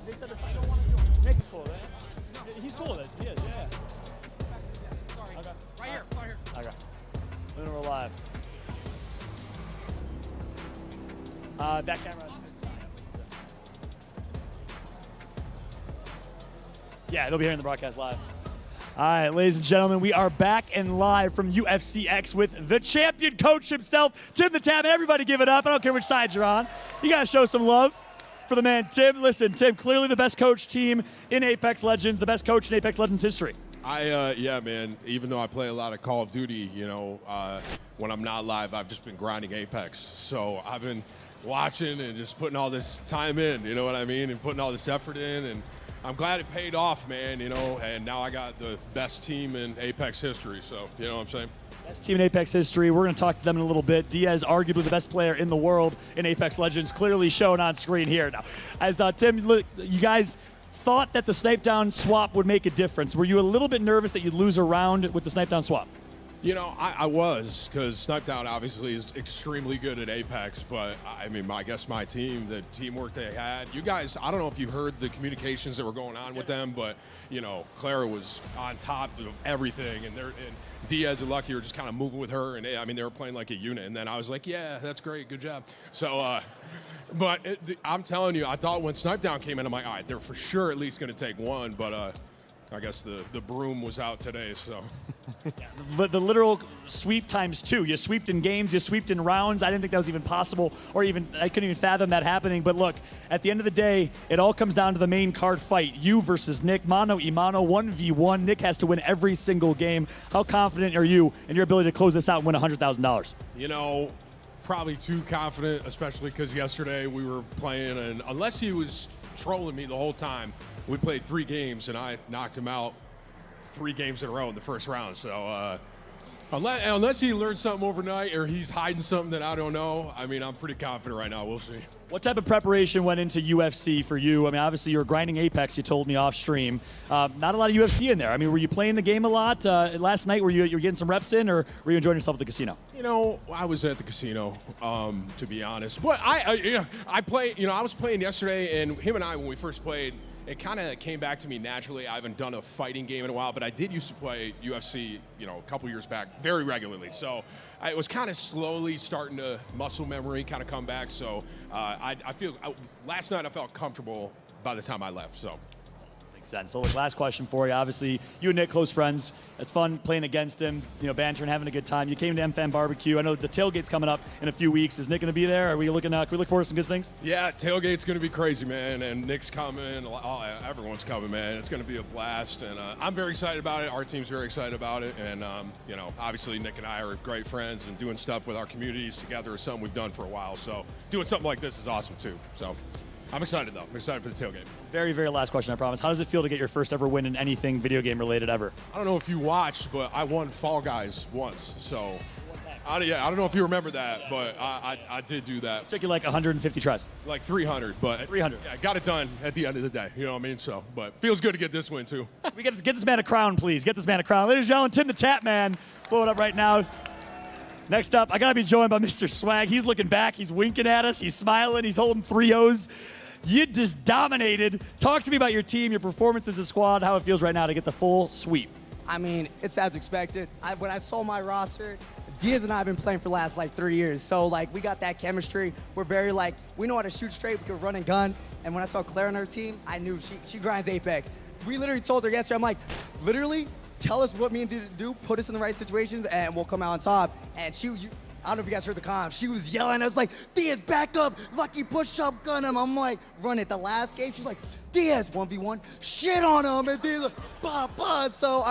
they said the fight don't want to do it. Nick is cool, right? He's cool with it. He is, yeah. Sorry. Okay. Right here. Okay. Then we're live. That camera. Yeah, they'll be here in the broadcast live. All right, ladies and gentlemen, we are back and live from UFC X with the champion coach himself, TimtheTatman. Everybody give it up. I don't care which side you're on. You got to show some love for the man, Tim. Listen, Tim, clearly the best coach team in Apex Legends, the best coach in Apex Legends history. Yeah, man, even though I play a lot of Call of Duty, when I'm not live, I've just been grinding Apex. So I've been watching and just putting all this time in, you know what I mean, and putting all this effort in, and I'm glad it paid off, man, and now I got the best team in Apex history, so, you know what I'm saying? Best team in Apex history. We're going to talk to them in a little bit. Diaz, arguably the best player in the world in Apex Legends, clearly shown on screen here. Now, as Tim, look, you guys thought that the snipe down swap would make a difference. Were you a little bit nervous that you'd lose a round with the snipe down swap? I was, because Snipe Down obviously is extremely good at Apex, but I guess my team, the teamwork they had, you guys, I don't know if you heard the communications that were going on with them, but, Clara was on top of everything, and Diaz and Lucky were just kind of moving with her, and they were playing like a unit, and then I was like, yeah, that's great, good job. So, I'm telling you, I thought when Snipe Down came in, I'm like, all right, they're for sure at least going to take one, but, I guess the broom was out today, so. But the literal sweep times 2. You sweeped in games, you sweeped in rounds. I didn't think that was even possible, or I couldn't even fathom that happening. But look, at the end of the day, it all comes down to the main card fight. You versus Nick, mano y mano, 1v1. Nick has to win every single game. How confident are you in your ability to close this out and win $100,000? Probably too confident, especially because yesterday we were playing, and unless he was trolling me the whole time, we played 3 games, and I knocked him out 3 games in a row in the first round. So unless he learned something overnight or he's hiding something that I don't know, I'm pretty confident right now. We'll see. What type of preparation went into UFC for you? Obviously you were grinding Apex, you told me off stream. Not a lot of UFC in there. Were you playing the game a lot? Last night, were you getting some reps in, or were you enjoying yourself at the casino? I was at the casino, to be honest. But I played, I was playing yesterday, and him and I, when we first played, it kind of came back to me naturally. I haven't done a fighting game in a while, but I did used to play UFC, a couple years back very regularly. So it was kind of slowly starting to muscle memory kind of come back. So I feel last night I felt comfortable by the time I left. So. Makes sense. So, look, last question for you. Obviously, you and Nick, close friends. It's fun playing against him, bantering, having a good time. You came to MFAM Barbecue. I know the tailgate's coming up in a few weeks. Is Nick going to be there? Are we looking? Can we look forward to some good things? Yeah, tailgate's going to be crazy, man. And Nick's coming. Everyone's coming, man. It's going to be a blast. And I'm very excited about it. Our team's very excited about it. And, obviously Nick and I are great friends, and doing stuff with our communities together is something we've done for a while. So doing something like this is awesome, too. So I'm excited, though. I'm excited for the tailgate. Very, very last question, I promise. How does it feel to get your first ever win in anything video game related ever? I don't know if you watched, but I won Fall Guys once. So, I don't know if you remember that, but I did do that. It took you like 150 tries. Like 300, but 300. I got it done at the end of the day. You know what I mean? So, but feels good to get this win, too. We got to get this man a crown, please. Get this man a crown. Ladies and gentlemen, TimtheTatman. Blow it up right now. Next up, I got to be joined by Mr. Swag. He's looking back. He's winking at us. He's smiling. He's holding 3 O's. You just dominated. Talk to me about your team, your performance as a squad, how it feels right now to get the full sweep. It's as expected. When I saw my roster, Diaz and I have been playing for the last 3 years. So we got that chemistry. We're very we know how to shoot straight. We can run and gun. And when I saw Claire on her team, I knew she grinds Apex. We literally told her yesterday, I'm like, literally, tell us what me and Diaz do, put us in the right situations, and we'll come out on top. And I don't know if you guys heard the comms. She was yelling. I was like, Diaz, back up. Lucky, push up, gun him. I'm like, run it. The last game, she was like, Diaz, 1v1, shit on him. And Diaz, bah, bah. So,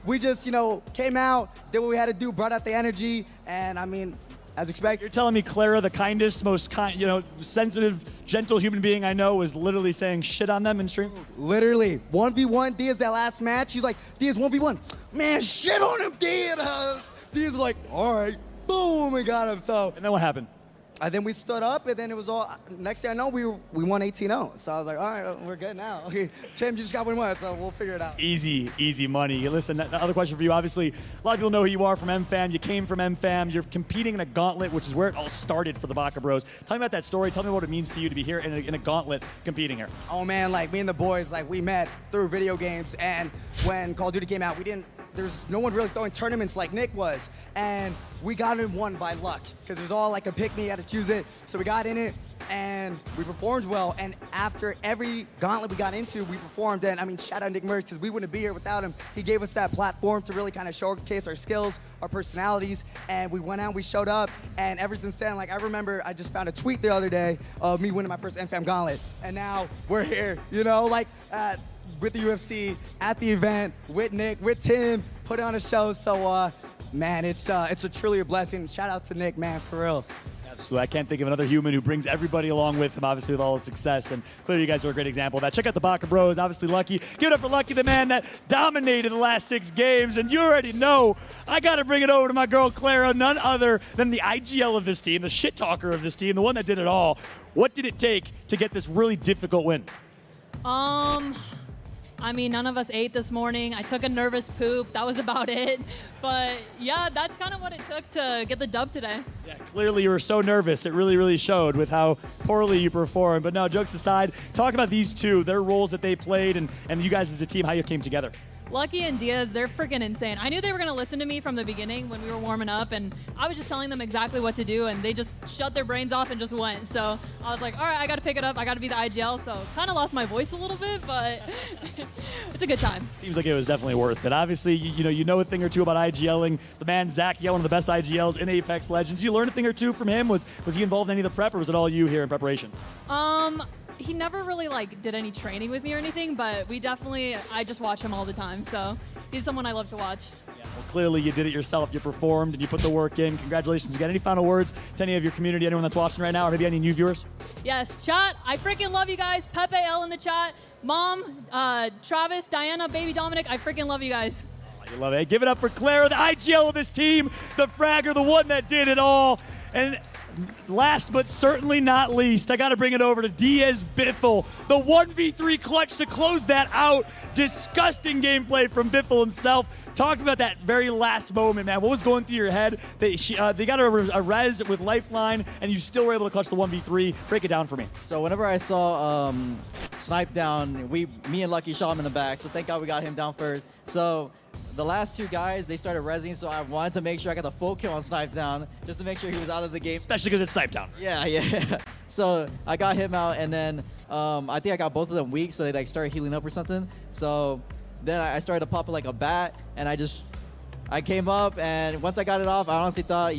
we just, came out, did what we had to do, brought out the energy. And, as expected. You're telling me Clara, the kindest, most sensitive, gentle human being I know, was literally saying shit on them in stream? Literally. 1v1, Diaz, that last match. She's like, Diaz, 1v1. Man, shit on him, Diaz. Diaz was like, all right. Boom, we got him. So. And then what happened? And then we stood up, and then it was all, next thing I know, we won 18-0. So I was like, all right, we're good now. Okay, Tim just got 1-1, so we'll figure it out. Easy money. Listen, another question for you. Obviously, a lot of people know who you are from MFAM. You came from MFAM. You're competing in a gauntlet, which is where it all started for the Baka Bros. Tell me about that story. Tell me what it means to you to be here in a gauntlet competing here. Oh, man, like, me and the boys, like, we met through video games, and when Call of Duty came out, there's no one really throwing tournaments like Nick was. And we got in one by luck, because it was all like a pick-me, you had to choose it. So we got in it, and we performed well. And after every gauntlet we got into, we performed. And I mean, shout out NICKMERCS, because we wouldn't be here without him. He gave us that platform to really kind of showcase our skills, our personalities. And we went out, we showed up. And ever since then, like, I remember I just found a tweet the other day of me winning my first MFAM Gauntlet. And now we're here, you know, like, with the UFC, at the event, with Nick, with Tim, put on a show. So, man, it's truly a blessing. Shout out to Nick, man, for real. Absolutely. I can't think of another human who brings everybody along with him, obviously, with all his success. And clearly, you guys are a great example of that. Check out the Baka Bros. Obviously, Lucky. Give it up for Lucky, the man that dominated the last 6 games. And you already know, I got to bring it over to my girl, Clara, none other than the IGL of this team, the shit talker of this team, the one that did it all. What did it take to get this really difficult win? I mean, none of us ate this morning. I took a nervous poop. That was about it. But yeah, that's kind of what it took to get the dub today. Yeah, clearly you were so nervous. It really, really showed with how poorly you performed. But no, jokes aside, talk about these two, their roles that they played, and you guys as a team, how you came together. Lucky and Diaz, they're freaking insane. I knew they were going to listen to me from the beginning when we were warming up, and I was just telling them exactly what to do, and they just shut their brains off and just went. So I was like, all right, I got to pick it up. I got to be the IGL. So kind of lost my voice a little bit, but it's a good time. Seems like it was definitely worth it. Obviously, you know a thing or two about IGLing. The man, Zach, one of the best IGLs in Apex Legends. Did you learn a thing or two from him? Was he involved in any of the prep, or was it all you here in preparation? He never really did any training with me or anything, but I just watch him all the time. So he's someone I love to watch. Yeah, well, clearly you did it yourself. You performed and you put the work in. Congratulations again. Any final words to any of your community, anyone that's watching right now, or maybe any new viewers? Yes, chat. I freaking love you guys. Pepe L in the chat. Mom, Travis, Diana, baby Dominic. I freaking love you guys. Oh, you love it. Hey, give it up for Clara, the IGL of this team, the fragger, the one that did it all. And last but certainly not least, I got to bring it over to Diaz Biffle, the 1v3 clutch to close that out. Disgusting gameplay from Biffle himself. Talk about that very last moment, man. What was going through your head? They got a res with Lifeline, and you still were able to clutch the 1v3. Break it down for me. So whenever I saw Snipe down, me and Lucky shot him in the back, so thank God we got him down first. So the last 2 guys, they started rezzing, so I wanted to make sure I got the full kill on Snipe down, just to make sure he was out of the game. Especially because it's Snipe down. Yeah. So I got him out, and then I think I got both of them weak, so they started healing up or something. So then I started to pop it like a bat, and I came up, and once I got it off, I honestly thought,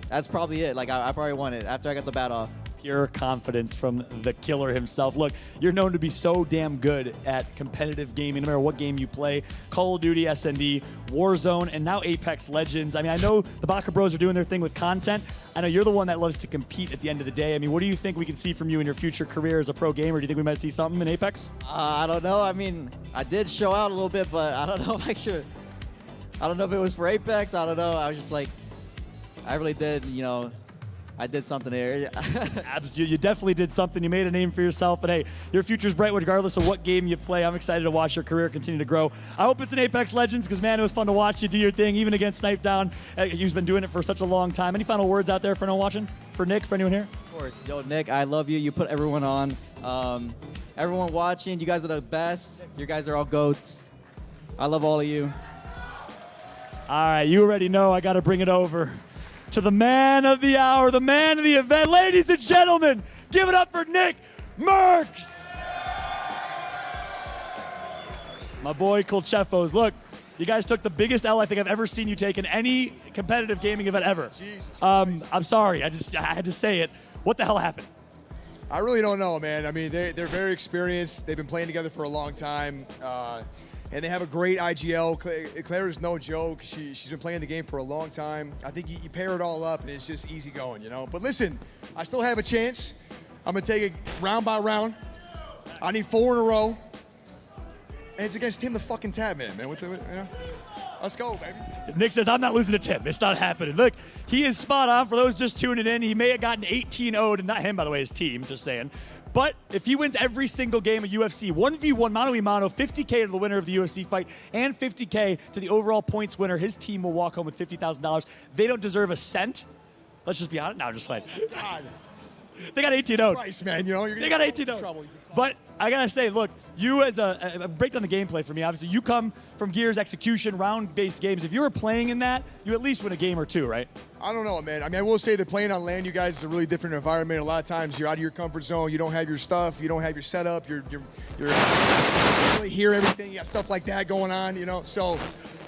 that's probably it. Like, I probably won it after I got the bat off. Pure confidence from the killer himself. Look, you're known to be so damn good at competitive gaming, no matter what game you play. Call of Duty, SND, Warzone, and now Apex Legends. I mean, I know the Baka Bros are doing their thing with content. I know you're the one that loves to compete at the end of the day. I mean, what do you think we can see from you in your future career as a pro gamer? Do you think we might see something in Apex? I don't know. I mean, I did show out a little bit, but I don't know if I don't know if it was for Apex. I don't know. I was just like, I really did, I did something there. You definitely did something. You made a name for yourself. But hey, your future's bright regardless of what game you play. I'm excited to watch your career continue to grow. I hope it's in Apex Legends because, man, it was fun to watch you do your thing, even against Snipe Down. You've been doing it for such a long time. Any final words out there for anyone watching? For Nick, for anyone here? Of course. Yo, Nick, I love you. You put everyone on. Everyone watching, you guys are the best. You guys are all GOATs. I love all of you. All right, you already know I got to bring it over to the man of the hour, the man of the event. Ladies and gentlemen, give it up for NICKMERCS. My boy Colchefos. Look, you guys took the biggest L I think I've ever seen you take in any competitive gaming event ever. I'm sorry, I had to say it. What the hell happened? I really don't know, man. I mean, they're very experienced. They've been playing together for a long time. And they have a great IGL. Clara's no joke. She's been playing the game for a long time. I think you pair it all up, and it's just easy going, But listen, I still have a chance. I'm going to take it round by round. I need 4 in a row. And it's against TimtheTatman, man. Let's go, baby. Nick says, I'm not losing to Tim. It's not happening. Look, he is spot on. For those just tuning in, he may have gotten 18-0'd, and not him, by the way, his team, just saying. But if he wins every single game of UFC, 1v1, mano-a-mano, 50K to the winner of the UFC fight, and 50K to the overall points winner, his team will walk home with $50,000. They don't deserve a cent. Let's just be honest. No, I'm just playing. God. They got 18-0. Christ, man, you know, you're they got 18-0. But I gotta say, look, you as a break down the gameplay for me. Obviously, you come from Gears execution, round-based games. If you were playing in that, you at least win a game or two, right? I don't know, man. I mean, I will say that playing on land, you guys, is a really different environment. A lot of times, you're out of your comfort zone. You don't have your stuff. You don't have your setup. You really hear everything. You got stuff like that going on, you know. So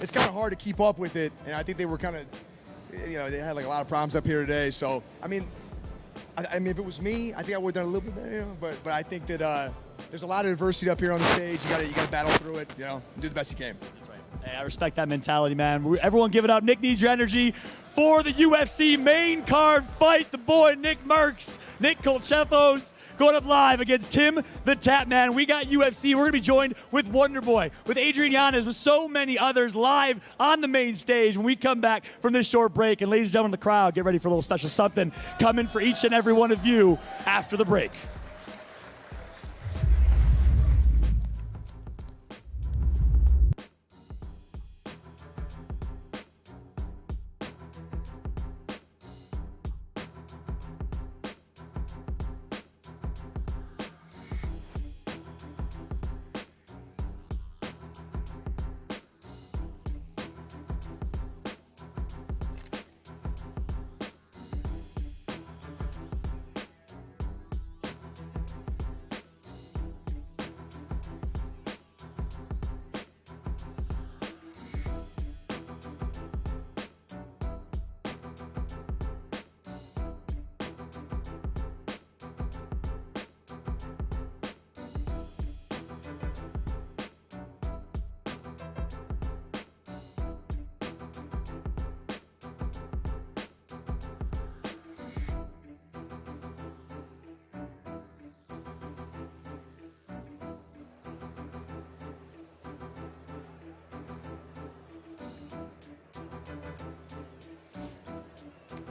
it's kind of hard to keep up with it. And I think they were kind of, you know, they had like a lot of problems up here today. So I mean, if it was me, I think I would have done a little bit better, you know, but I think that there's a lot of adversity up here on the stage. You gotta battle through it, you know, and do the best you can. That's right. Hey, I respect that mentality, man. Everyone give it up. Nick needs your energy for the UFC main card fight. The boy NICKMERCS, Nick Colchethos, going up live against TimtheTatman. We got UFC. We're going to be joined with Wonderboy, with Adrian Yanez, with so many others live on the main stage when we come back from this short break. And ladies and gentlemen of the crowd, get ready for a little special something coming for each and every one of you after the break.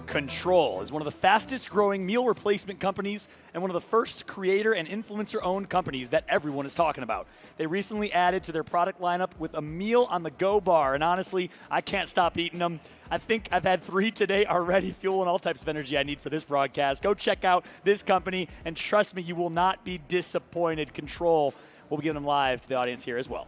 Control is one of the fastest growing meal replacement companies and one of the first creator and influencer owned companies that everyone is talking about. They recently added to their product lineup with a meal on the go bar, and honestly, I can't stop eating them. I think I've had 3 today already, fueling all types of energy I need for this broadcast. Go check out this company, and trust me, you will not be disappointed. Control. We'll be giving them live to the audience here as well.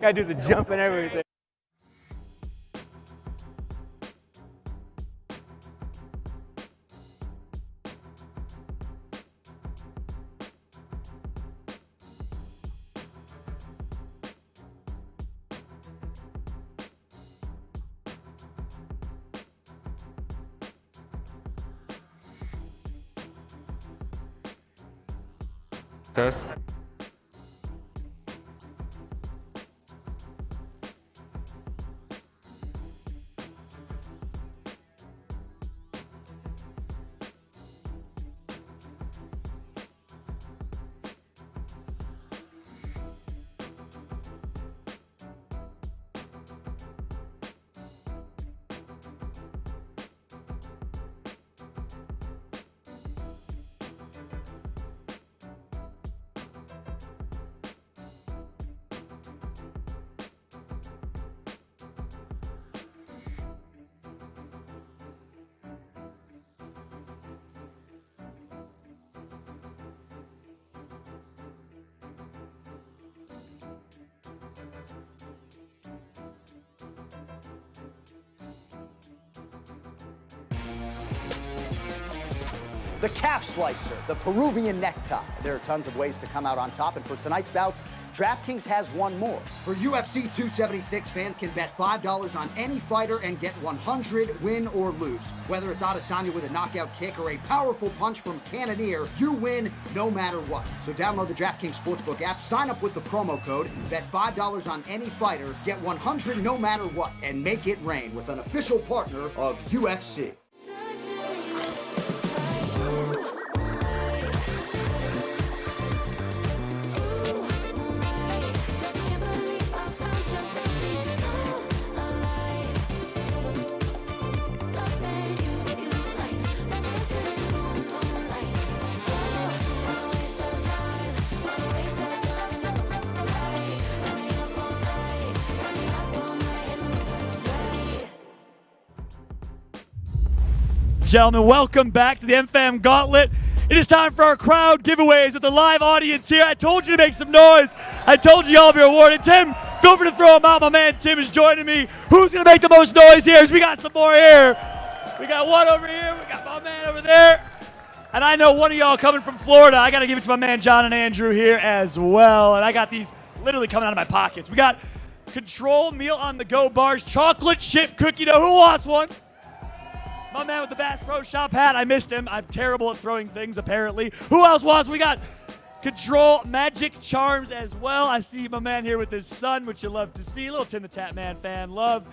Gotta do the jump and everything. Test. the calf slicer, the Peruvian necktie. There are tons of ways to come out on top, and for tonight's bouts, DraftKings has one more. For UFC 276, fans can bet $5 on any fighter and get 100, win or lose. Whether it's Adesanya with a knockout kick or a powerful punch from Cannonier, you win no matter what. So download the DraftKings Sportsbook app, sign up with the promo code, bet $5 on any fighter, get 100 no matter what, and make it rain with an official partner of UFC. Gentlemen, welcome back to the MFAM Gauntlet. It is time for our crowd giveaways with the live audience here. I told you to make some noise. I told you all be rewarded. Tim, feel free to throw them out. My man Tim is joining me. Who's going to make the most noise here? We got some more here. We got one over here. We got my man over there. And I know one of y'all coming from Florida. I got to give it to my man John and Andrew here as well. And I got these literally coming out of my pockets. We got Control Meal on the Go bars, chocolate chip cookie dough. Who wants one? My man with the Bass Pro Shop hat. I missed him. I'm terrible at throwing things, apparently. Who else wants? We got Control Magic Charms as well. I see my man here with his son, which you love to see. Little TimtheTatman fan love.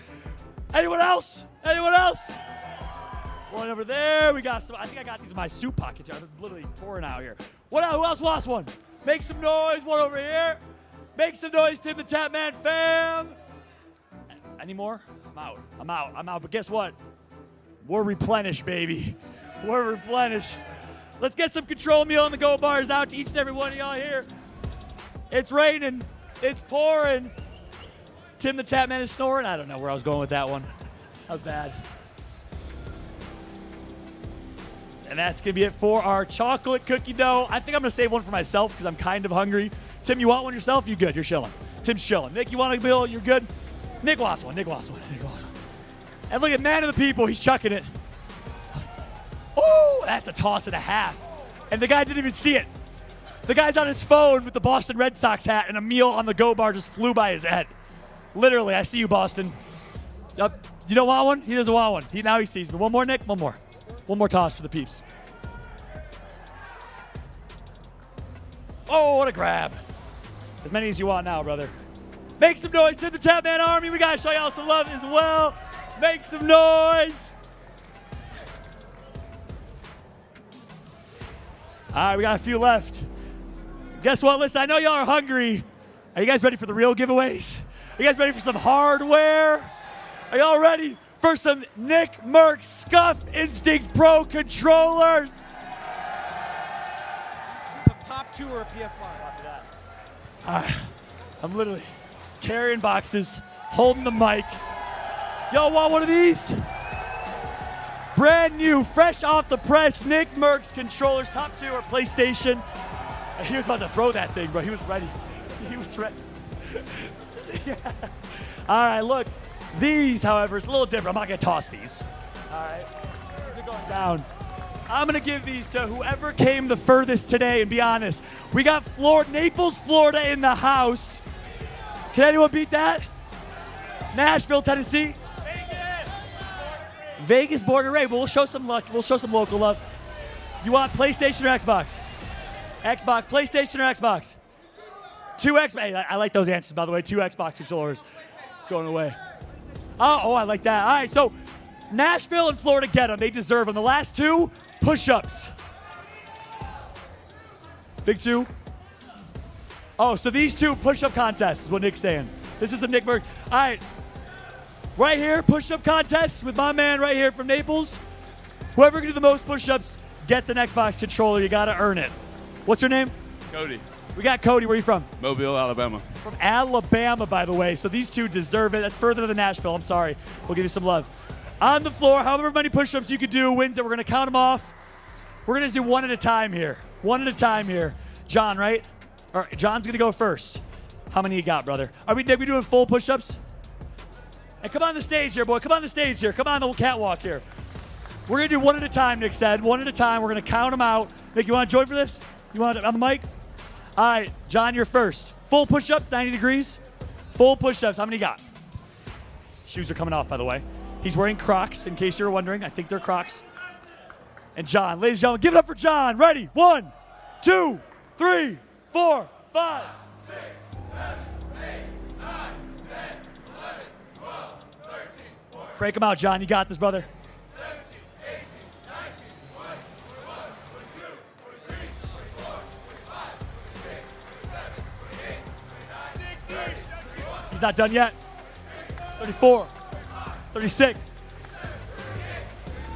Anyone else? Anyone else? One over there. We got some. I think I got these in my suit pocket. I'm literally pouring out here. What else? Who else wants one? Make some noise. One over here. Make some noise, TimtheTatman fam. Any more? I'm out. But guess what? We're replenished, baby. We're replenished. Let's get some Control Meal on the Go bars out to each and every one of y'all here. It's raining. It's pouring. TimtheTatman is snoring. I don't know where I was going with that one. That was bad. And that's going to be it for our chocolate cookie dough. I think I'm going to save one for myself because I'm kind of hungry. Tim, you want one yourself? You good? You're chilling. Tim's chilling. Nick, you want a bill? You're good? Nick wants one. Nick wants one. Nick wants one. And look at man of the people. He's chucking it. Oh, that's a toss and a half. And the guy didn't even see it. The guy's on his phone with the Boston Red Sox hat, and a meal on the go bar just flew by his head. Literally, I see you, Boston. You don't want one? He doesn't want one. Now he sees me. One more, Nick? One more. One more toss for the peeps. Oh, what a grab. As many as you want now, brother. Make some noise to the TimtheTatman Army. We got to show y'all some love as well. Make some noise. All right, we got a few left. Guess what? Listen, I know y'all are hungry. Are you guys ready for the real giveaways? Are you guys ready for some hardware? Are y'all ready for some NICKMERCS Scuff Instinct Pro controllers? The top two are a PS5. I'm literally carrying boxes, holding the mic. Y'all want one of these? Brand new, fresh off the press, NICKMERCS controllers. Top two are PlayStation. He was about to throw that thing, bro. He was ready. He was ready. Yeah. All right, look. These, however, is a little different. I'm not going to toss these. All right. These are going down. I'm going to give these to whoever came the furthest today, and be honest. We got Naples, Florida in the house. Can anyone beat that? Nashville, Tennessee. Vegas, born and raised. We'll show some luck. We'll show some local love. You want PlayStation or Xbox? Xbox, PlayStation or Xbox? Two Xbox. Hey, I like those answers, by the way. Two Xbox controllers going away. Oh, I like that. All right, so Nashville and Florida get them. They deserve them. The last two, push-ups. Big two. Oh, so these two push-up contests is what Nick's saying. This is a NICKMERCS. All right. Right here, push-up contest with my man right here from Naples. Whoever can do the most push-ups gets an Xbox controller. You got to earn it. What's your name? Cody. We got Cody. Where are you from? Mobile, Alabama. From Alabama, by the way. So these two deserve it. That's further than Nashville. I'm sorry. We'll give you some love. On the floor, however many push-ups you could do wins it. We're going to count them off. We're going to do one at a time here. One at a time here. John, right? All right, John's going to go first. How many you got, brother? Are we doing full push-ups? And come on the stage here, boy. Come on the stage here. Come on the catwalk here. We're going to do one at a time, Nick said. One at a time. We're going to count them out. Nick, you want to join for this? You want on the mic? All right, John, you're first. Full push-ups, 90 degrees. Full push-ups. How many you got? Shoes are coming off, by the way. He's wearing Crocs, in case you're wondering. I think they're Crocs. And John, ladies and gentlemen, give it up for John. Ready? 1, 2, 3, 4, 5, 6, 7, 8, 9, 10, 11, 12, 13, 14. Crank them out, John. You got this, brother. 17, 18, 19, 20, 21, 22, 23, 24, 25, 26, 27, 28, 29, 30, 31. He's not done yet. 34, 36.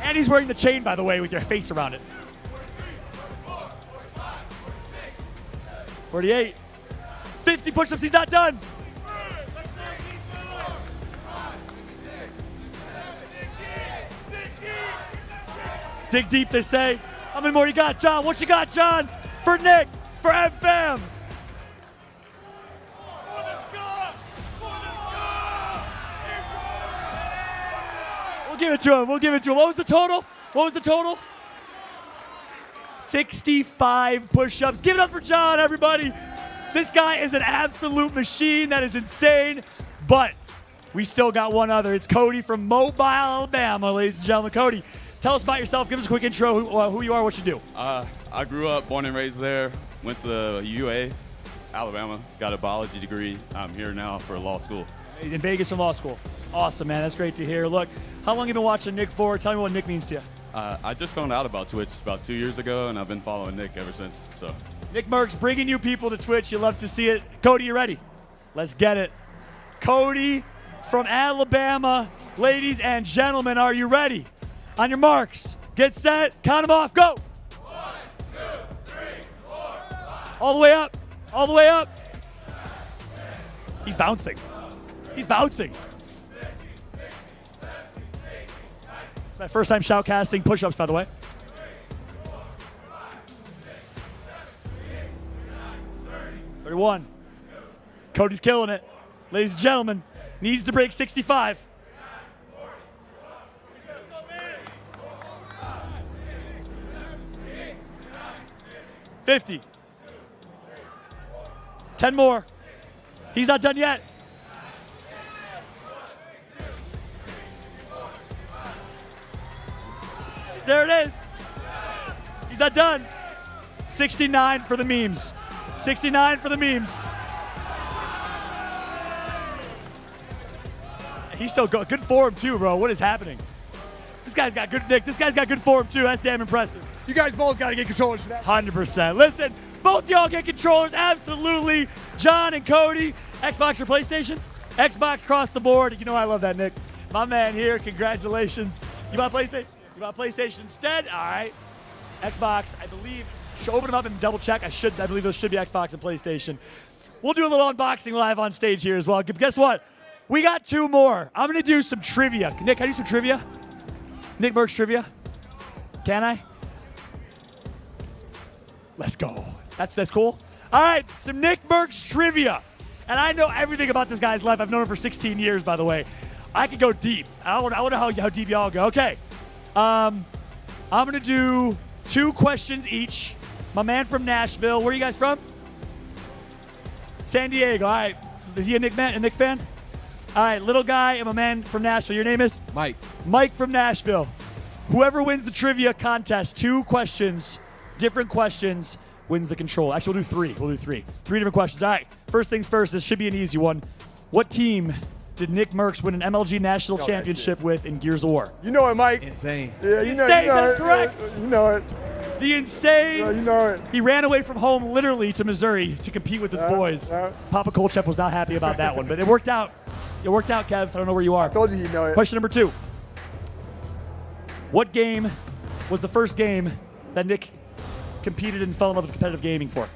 And he's wearing the chain, by the way, with your face around it. 48. 50 push-ups, he's not done. Dig deep, they say. How many more you got, John? What you got, John? For Nick, for MFAM. We'll give it to him. We'll give it to him. What was the total? What was the total? 65 push-ups. Give it up for John, everybody. This guy is an absolute machine. That is insane. But we still got one other. It's Cody from Mobile, Alabama, ladies and gentlemen. Cody, tell us about yourself. Give us a quick intro, who you are, what you do. I grew up, born and raised there. Went to UA, Alabama. Got a biology degree. I'm here now for law school. In Vegas from law school. Awesome, man. That's great to hear. Look, how long have you been watching Nick for? Tell me what Nick means to you. I just found out about Twitch about 2 years ago, and I've been following Nick ever since. So, NICKMERCS bringing you people to Twitch. You love to see it. Cody, you ready? Let's get it. Cody from Alabama. Ladies and gentlemen, are you ready? On your marks, get set, count them off, go. 1, 2, 3, 4, 5. All the way up. All the way up. He's bouncing. He's bouncing. It's my first time shoutcasting push-ups, by the way. 31. Cody's killing it. Ladies and gentlemen, needs to break 65. 50. 10 more. He's not done yet. There it is. He's not done. 69 for the memes. 69 for the memes. He's still good form too, bro. What is happening? This guy's got good, Nick. This guy's got good form too. That's damn impressive. You guys both got to get controllers for that. 100%. Listen, both y'all get controllers. Absolutely. John and Cody. Xbox or PlayStation? Xbox across the board. You know I love that, Nick. My man here. Congratulations. You bought PlayStation? You bought PlayStation instead? All right. Xbox, I believe. Should open them up and double check. I believe those should be Xbox and PlayStation. We'll do a little unboxing live on stage here as well. Guess what? We got 2 more. I'm going to do some trivia. Nick, can I do some trivia? NICKMERCS trivia? Can I? Let's go. That's cool. All right, some NICKMERCS trivia. And I know everything about this guy's life. I've known him for 16 years, by the way. I could go deep. I want to know how deep y'all go. Okay. I'm going to do 2 questions each. My man from Nashville. Where are you guys from? San Diego. All right. Is he a Nick fan? All right, little guy and my man from Nashville. Your name is? Mike. Mike from Nashville. Whoever wins the trivia contest, 2 questions, different questions, wins the control. Actually, we'll do 3. We'll do 3. 3 different questions. All right, first things first. This should be an easy one. What team did NICKMERCS win an MLG National Championship with in Gears of War? You know it, Mike. Insane. Yeah, you know it. That is correct. You know it. The Insane. Yeah, you know it. He ran away from home literally to Missouri to compete with his boys. Papa Kolchev was not happy about that one, but it worked out. It worked out, Kev. I don't know where you are. I told you he'd know it. Question number 2. What game was the first game that Nick competed and fell in love with competitive gaming for?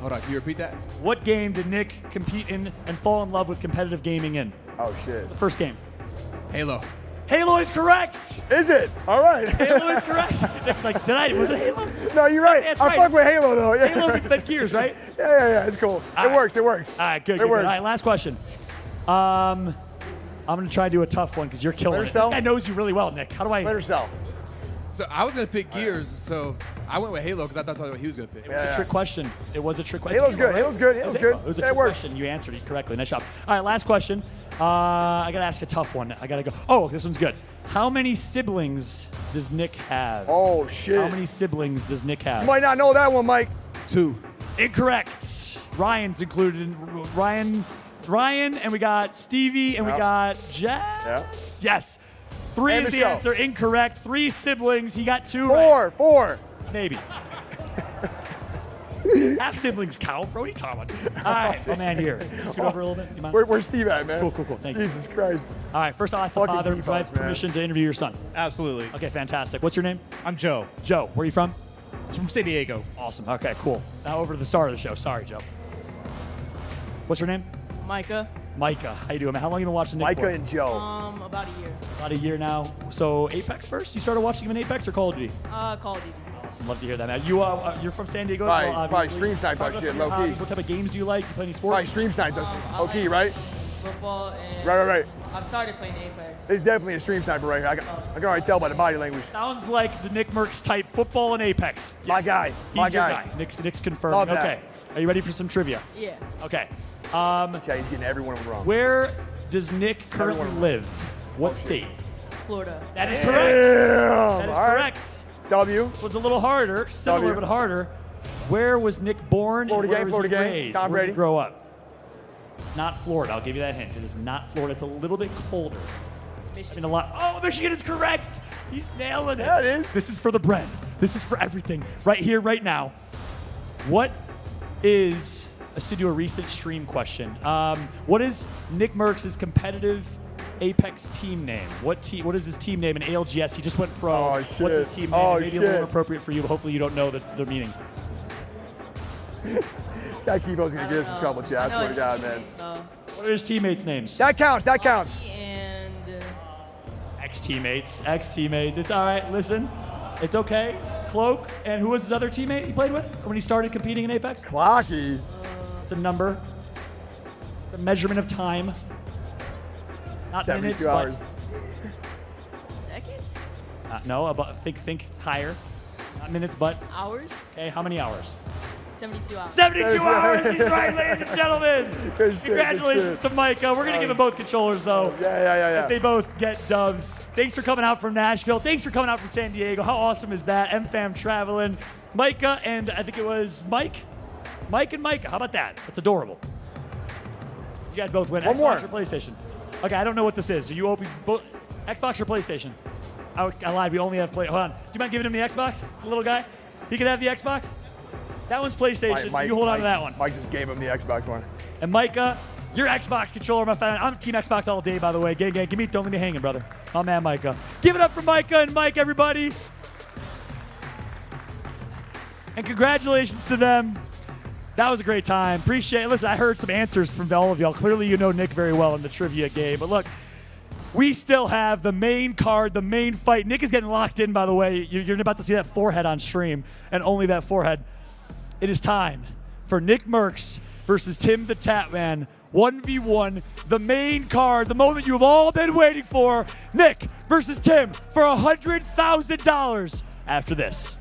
Hold on, can you repeat that? What game did Nick compete in and fall in love with competitive gaming in? Oh, shit. The first game. Halo. Halo is correct. Is it? All right. Halo is correct. Nick's like, was it Halo? No, you're right. That's I right. fuck with Halo, though. Yeah. Halo beat Gears, right? Yeah. It's cool. It works. All right, good. All right, last question. I'm going to try to do a tough one because you're killing it. This guy knows you really well, Nick. How do I? Splinter Cell. So I was gonna pick Gears, so I went with Halo because I thought that's what he was gonna pick. It was a trick question. It was a trick question. Halo's good. Right? Halo's good. Halo's good. It was a That trick works. question. You answered it correctly. Nice job. All right, last question. I gotta ask a tough one. I gotta go. Oh, this one's good. How many siblings does Nick have? Oh shit. How many siblings does Nick have? You might not know that one, Mike. 2. Incorrect. Ryan's included in Ryan, and we got Stevie, and we got Jess. Yes. 3 And is the Michelle. answer. Incorrect. 3 siblings. He got 2 Four. right. Maybe. Half siblings count, bro. What are you talking about? All right, my man here. Scoot over a little bit. You mind? Where's Steve at, man? Cool. Thank you. Jesus Christ. All right, first I'll ask the Fucking father. defaults, Provide man. permission to interview your son. Absolutely. Okay, fantastic. What's your name? I'm Joe. Joe. Where are you from? From San Diego. Awesome. Okay, cool. Now over to the star of the show. Sorry, Joe. What's your name? Micah. Micah. How you doing, man? How long have you been watching Nick Micah for? and Joe. About a year. About a year now. So Apex first? You started watching him in Apex or Call of Duty? Call of Duty. Awesome. Love to hear that, man. You're from San Diego? Probably, as well, probably obviously. stream side Talk type about shit, some of your low key. hobbies. What type of games do you like? You play any sports? Probably stream side does I low key, like right? Football and Right. I've started playing Apex. He's definitely a stream sniper right here. I can already tell by the body language. Sounds like the NICKMERCS type football and Apex. My guy. He's My your guy. Nick's confirmed. Love that. Okay. Are you ready for some trivia? Yeah. Okay. Yeah, he's getting every one of them wrong. Where does Nick currently Everyone. live? What state? Florida. That is correct. Damn. That is All right. correct. W. So it's a little harder, similar W. but harder. Where was Nick born? Florida and where gang, was Florida he gang. raised? Tom Where did Brady. he grow up? Not Florida. I'll give you that hint. It is not Florida. It's a little bit colder. Michigan. I mean, a lot. Oh, Michigan is correct. He's nailing it. Yeah, it is. This is for the bread. This is for everything. Right here, right now. What is? Let's do a recent stream question. What is NICKMERCS' competitive Apex team name? What is his team name in ALGS? He just went pro. Oh, What's shit. his team name? Oh, Maybe a shit. little inappropriate for you, but hopefully you don't know the meaning. This guy Kivo's gonna get us in trouble, Chad. I swear to God, man. What are his teammates' names? That counts. That counts. And Ex-teammates. It's all right. Listen, it's okay. Cloak, and who was his other teammate he played with when he started competing in Apex? Clocky. It's a number. It's a measurement of time. Not 72 minutes, hours. decades? No, about think higher. Not minutes, but Hours? okay. How many hours? 72 hours. 72 hours. He's right, ladies and gentlemen. Good shit, Congratulations good to Micah. We're gonna give them both controllers though. Yeah. If they both get dubs. Thanks for coming out from Nashville. Thanks for coming out from San Diego. How awesome is that? MFAM traveling. Micah and I think it was Mike and Micah. How about that? That's adorable. You guys both win. One Xbox more. or PlayStation? Okay, I don't know what this is. Do you open Xbox or PlayStation? I lied. We only have Play. Hold on. Do you mind giving him the Xbox, the little guy? He could have the Xbox. That one's PlayStation. So you hold on to that one. Mike just gave him the Xbox one. And Micah, your Xbox controller, my fan. I'm Team Xbox all day, by the way. Gang, don't leave me hanging, brother. My man, Micah. Give it up for Micah and Mike, everybody. And congratulations to them. That was a great time. Appreciate it. Listen, I heard some answers from all of y'all. Clearly, you know Nick very well in the trivia game. But look, we still have the main card, the main fight. Nick is getting locked in, by the way. You're about to see that forehead on stream, and only that forehead. It is time for NICKMERCS versus TimtheTatman. 1v1, the main card, the moment you have all been waiting for. Nick versus Tim for $100,000 after this.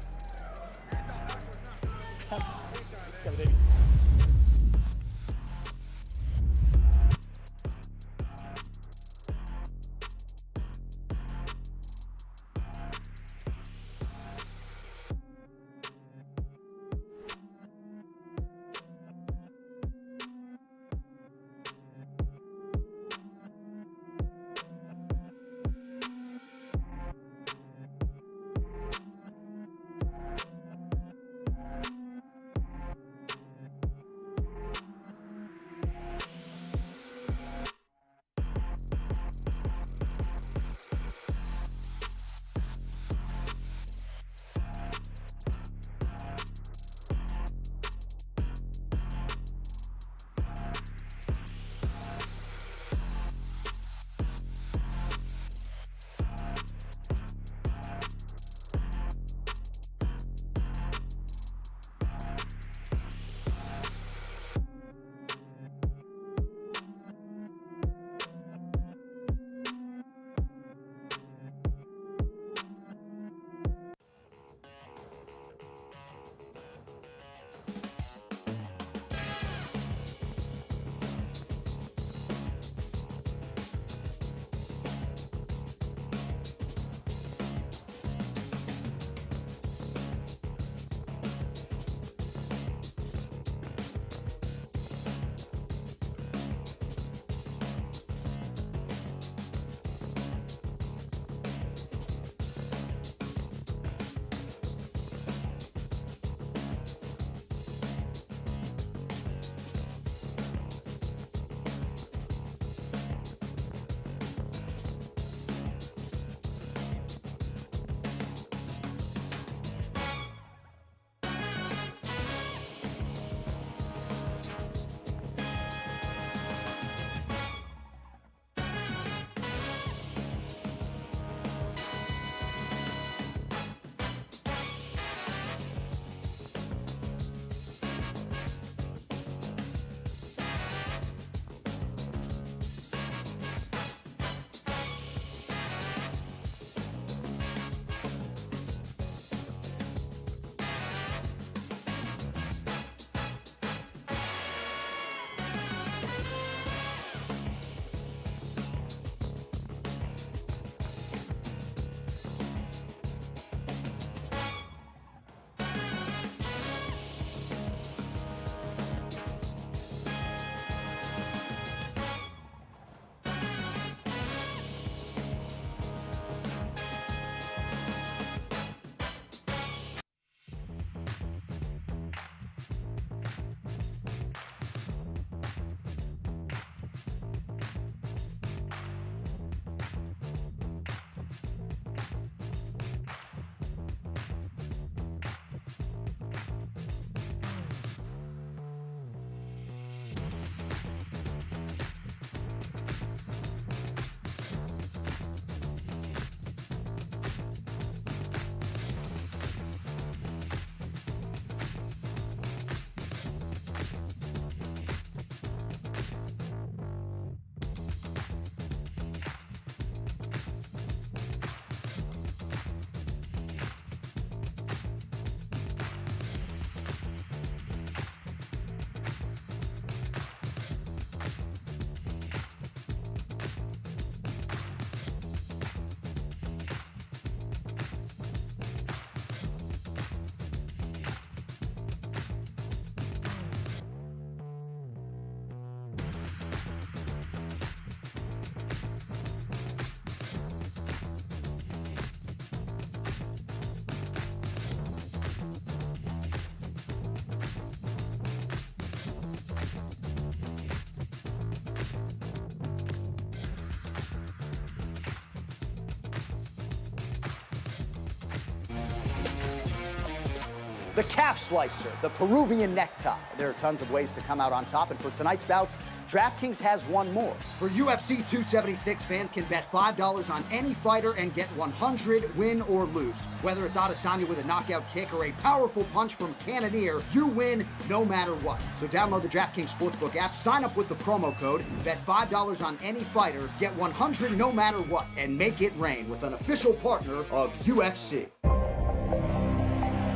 the calf slicer, the Peruvian necktie. There are tons of ways to come out on top, and for tonight's bouts, DraftKings has one more. For UFC 276, fans can bet $5 on any fighter and get 100, win or lose. Whether it's Adesanya with a knockout kick or a powerful punch from Cannonier, you win no matter what. So download the DraftKings Sportsbook app, sign up with the promo code, bet $5 on any fighter, get 100 no matter what, and make it rain with an official partner of UFC.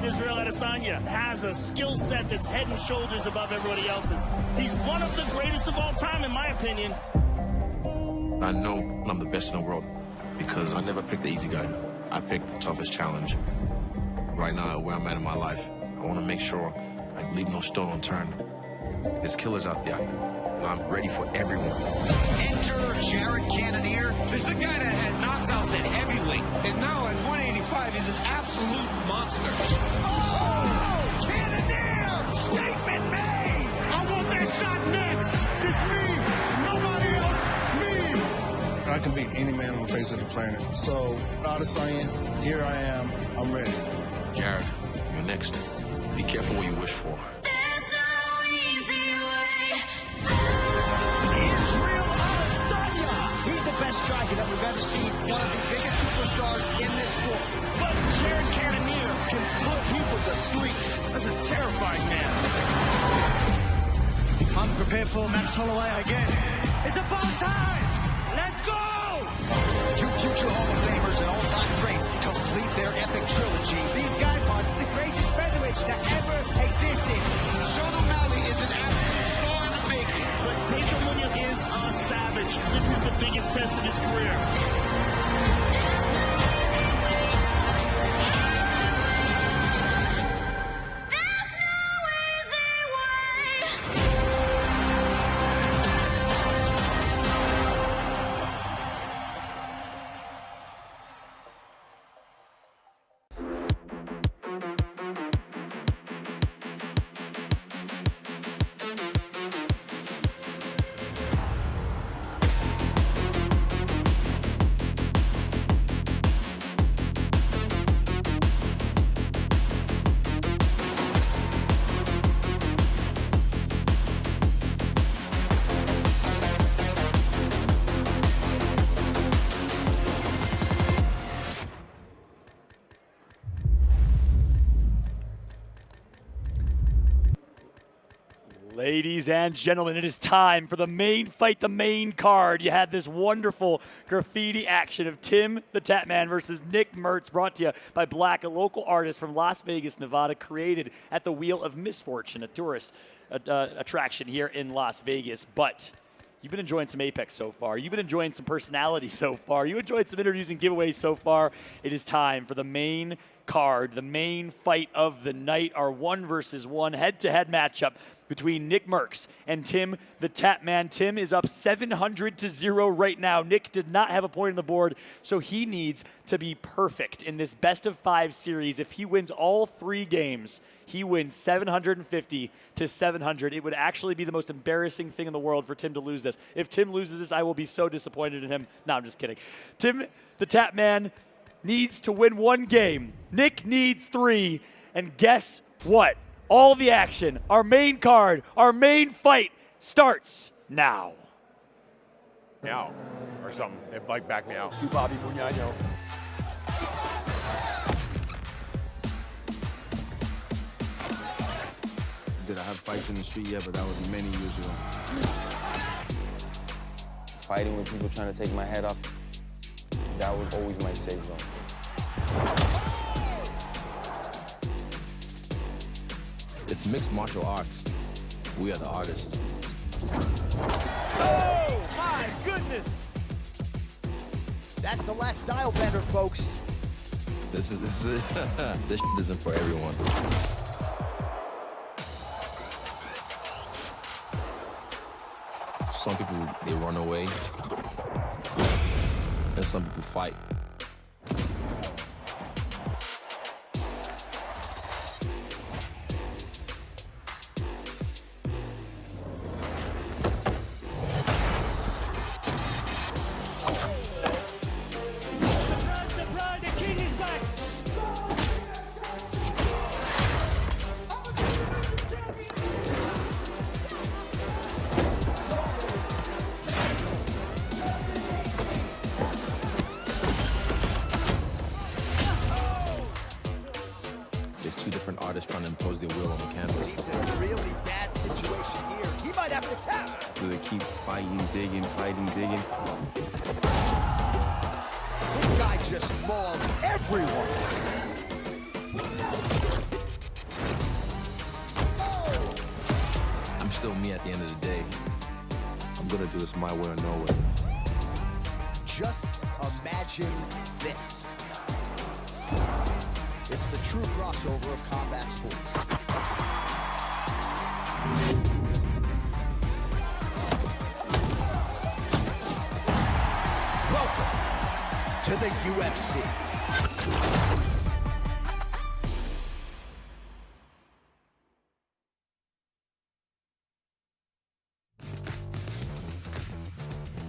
Israel Adesanya has a skill set that's head and shoulders above everybody else's. He's one of the greatest of all time, in my opinion. I know I'm the best in the world because I never picked the easy guy. I picked the toughest challenge. Right now, where I'm at in my life, I want to make sure I leave no stone unturned. There's killers out there, and I'm ready for everyone. Enter Jared Cannonier. This is a guy that had knockouts at heavyweight, and now at 185 he's an absolute monster. Oh, Cannonier! Statement made! I want that shot next. It's me. Nobody else. Me. I can beat any man on the face of the planet. So, Adesanya, here I am. I'm ready. Jared, you're next. Be careful what you wish for. He's the best striker that we've ever seen. One of the biggest superstars in this sport. But Jared Cannonier can put people to sleep. That's a terrifying man. I'm prepared for Max Holloway again. It's about time. Let's go! Two future Hall of Famers and all-time greats complete their epic trilogy. These guys are the greatest featherweights that ever existed. Sean O'Malley is an absolute star in the making. But Pedro Munoz is a savage. This is the biggest test of his career. Ladies and gentlemen, it is time for the main fight, the main card. You had this wonderful graffiti action of TimtheTatman versus NICKMERCS, brought to you by Black, a local artist from Las Vegas, Nevada, created at the Wheel of Misfortune, a tourist attraction here in Las Vegas. But you've been enjoying some Apex so far. You've been enjoying some personality so far. You enjoyed some interviews and giveaways so far. It is time for the main card, the main fight of the night, our 1-versus-1 head-to-head matchup between NICKMERCS and TimtheTatman. Tim is up 700-0 right now. Nick did not have a point on the board, so he needs to be perfect in this best-of-5 series. If he wins all 3 games, he wins 750-700. It would actually be the most embarrassing thing in the world for Tim to lose this. If Tim loses this, I will be so disappointed in him. No, I'm just kidding. TimtheTatman needs to win 1 game. Nick needs 3, and guess what? All the action, our main card, our main fight starts now. Me out or something. It like back me out. Bobby Muñaño. Did I have fights in the street? Yeah, but that was many years ago. Fighting with people trying to take my head off, that was always my safe zone. It's mixed martial arts. We are the artists. Oh, my goodness! That's the last style bender, folks. This isn't for everyone. Some people, they run away, and some people fight. right after tap. Do they keep fighting, digging, digging? This guy just mauled everyone. I'm still me at the end of the day. I'm gonna do this my way or no way. Just imagine this. It's the true crossover of combat sports. Welcome to the UFC.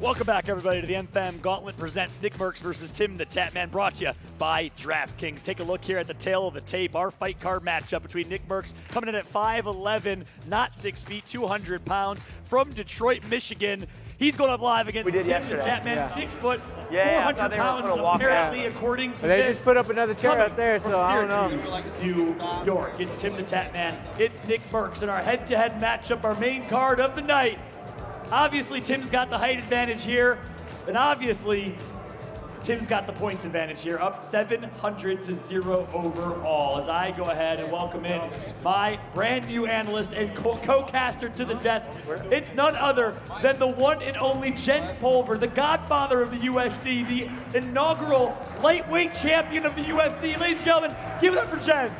Welcome back, everybody, to the MFAM Gauntlet presents NICKMERCS versus TimtheTatman, brought to you by DraftKings. Take a look here at the tail of the tape. Our fight card matchup between NICKMERCS, coming in at 5'11", not 6 feet, 200 pounds, from Detroit, Michigan. He's going up live against TimtheTatman, yeah. 6 foot, Yeah, 400 pounds, apparently, according to they this. just put up another chair up there, so I don't know. New York, it's TimtheTatman, it's NICKMERCS, in our head-to-head matchup, our main card of the night. Obviously, Tim's got the height advantage here, and obviously, Tim's got the points advantage here, up 700-0 overall. As I go ahead and welcome in my brand new analyst and co-caster to the desk, it's none other than the one and only Jens Pulver, the godfather of the UFC, the inaugural lightweight champion of the UFC. Ladies and gentlemen, give it up for Jens.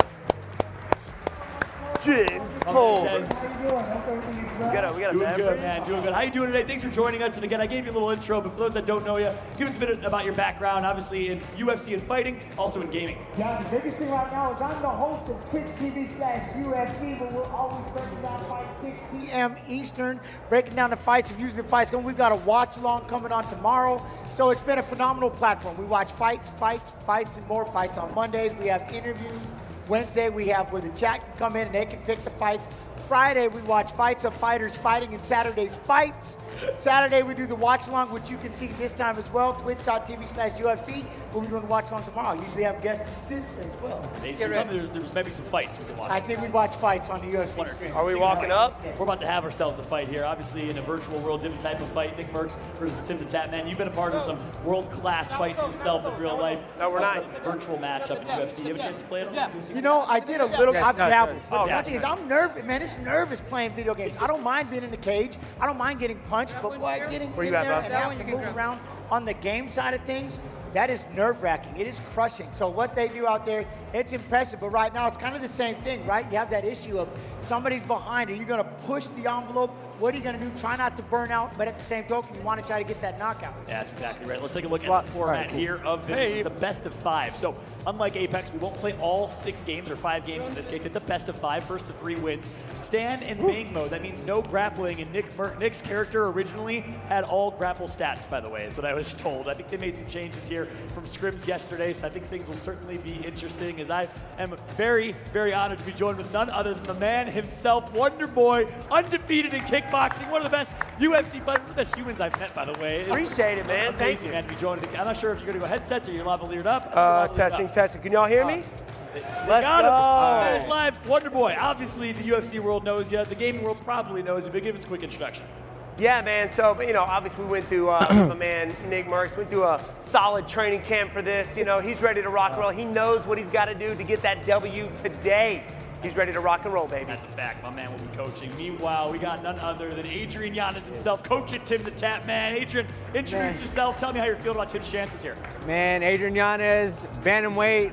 Jens Pulver. We got doing good, man. Doing good. How you doing today? Thanks for joining us. And again, I gave you a little intro, but for those that don't know you, give us a bit about your background. Obviously in UFC and fighting, also in gaming. Yeah, the biggest thing right now is I'm the host of TwitchTV/UFC, but we're always breaking down fights 6 p.m. Eastern, breaking down the fights, and usually the fights. We've got a watch along coming on tomorrow. So it's been a phenomenal platform. We watch fights, and more fights on Mondays. We have interviews. Wednesday, we have where the chat can come in and they can pick the fights. Friday, we watch fights of fighters fighting, and Saturday's fights. Saturday, we do the watch along, which you can see this time as well, twitch.tv/UFC. We'll be doing the watch along tomorrow. Usually have guest assists as well. There's maybe some fights we can watch. I think we watch fights on the UFC stream. Are we walking up? We're about to have ourselves a fight here. Obviously, in a virtual world, different type of fight. NICKMERCS versus TimtheTatman. You've been a part of some world-class fights yourself in real life. No, we're not. This virtual matchup in UFC. Do you have a chance to play it on UFC? You know, I did a little. Yes, I've dabbled. But yeah. the thing is, I'm nervous, man. It's nervous playing video games. I don't mind being in the cage. I don't mind getting punched, but boy, getting in there and having to move around on the game side of things, that is nerve-wracking. It is crushing. So what they do out there, it's impressive. But right now, it's kind of the same thing, right? You have that issue of somebody's behind. Are you going to push the envelope? What are you going to do? Try not to burn out, but at the same token, you want to try to get that knockout. Yeah, that's exactly right. Let's take a look at the format here of this, the best of 5. So, unlike Apex, we won't play all 6 games or 5 games in this case. It's the best of 5, first to 3 wins. Stand and bang mode. That means no grappling. And Nick's character originally had all grapple stats, by the way, is what I was told. I think they made some changes here from scrims yesterday, so I think things will certainly be interesting. As I am very, very honored to be joined with none other than the man himself, Wonder Boy, undefeated in kickboxing, one of the best UFC, one of the best humans I've met, by the way. Appreciate it, man. Thank you. Man, to be joined. I'm not sure if you're going to go headsets or you're lavalier up. Testing. Can y'all hear me? Let's go. Right. Live, Wonder Boy. Obviously, the UFC world knows you. The gaming world probably knows you, but give us a quick introduction. Yeah, man. So, you know, obviously we went through my man NICKMERCS, went through a solid training camp for this. You know, he's ready to rock and roll. He knows what he's got to do to get that W today. He's ready to rock and roll, baby. That's a fact. My man will be coaching. Meanwhile, we got none other than Adrian Yanez himself, coaching TimtheTatman. Adrian, introduce yourself. Tell me how you're feeling about Tim's chances here. Man, Adrian Yanez, bantamweight.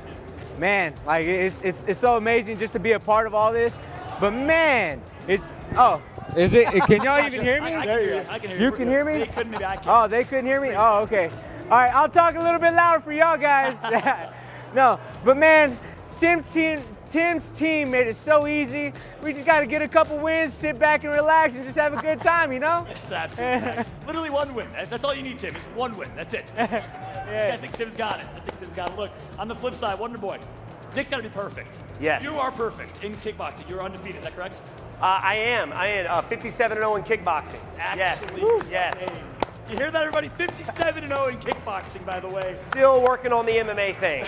Man, like it's so amazing just to be a part of all this. But man, is it? Can y'all even hear me? I can hear you. I can hear you. You can hear me? They couldn't, maybe I can. Oh, they couldn't hear me? Oh, okay. All right, I'll talk a little bit louder for y'all guys. No, but man, Tim's team made it so easy. We just got to get a couple wins, sit back and relax, and just have a good time, you know? That's absolutely right. Literally one win. That's all you need, Tim. It's one win. That's it. Yeah. I think Tim's got it. Look, on the flip side, Wonder Boy, Nick's got to be perfect. Yes. You are perfect in kickboxing. You're undefeated. Is that correct? I am 57-0 in kickboxing. Actually, yes. You hear that, everybody? 57-0 in kickboxing, by the way. Still working on the MMA thing.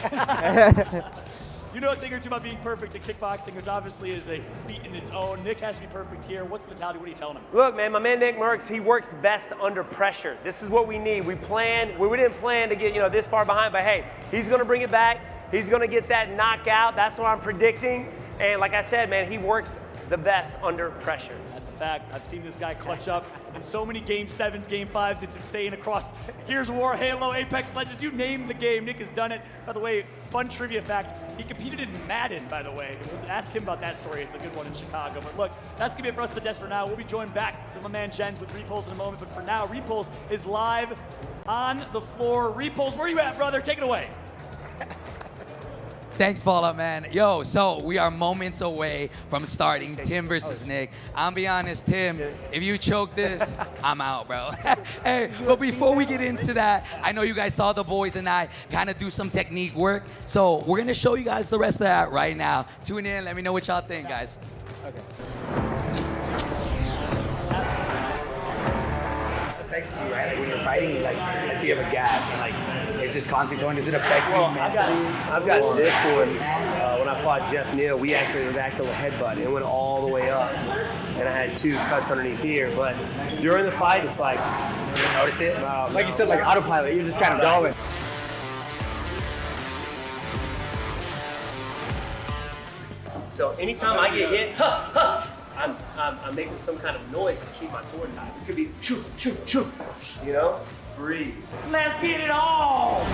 You know a thing or two about being perfect in kickboxing, which obviously is a feat in its own. Nick has to be perfect here. What's the mentality? What are you telling him? Look, man, my man NICKMERCS, he works best under pressure. This is what we need. We didn't plan to get, this far behind, but hey, he's gonna bring it back. He's gonna get that knockout. That's what I'm predicting. And like I said, man, he works the best under pressure. That's a fact. I've seen this guy clutch up in so many Game 7s, Game 5s. It's insane across Gears of War, Halo, Apex Legends. You name the game, Nick has done it. By the way, fun trivia fact, he competed in Madden, by the way. We'll ask him about that story. It's a good one in Chicago. But look, that's going to be it for us at the desk for now. We'll be joined back with my man Jens with Repulse in a moment. But for now, Repulse is live on the floor. Repulse, where you at, brother? Take it away. Thanks, Paula, man. Yo, so we are moments away from starting Tim versus Nick. I'll be honest, Tim, if you choke this, I'm out, bro. Hey, but before we get into that, I know you guys saw the boys and I kind of do some technique work. So we're going to show you guys the rest of that right now. Tune in. Let me know what y'all think, guys. Okay. Affects you, right? Like when you're fighting, like let's say you have a gap, and like it's just constantly going. Does it affect you mentally? I've got this one. When I fought Jeff Neal, it was actually a headbutt. It went all the way up, and I had 2 cuts underneath here. But during the fight, it's like you notice it. Like you said, like autopilot. You're just kind of going. So anytime I get hit, I'm making some kind of noise to keep my core tight. It could be choo, choo, choo. Breathe. Let's get it on!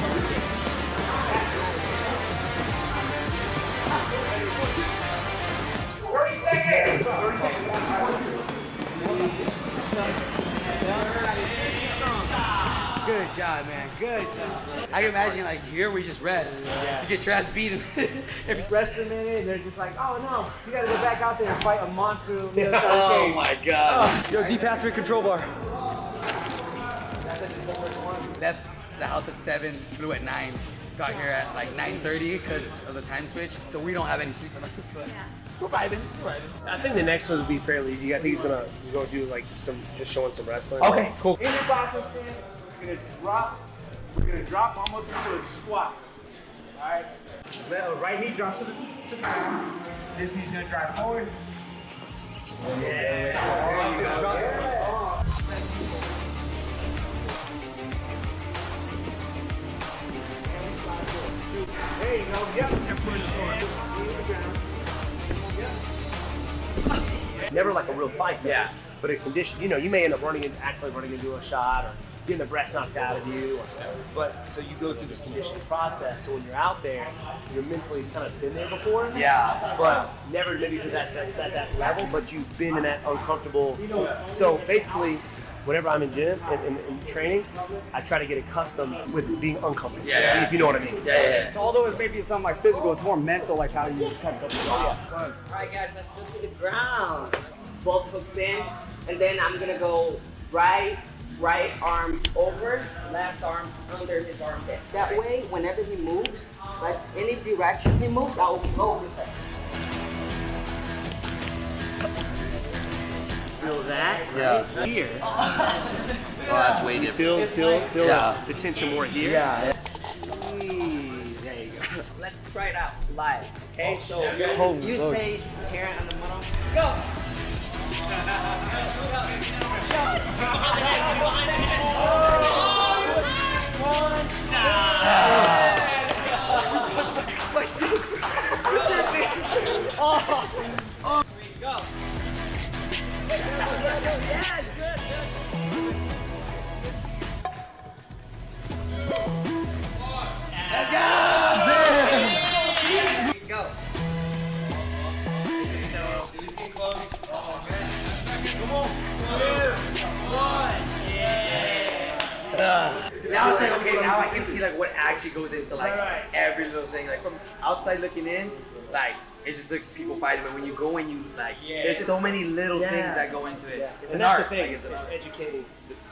Good job, man. Good job. I can imagine, like, here we just rest. Yeah. You get trash beaten. If you rest a minute, they're just like, oh no, you gotta go back out there and fight a monster. Oh my God. Yo, D-pass me control bar. Left the house at 7, flew at 9. Got here at like 9:30 because of the time switch. So we don't have any sleep on us. But we're vibing. I think the next one would be fairly easy. I think he's gonna do like just showing some wrestling. Okay, cool. In your boxing stance, we're gonna drop almost into a squat. All right. Well, right knee drops to the ground. This knee's gonna drive forward. Yeah. There you go. Yep. Never like a real fight, though. Yeah. But a condition, you may end up accidentally running into a shot or getting the breath knocked out of you. But so you go through this conditioning process. So when you're out there, you're mentally kind of been there before. Yeah. But never maybe to that level, but you've been in that uncomfortable. So basically, whenever I'm in gym and training, I try to get accustomed with being uncomfortable. Yeah. If you know what I mean. Yeah. So although it maybe something like physical, it's more mental, like how you kind of go. All right, guys, let's go to the ground. Both hooks in, and then I'm gonna go right arm over, left arm under his armpit. That way, whenever he moves, like any direction he moves, I will go with it. Feel that right here. Oh, that's way different. Feel the tension more here. Yeah. There you go. Let's try it out live. Okay, so you Lord. stay here on the middle. Go. Go. Yes, good. Let's go! Go. Now it's like, okay, now I can see like what actually goes into like every little thing. Like from outside looking in, like it just looks people fighting, but when you go and you like, there's so many little things that go into it. It's and an that's art. the thing, like, is educating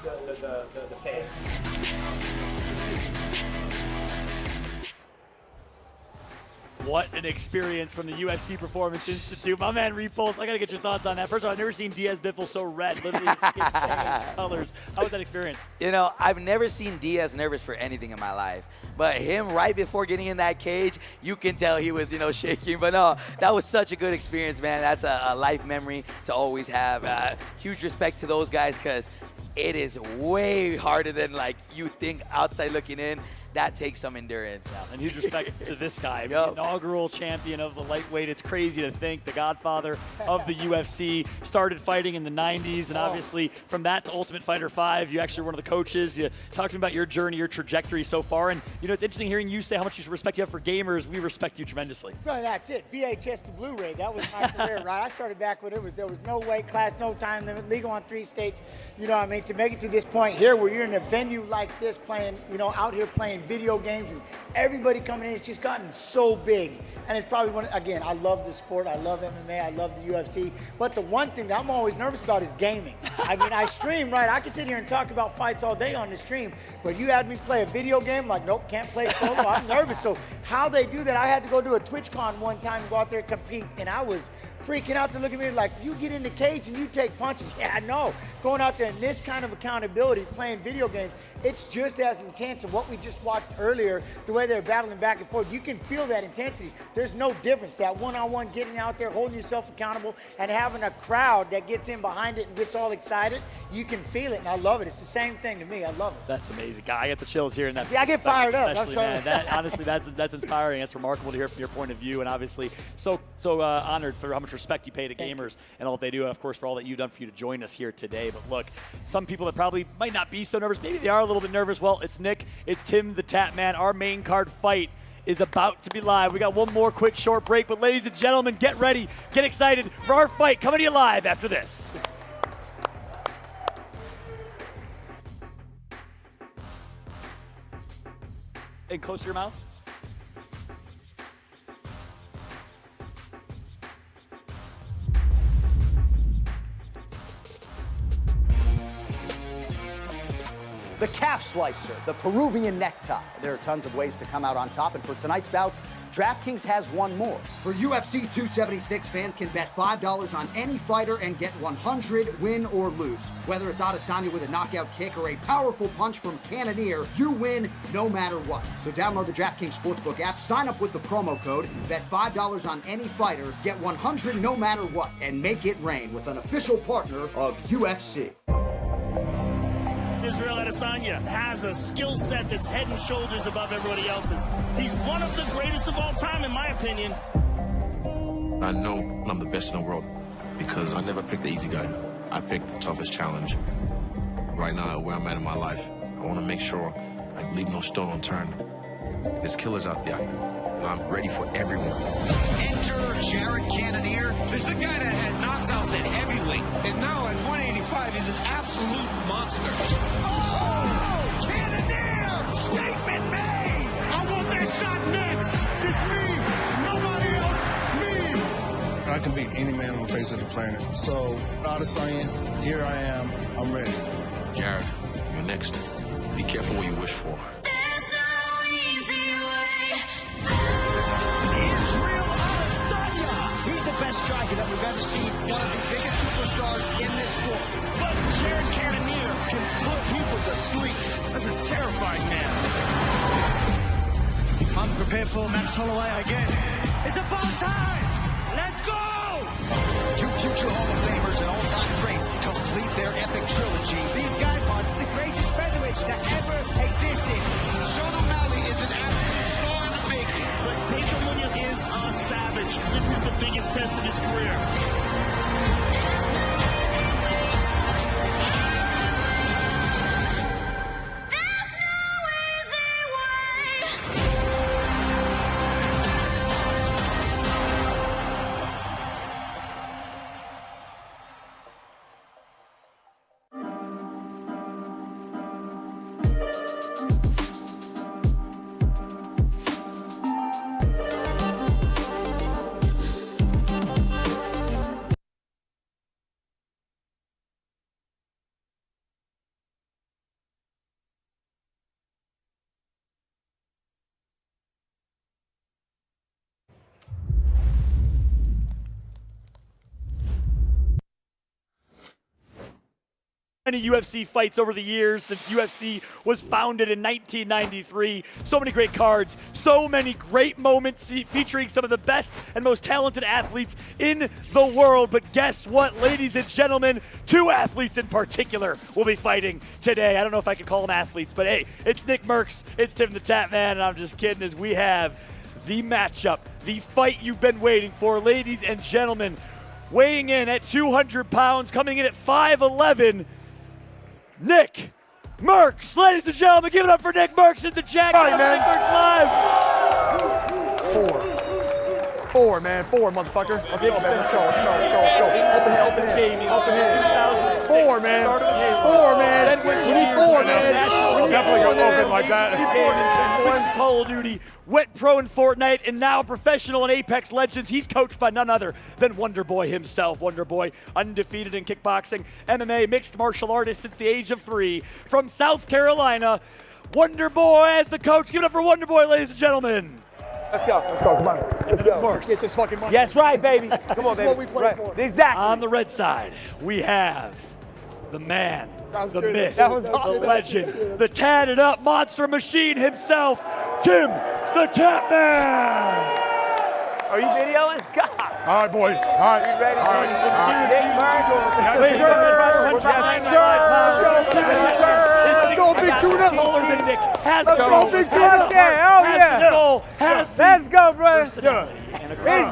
the fans. What an experience from the UFC Performance Institute. My man Repulse, I got to get your thoughts on that. First of all, I've never seen Diaz Biffle so red, literally his skin changed colors. How was that experience? You know, I've never seen Diaz nervous for anything in my life. But him right before getting in that cage, you can tell he was, shaking. But no, that was such a good experience, man. That's a life memory to always have. Huge respect to those guys because it is way harder than you think outside looking in. That takes some endurance. Yeah, and huge respect to this guy, the inaugural champion of the lightweight. It's crazy to think the godfather of the UFC started fighting in the 90s, and obviously from that to Ultimate Fighter 5, you actually were one of the coaches. You talked to me about your journey, your trajectory so far, and it's interesting hearing you say how much respect you have for gamers. We respect you tremendously. Well, that's it. VHS to Blu-ray. That was my career, right? I started back when there was no weight class, no time limit, legal on 3 states. To make it to this point here where you're in a venue like this playing, out here playing video games and everybody coming in, it's just gotten so big. And it's probably again, I love the sport, I love MMA, I love the UFC, but the one thing that I'm always nervous about is gaming. I stream, right? I can sit here and talk about fights all day on the stream, but you had me play a video game, nope, can't play solo. I'm nervous. So how they do that, I had to go to a TwitchCon one time and go out there and compete, and I was freaking out. They're looking at me like, you get in the cage and you take punches. Yeah, I know. Going out there in this kind of accountability, playing video games, it's just as intense. And what we just watched earlier, the way they're battling back and forth, you can feel that intensity. There's no difference. That one-on-one, getting out there, holding yourself accountable, and having a crowd that gets in behind it and gets all excited, you can feel it, and I love it. It's the same thing to me. I love it. That's amazing. God, I get the chills here. And I get fired up. Especially, man. Honestly, that's inspiring. That's remarkable to hear from your point of view, and obviously so honored for how much respect you pay to gamers and all that they do, and of course for all that you've done for you to join us here today. But look, some people that probably might not be so nervous, maybe they are a little bit nervous. Well, it's Nick, it's TimtheTatman. Our main card fight is about to be live. We got one more quick short break, but ladies and gentlemen, get ready, get excited for our fight coming to you live after this. And close to your mouth. The calf slicer, the Peruvian necktie. There are tons of ways to come out on top, and for tonight's bouts, DraftKings has one more. For UFC 276, fans can bet $5 on any fighter and get 100, win or lose. Whether it's Adesanya with a knockout kick or a powerful punch from Cannonier, you win no matter what. So download the DraftKings Sportsbook app, sign up with the promo code, bet $5 on any fighter, get 100 no matter what, and make it rain with an official partner of UFC. Israel Adesanya has a skill set that's head and shoulders above everybody else's. He's one of the greatest of all time, in my opinion. I know I'm the best in the world because I never picked the easy guy. I picked the toughest challenge. Right now, where I'm at in my life, I want to make sure I leave no stone unturned. There's killers out there, and I'm ready for everyone. Enter Jared Cannonier. This is a guy that had knockouts at heavyweight, and now at 185 is an absolute monster. Oh, Cannonier! Statement made! I want that shot next! It's me! Nobody else! Me! I can beat any man on the face of the planet. So, Adesanya, here I am. I'm ready. Jared, you're next. Be careful what you wish for. Best striker that we've ever seen. One of the biggest superstars in this sport. But Jared Cannonier can put people to sleep. That's a terrifying man. I'm prepared for Max Holloway again. It's about time! Let's go! Two future Hall of Famers and all-time greats complete their epic trilogy. These guys are the greatest featherweights that ever existed. Sean O'Malley is an absolute star in the making. But Pedro Munoz is a savage. This is the biggest test of his career. Many UFC fights over the years since UFC was founded in 1993. So many great cards, so many great moments featuring some of the best and most talented athletes in the world. But guess what, ladies and gentlemen? 2 athletes in particular will be fighting today. I don't know if I can call them athletes, but hey, it's NICKMERCS, it's TimtheTatman, and I'm just kidding, as we have the matchup, the fight you've been waiting for, ladies and gentlemen. Weighing in at 200 pounds, coming in at 5'11", NICKMERCS, ladies and gentlemen, give it up for NICKMERCS at the Jack Live. 4, man. 4, motherfucker. Let's go, man. Let's go. Open hands. 4, man. 4, man. We need 4, man. Definitely go open like that. Call of Duty, went pro in Fortnite, and now professional in Apex Legends. He's coached by none other than Wonder Boy himself. Wonder Boy, undefeated in kickboxing, MMA, mixed martial artist since the age of 3. From South Carolina, Wonder Boy as the coach. Give it up for Wonder Boy, ladies and gentlemen. Let's go. Come on. And of course, get this fucking money. Yes, right, baby. Come on, baby. What we play for. Exactly. On the red side, we have the man, the myth, That was the awesome. legend, the tatted up monster machine himself, TimtheTatman. Are you videoing? God. All right, boys. All right. You ready? All right. Yes, sir. Let's go, big tuna. Taller than Nick. Has Let's go, big tuna. Let's go, brother. It's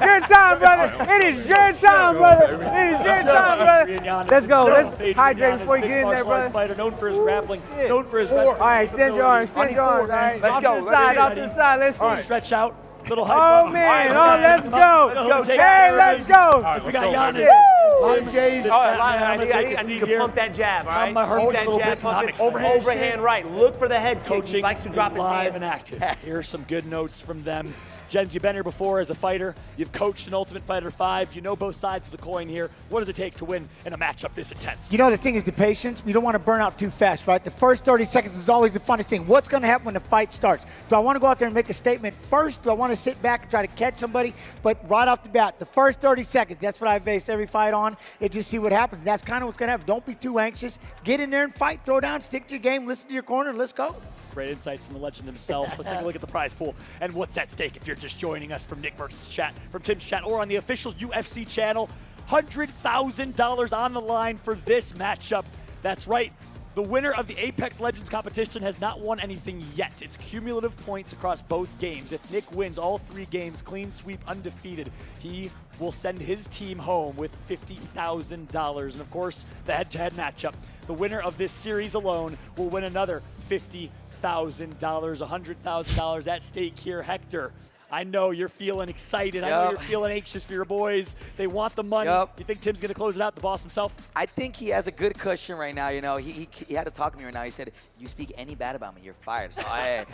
your time, brother. It is your time, brother. It is your time, brother. Let's go. Let's hydrate before you get in there, brother. Fighter known for his grappling, known for his All right, extend your arms. Extend your arms. All right, let's go. Off to the side. Let's see. Stretch out. Little high Oh, man. Oh, let's go. Hey, let's go. We got Giannis. Jays. I need to pump that jab, all right? Pump that jab, pump it. Overhand right. Look for the head kick. He likes to drop his live hands. and active. Here's some good notes from them. Jens, you've been here before as a fighter. You've coached an Ultimate Fighter 5. You know both sides of the coin here. What does it take to win in a matchup this intense? You know, the thing is the patience. You don't want to burn out too fast, right? The first 30 seconds is always the funnest thing. What's going to happen when the fight starts? Do I want to go out there and make a statement first? Do I want to sit back and try to catch somebody? But right off the bat, the first 30 seconds, that's what I base every fight on, and just see what happens. That's kind of what's going to happen. Don't be too anxious. Get in there and fight. Throw down, stick to your game, listen to your corner, and let's go. Great insights from the legend himself. Let's take a look at the prize pool and what's at stake if you're just joining us from NICKMERCS' chat, from Tim's chat, or on the official UFC channel. $100,000 on the line for this matchup. That's right. The winner of the Apex Legends competition has not won anything yet. It's cumulative points across both games. If Nick wins all 3 games, clean sweep, undefeated, he will send his team home with $50,000. And of course, the head-to-head matchup. The winner of this series alone will win another $50,000, $100,000 at stake here. Hector, I know you're feeling excited. I know you're feeling anxious for your boys. They want the money. You think Tim's going to close it out, the boss himself? I think he has a good cushion right now. You know, he had to talk to me right now. He said, "You speak any bad about me, you're fired." So, hey,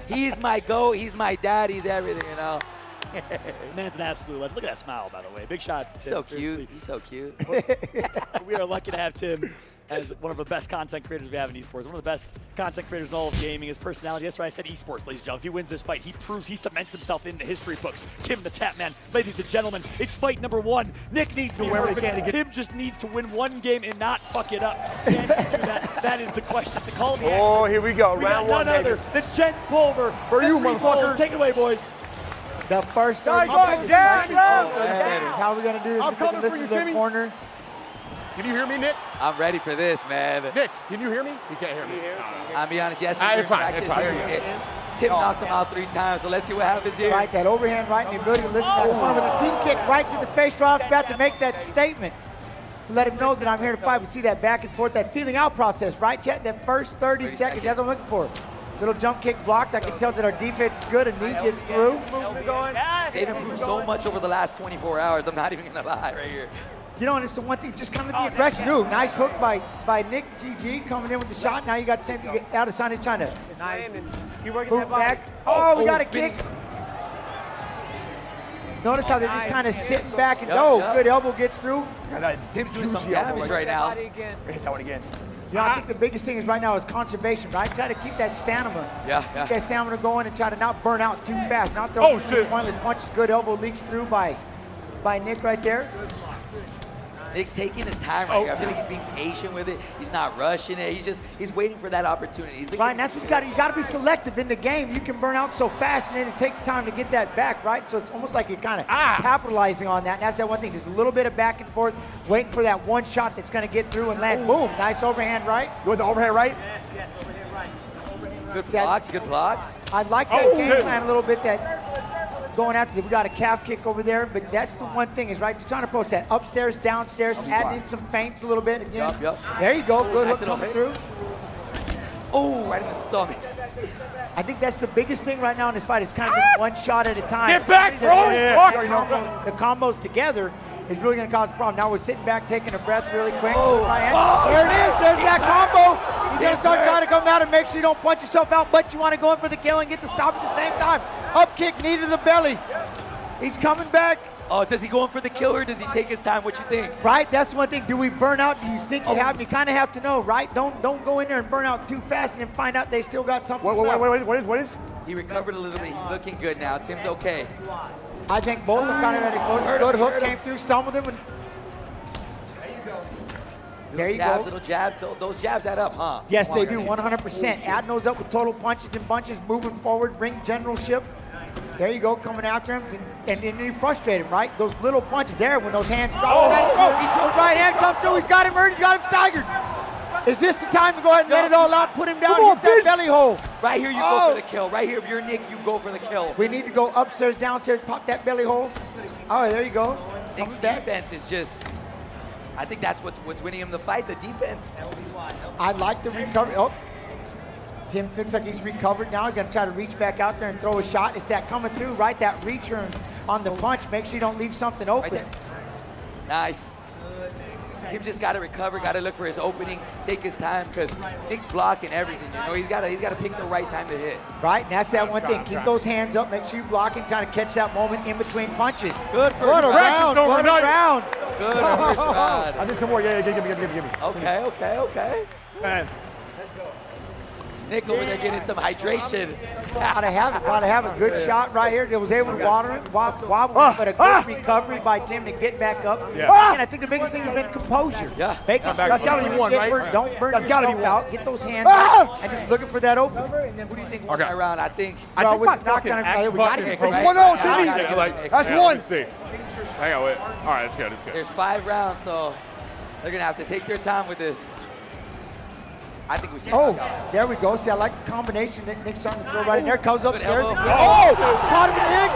he's my GOAT. He's my dad. He's everything, you know. Man's an absolute legend. Look at that smile, by the way. Big shot. He's so cute. He's so cute. We are lucky to have Tim as one of the best content creators we have in esports. One of the best content creators in all of gaming. His personality, that's why I said esports, ladies and gentlemen. If he wins this fight, he proves, he cements himself in the history books. TimtheTatman, ladies and gentlemen, it's fight number 1. Nick needs to win. Tim just needs to win one game and not fuck it up. Can he do that? That is the question. To call the Oh, here we go. Round 1, none other than Jens Pulver. For you, motherfucker. Take it away, boys. The first How are we going to do this? I'm coming for you, Timmy. Corner. Can you hear me, Nick? I'm ready for this, man. Nick, can you hear me? You can't hear me. I'll be honest, yes. It's fine. It's fine. Tim knocked him out 3 times, so let's see what happens here. Right, that overhand right and the ability to listen to that corner with a team kick right to the face right off the bat to make that statement. To let him know that I'm here to fight. We see that back and forth, that feeling out process, right, Chet? That first 30 seconds, that's what I'm looking for. Little jump kick blocked. I can tell that our defense is good and Knee gets through. They've improved so much over the last 24 hours. I'm not even going to lie right here. You know, and it's the one thing, just kind of the aggression. Ooh, nice hook by Nick GG coming in with the shot. Now you got to get out of sign. He's trying to move back. Oh, we got a kick. Notice how they're just kind of sitting back and good elbow gets through. Tim's doing some damage right now. Hit that one again. You know, I think the biggest thing is right now is conservation, right? Try to keep that stamina. Keep that stamina going and try to not burn out too fast. Not throw pointless punches. Good elbow leaks through by Nick right there. Nick's taking his time right here. I feel like he's being patient with it. He's not rushing it. He's waiting for that opportunity. He's Right, and that's what you got to be selective in the game. You can burn out so fast, and then it takes time to get that back, right? So it's almost like you're kind of capitalizing on that. And that's that one thing. Just a little bit of back and forth, waiting for that one shot that's going to get through and land. Boom, nice overhand right. You want the overhand right? Yes, overhand right. Good blocks, good blocks. I like that game plan a little bit, that going after, we got a calf kick over there, but that's the one thing is, right, you're trying to approach that upstairs, downstairs, adding in some feints a little bit again. Yep. There you go, good hook coming through. Oh, right in the stomach. I think that's the biggest thing right now in this fight. It's kind of just one shot at a time. Get back, bro! The combos together is really going to cause a problem. Now we're sitting back, taking a breath really quick. Oh, there it is. There's that combo. You're going to start trying to come out and make sure you don't punch yourself out, but you want to go in for the kill and get the stop at the same time. Up kick, knee to the belly. He's coming back. Oh, does he go in for the kill or does he take his time? What you think? Right, that's one thing. Do we burn out? Do you think you have? You kind of have to know, right? Don't go in there and burn out too fast and then find out they still got something. What is? He recovered a little bit. He's looking good now. Tim's okay. I think both are kind of ready. Good hook came through, stumbled him. There you go. Little jabs. Those jabs add up, huh? Yes, they do, 100%. Adding those up with total punches and bunches, moving forward, ring generalship. There you go, coming after him, and you frustrate him, right? Those little punches there when those hands drop. His right hand comes through, he's got him hurt, he's got him staggered. Is this the time to go ahead and let it all out, put him down, hit that belly hole? Right here, you go for the kill. Right here, if you're Nick, you go for the kill. We need to go upstairs, downstairs, pop that belly hole. Oh, there you go. Nick's defense is just, I think that's what's winning him the fight, the defense. I like the recovery. Oh, Tim looks like he's recovered now. He's going to try to reach back out there and throw a shot. It's that coming through, right? That return on the punch. Make sure you don't leave something open. Right, nice. Tim just got to recover, got to look for his opening, take his time, because Nick's blocking everything. You know, he's got to pick the right time to hit. Right, and that's that one thing. Keep those hands up. Make sure you're blocking, trying to catch that moment in between punches. Good first round. Good round. Good first round. I need some more. Yeah, give me. Okay. Man. Nick over there getting some hydration. Gotta have a good shot right here. That was able to wobble, but a good recovery by Tim to get back up. And I think the biggest thing has been composure. Yeah. That's gotta be one, right? Don't burn That's gotta be yourself out. Get those hands up and just looking for that open. Who do you think won that round? I think my fucking X button is broken. That's one. Hang on, wait. All right, it's good. There's 5 rounds, so they're gonna have to take their time with this. I think we see. There we go. See, I like the combination that Nick's starting to throw right in there. Comes upstairs. Oh, caught him in the neck.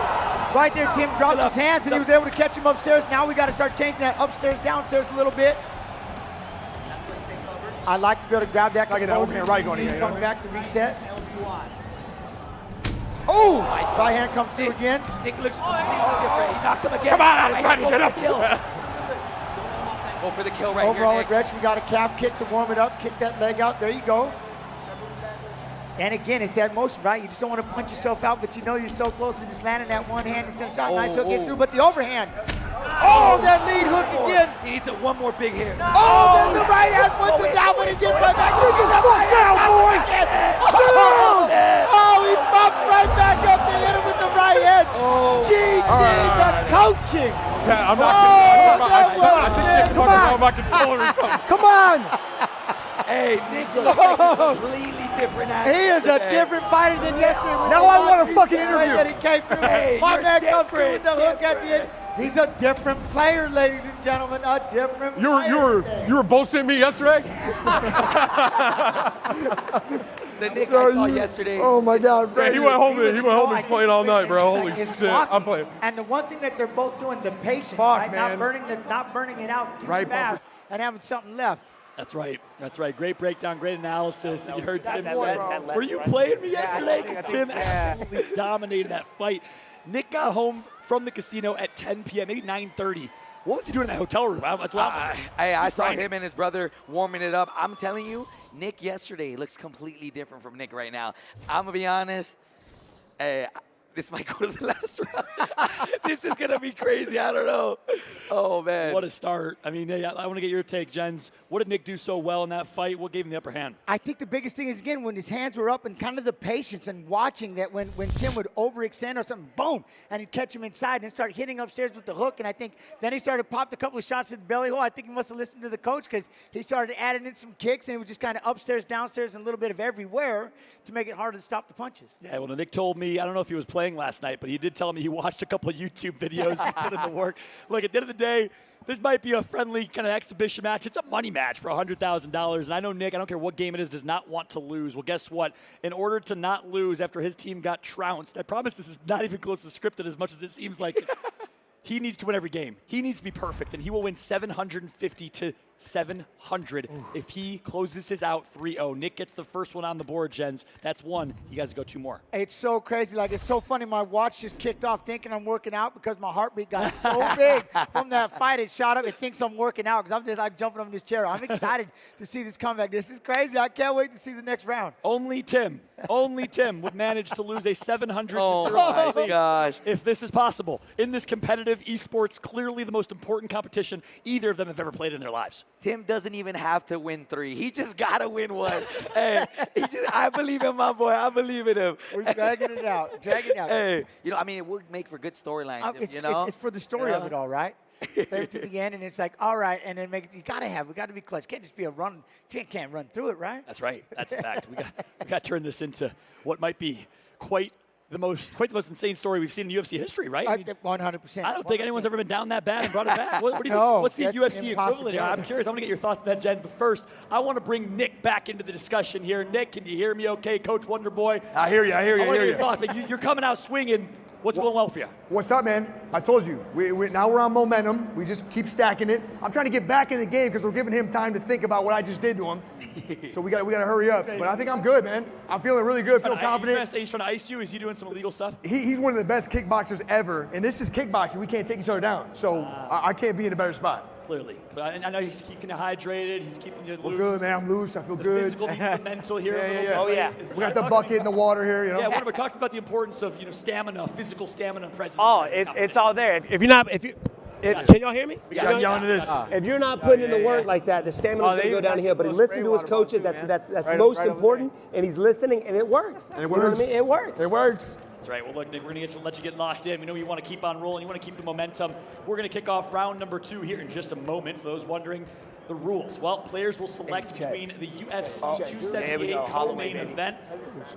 Right there, Tim dropped his hands and he was able to catch him upstairs. Now we got to start changing that upstairs, downstairs a little bit. I like to be able to grab that. I get that overhand right going here. Coming back to reset. Oh, right hand comes through again. Nick looks completely different. He knocked him again. Come on, Adesanya, get up. Go for the kill right Overall here, Nick. aggression. We got a calf kick to warm it up. Kick that leg out. There you go. And again, it's that motion, right? You just don't want to punch yourself out, but you know you're so close to just landing that one hand. He's going to shot. Nice hook get through, but the overhand. Oh, that lead hook again. He needs one more big hit. Oh, then the right hand puts him down, but he gets right back. He gets right down, boy. Oh, he popped right back up. They hit him with the right hand. GG, the coaching. I'm not controlling or something. Come on. Hey, Nick looks like a completely different athlete. He is a different fighter than yesterday. Now I want a fucking interview. That he came through. Hey, my man you're comes through with the different. hook at the end. He's a different player, ladies and gentlemen. A different player. You were bullshitting me yesterday? The Nick I saw yesterday. Oh my God, bro. Yeah, he went home and playing all night, bro. Holy It's shit. blocking. I'm playing. And the one thing that they're both doing, the patience, Fuck, right? man. Not burning it out too Right, fast and having something left. That's right. Great breakdown, great analysis. You heard Tim one, said, bro. were you playing me yesterday? Because Tim absolutely dominated that fight. Nick got home from the casino at 10 p.m., maybe 9:30. What was he doing in that hotel room? I saw him and his brother warming it up. I'm telling you, Nick yesterday looks completely different from Nick right now. I'm going to be honest. this might go to the last round. This is going to be crazy. I don't know. Oh, man. What a start. I mean, I want to get your take, Jens. What did Nick do so well in that fight? What gave him the upper hand? I think the biggest thing is, again, when his hands were up and kind of the patience and watching that when Tim would overextend or something, boom, and he'd catch him inside and start hitting upstairs with the hook. And I think then he started popped a couple of shots to the belly hole. I think he must have listened to the coach because he started adding in some kicks, and it was just kind of upstairs, downstairs, and a little bit of everywhere to make it harder to stop the punches. Yeah, well, Nick told me, I don't know if he was playing last night, but he did tell me he watched a couple of YouTube videos and put in the work. Look, at the end of the day, this might be a friendly kind of exhibition match. It's a money match for $100,000. And I know Nick, I don't care what game it is, does not want to lose. Well, guess what? In order to not lose after his team got trounced, I promise this is not even close to scripted as much as it seems like. He needs to win every game. He needs to be perfect, and he will win 750 to 700 if he closes his out 3-0. Nick gets the first one on the board, Jens. That's one. You guys go two more. It's so crazy. Like, it's so funny. My watch just kicked off thinking I'm working out because my heartbeat got so big from that fight. It shot up. It thinks I'm working out because I'm just like jumping on this chair. I'm excited to see this comeback. This is crazy. I can't wait to see the next round. Only Tim would manage to lose a 700 to 0 Oh, my gosh. if this is possible. In this competitive esports, clearly the most important competition either of them have ever played in their lives. Tim doesn't even have to win 3. He just got to win 1. Hey, I believe in my boy. I believe in him. We're dragging it out. Dragging it out. Hey, I mean, it would make for good storylines, It's for the story of it all, right? Right to the end, and it's like, all right, and then we got to be clutch. Can't just be a run. Can't run through it, right? That's right. That's a fact. We got to turn this into what might be quite the most insane story we've seen in UFC history, right? I mean, 100%. I don't think anyone's ever been down that bad and brought it back. What do you No, think? What's the UFC impossible. equivalent here? I'm curious. I want to get your thoughts on that, Jen. But first, I want to bring Nick back into the discussion here. Nick, can you hear me okay, Coach Wonderboy? I hear you. I want to get your thoughts. But you're coming out swinging. What's going well for you? What's up, man? I told you. Now we're on momentum. We just keep stacking it. I'm trying to get back in the game because we're giving him time to think about what I just did to him. So we got to hurry up. But I think I'm good, man. I'm feeling really good. Feel confident. He's trying to ice you. Is he doing some illegal stuff? He's one of the best kickboxers ever, and this is kickboxing. We can't take each other down. So I can't be in a better spot. Clearly. I know he's keeping you hydrated. He's keeping you loose. We're good, man. I'm loose. I feel good. Physical, the mental here. Yeah. Oh, yeah. We got the bucket in the water here, Yeah, we're talking about the importance of stamina, physical stamina, and presence. Oh, it's all there. If can y'all hear me? We got yelling to this. If you're not putting in the work like that, the stamina is going to go down here. But he listened to his coaches. That's most important. And he's listening, and it works. And it works. You know what I mean? It works. That's right. Well, look, Nick, we're going to let you get locked in. We know you want to keep on rolling. You want to keep the momentum. We're going to kick off round number 2 here in just a moment. For those wondering, the rules. Well, players will select between the UFC 278 co-main event.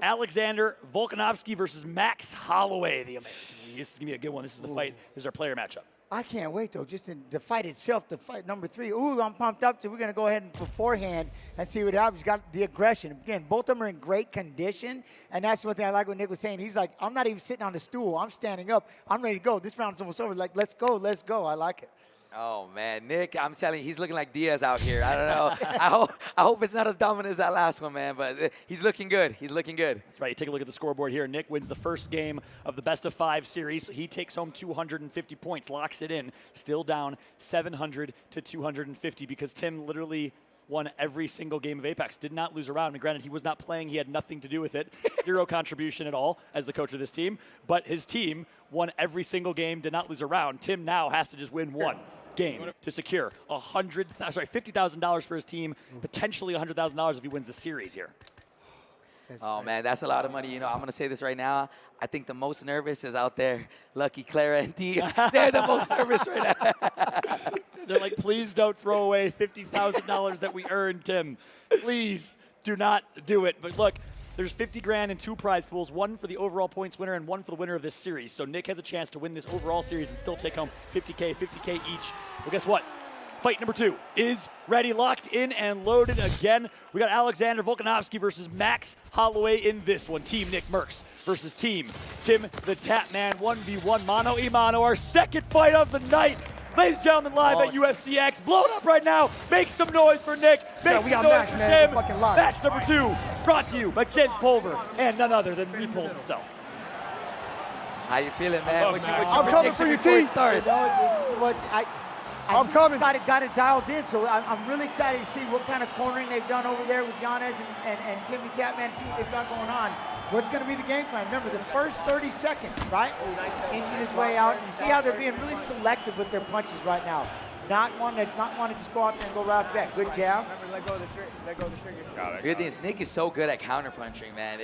Alexander Volkanovski versus Max Holloway. This is going to be a good one. This is the fight. This is our player matchup. I can't wait, though, just in the fight itself, the fight number 3. Ooh, I'm pumped up. So we're going to go ahead and beforehand and see what happens. Got the aggression. Again, both of them are in great condition, and that's one thing I like what Nick was saying. He's like, I'm not even sitting on the stool. I'm standing up. I'm ready to go. This round's almost over. Like, let's go. Let's go. I like it. Oh, man. Nick, I'm telling you, he's looking like Diaz out here. I don't know. I hope it's not as dominant as that last one, man, but he's looking good. He's looking good. That's right. Take a look at the scoreboard here. Nick wins the first game of the best-of-5 series. So he takes home 250 points, locks it in, still down 700 to 250 because Tim literally won every single game of Apex, did not lose a round. And granted, he was not playing. He had nothing to do with it. Zero contribution at all as the coach of this team. But his team won every single game, did not lose a round. Tim now has to just win one game to secure $50,000 for his team, potentially $100,000 if he wins the series here. Oh, man, that's a lot of money. I'm going to say this right now. I think the most nervous is out there, Lucky, Clara, and Dee. They're the most nervous right now. They're like, please don't throw away $50,000 that we earned, Tim. Please do not do it. But look, there's 50 grand in 2 prize pools, one for the overall points winner and one for the winner of this series. So Nick has a chance to win this overall series and still take home 50K each. Well, guess what? Fight number 2 is ready, locked in, and loaded again. We got Alexander Volkanovski versus Max Holloway in this one. Team NICKMERCS versus Team TimtheTatman 1v1 mano a mano. Our second fight of the night. Ladies and gentlemen, live at UFC X. Blown up right now. Make some noise for Nick. Make some noise for Tim. Match number 2 brought to you by Jens Pulver and none other than Repulse himself. How you feeling, man? I'm coming for your team. I'm coming. Got it dialed in. So I'm really excited to see what kind of cornering they've done over there with Giannis and TimtheTatman, see what they've got going on. What's going to be the game plan? Remember, the first 30 seconds, right? Inching his way out. You see how they're being really selective with their punches right now. Not want to just go out there and go right back. Good jab. Remember, let go of the trigger. Good thing is Nick is so good at counter-punching, man.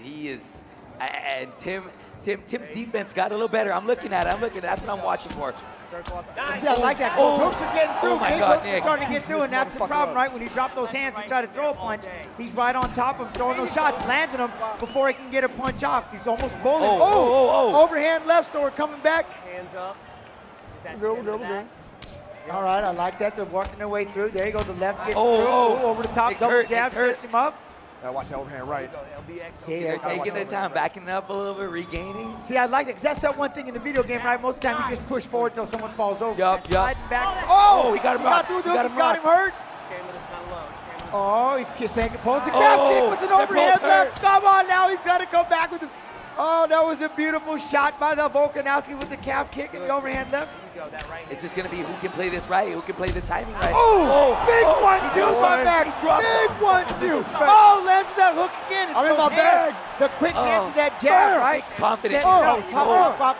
He is, and Tim's defense got a little better. I'm looking at it. That's what I'm watching for. Yeah, I like that. Those hooks are getting through. Oh my Big God, hooks Nick. are starting to get through, and that's the problem, right? When you drop those hands and try to throw a punch, he's right on top of throwing those shots, landing them before he can get a punch off. He's almost bowling. Overhand left, so we're coming back. Hands up. We're good. All right, I like that. They're working their way through. There you go. The left gets through. Over the top, Nick's double hurt, jab, Nick's hurt. sets him up. Now watch that overhand right. See, They're taking their time, backing it up a little bit, regaining. See, I like it, because that's that one thing in the video game, right? Most of the time, you just push forward until someone falls over. Yup. Sliding back. Oh, he got him rocked. He's got him hurt. Stamina's kind of low. Oh, he's taking pulls the calf kick with an overhand left. Come on now, he's got to come back with the. Oh, that was a beautiful shot by the Volkanovski with the calf kick and the overhand left. It's just going to be who can play this right, who can play the timing right. Big 1-2 by back. Big 1-2. Oh, lands that hook again. I'm in my bag. The quick hand to that jab, right? Nick's confident.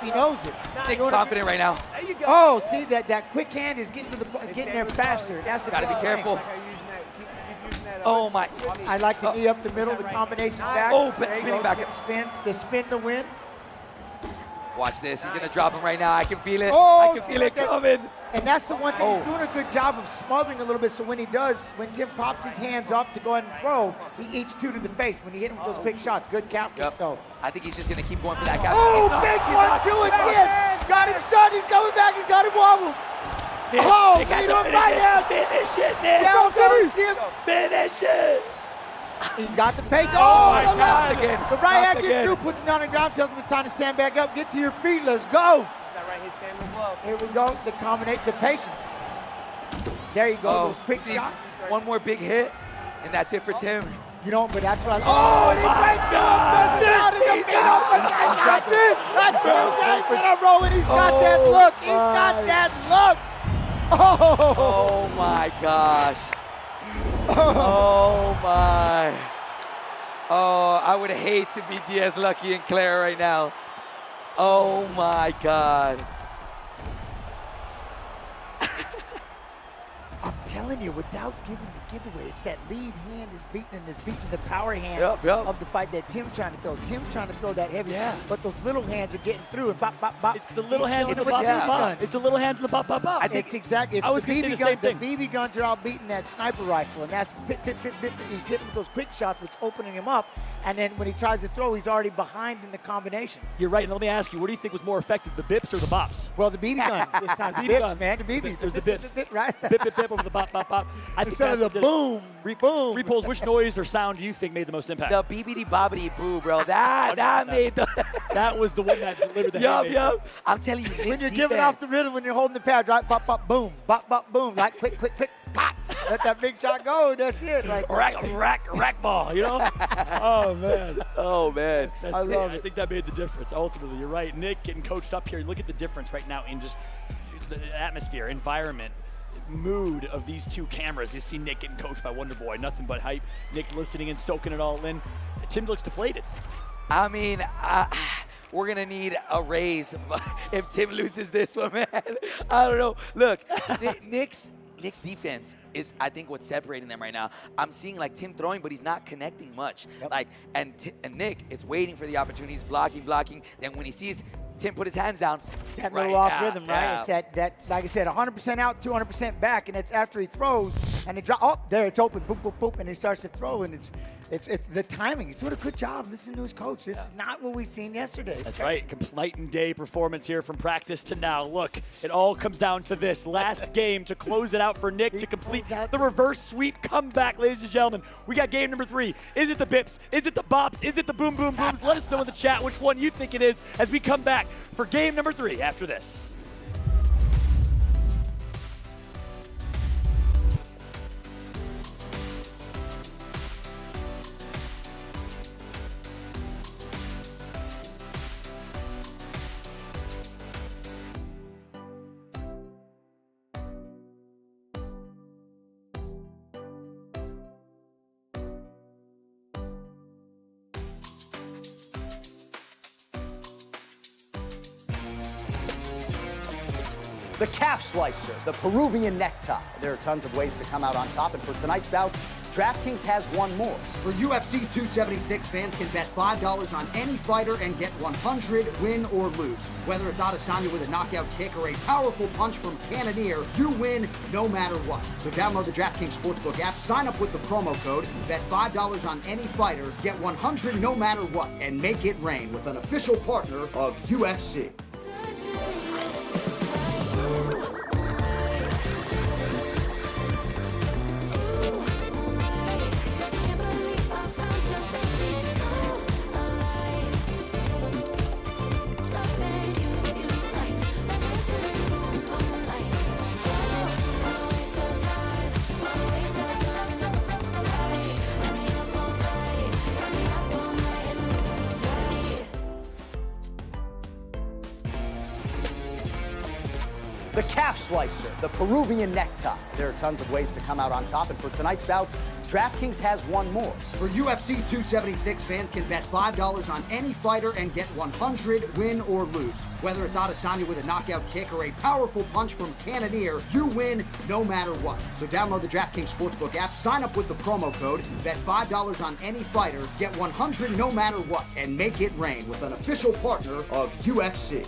He knows it. Nick's confident right now. Oh, see that quick hand is getting there faster. That's the Got to be careful. Oh my! I like the knee up the middle, the combination back. Oh, spinning back. The spin to win. Watch this. He's gonna drop him right now. I can feel it. Oh, I can feel it coming. And that's the one thing, he's doing a good job of smothering a little bit, so when he does, when Tim pops his hands up to go ahead and throw, he eats two to the face when he hit him with those quick shots. Good calf kick, though. I think he's just gonna keep going for that calf. Big 1-2 again. Got him stunned. He's coming back. He's got him wobbled. Nick, Nick right hand. Finish it, Nick. Finish it. He's got the pace. my The God. left. The right hand gets through, puts him down on the ground, tells him it's time to stand back up. Get to your feet. Let's go. That right hit stamina's low. Here we go. The combination, the patience. There you go. Those quick shots. One more big hit, and that's it for Tim. You know, but that's what I. Oh, and he breaks through. That's it. That's it. In a row, and he's got that look. He's got that look. Oh my gosh. Oh my. Oh, I would hate to be Diaz, Lucky, and Clara right now. Oh my God. I'm telling you, without giving the giveaway, it's that lead hand is beating the power hand Yep. of the fight that Tim's trying to throw. Tim's trying to throw that heavy, but those little hands are getting through and bop, bop, bop. It's the little hands and the with bop, BB bop, bop. guns. It's the little hands and the bop, bop, bop. I think it's exactly. It's I was the going to BB say the same gun. The BB guns are out beating that sniper rifle, and that's he's hitting with those quick shots, which opening him up. And then when he tries to throw, he's already behind in the combination. You're right. And let me ask you, what do you think was more effective, the bips or the bops? Well, the BB gun this time. The BB bips, gun. man. The BB. There's the bips. Right? Bip, bip, bip over the bop, bop, bop. I think Instead of that's the boom, boom. Repulse, which noise or sound do you think made the most impact? The BBD bobbity boo, bro. That made the. That was the one that delivered the haymaker. Yup. I'm telling you, When you're giving off the rhythm, when you're holding the pad, right? Bop, bop, boom. Bop, bop, boom. Like quick, quick, quick. Pop. Let that big shot go. That's it. Like Rack ball, you know? Oh, man. Oh, man. I love it. I think that made the difference. Ultimately, you're right. Nick getting coached up here. Look at the difference right now in just the atmosphere, environment, mood of these two cameras. You see Nick getting coached by Wonder Boy. Nothing but hype. Nick listening and soaking it all in. Tim looks deflated. I mean, we're going to need a raise if Tim loses this one, man. I don't know. Look, Nick's defense is, I think, what's separating them right now. I'm seeing like Tim throwing, but he's not connecting much. Yep. Like, and Nick is waiting for the opportunities, blocking. Then when he sees Tim put his hands down, that little off rhythm, right? It's that, like I said, 100% out, 200% back, and it's after he throws and he drop. Oh, there it's open, boop, boop, boop, and he starts to throw, and it's the timing. He's doing a good job. Listen to his coach. This is not what we've seen yesterday. That's right. Complete and day performance here from practice to now. Look, it all comes down to this last game to close it out for Nick to complete the reverse sweep comeback, ladies and gentlemen. We got game number 3. Is it the bips? Is it the bops? Is it the boom, boom, booms? Let us know in the chat which one you think it is as we come back for game number 3 after this. The calf slicer, the Peruvian necktie. There are tons of ways to come out on top, and for tonight's bouts, DraftKings has one more. For UFC 276, fans can bet $5 on any fighter and get 100, win or lose. Whether it's Adesanya with a knockout kick or a powerful punch from Cannonier, you win no matter what. So download the DraftKings Sportsbook app, sign up with the promo code, bet $5 on any fighter, get 100 no matter what, and make it rain with an official partner of UFC. The calf slicer, the Peruvian necktie. There are tons of ways to come out on top, and for tonight's bouts, DraftKings has one more. For UFC 276, fans can bet $5 on any fighter and get 100, win or lose. Whether it's Adesanya with a knockout kick or a powerful punch from Cannonier, you win no matter what. So download the DraftKings Sportsbook app, sign up with the promo code, bet $5 on any fighter, get 100 no matter what, and make it rain with an official partner of UFC.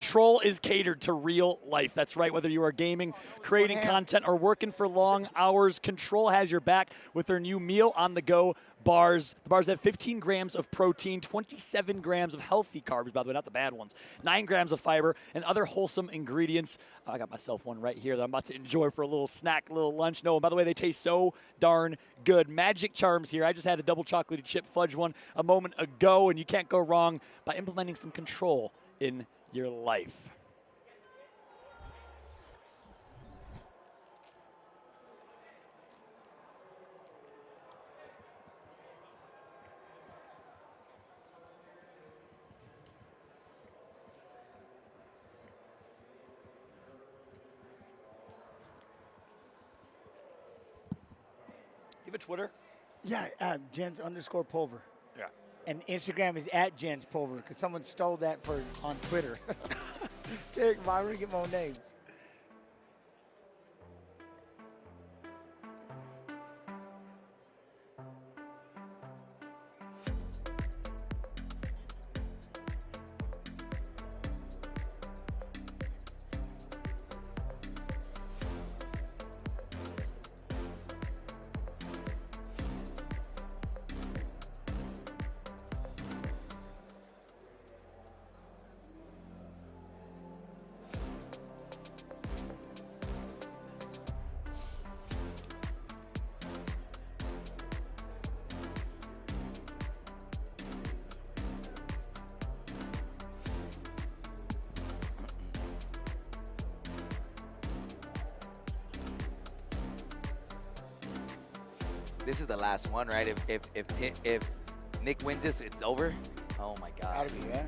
Control is catered to real life. That's right. Whether you are gaming, creating content, or working for long hours, Control has your back with their new meal on the go bars. The bars have 15 grams of protein, 27 grams of healthy carbs, by the way, not the bad ones, 9 grams of fiber, and other wholesome ingredients. I got myself one right here that I'm about to enjoy for a little snack, little lunch. No, and by the way, they taste so darn good. Magic Charms here. I just had a double chocolated chip fudge one a moment ago, and you can't go wrong by implementing some Control in your life. You have a Twitter? Yeah, Jens_Pulver. Yeah. And Instagram is @JensPulver because someone stole that on Twitter. I'm going to get more names. This is the last one, right? If Nick wins this, it's over. Oh my God. Gotta be, yeah.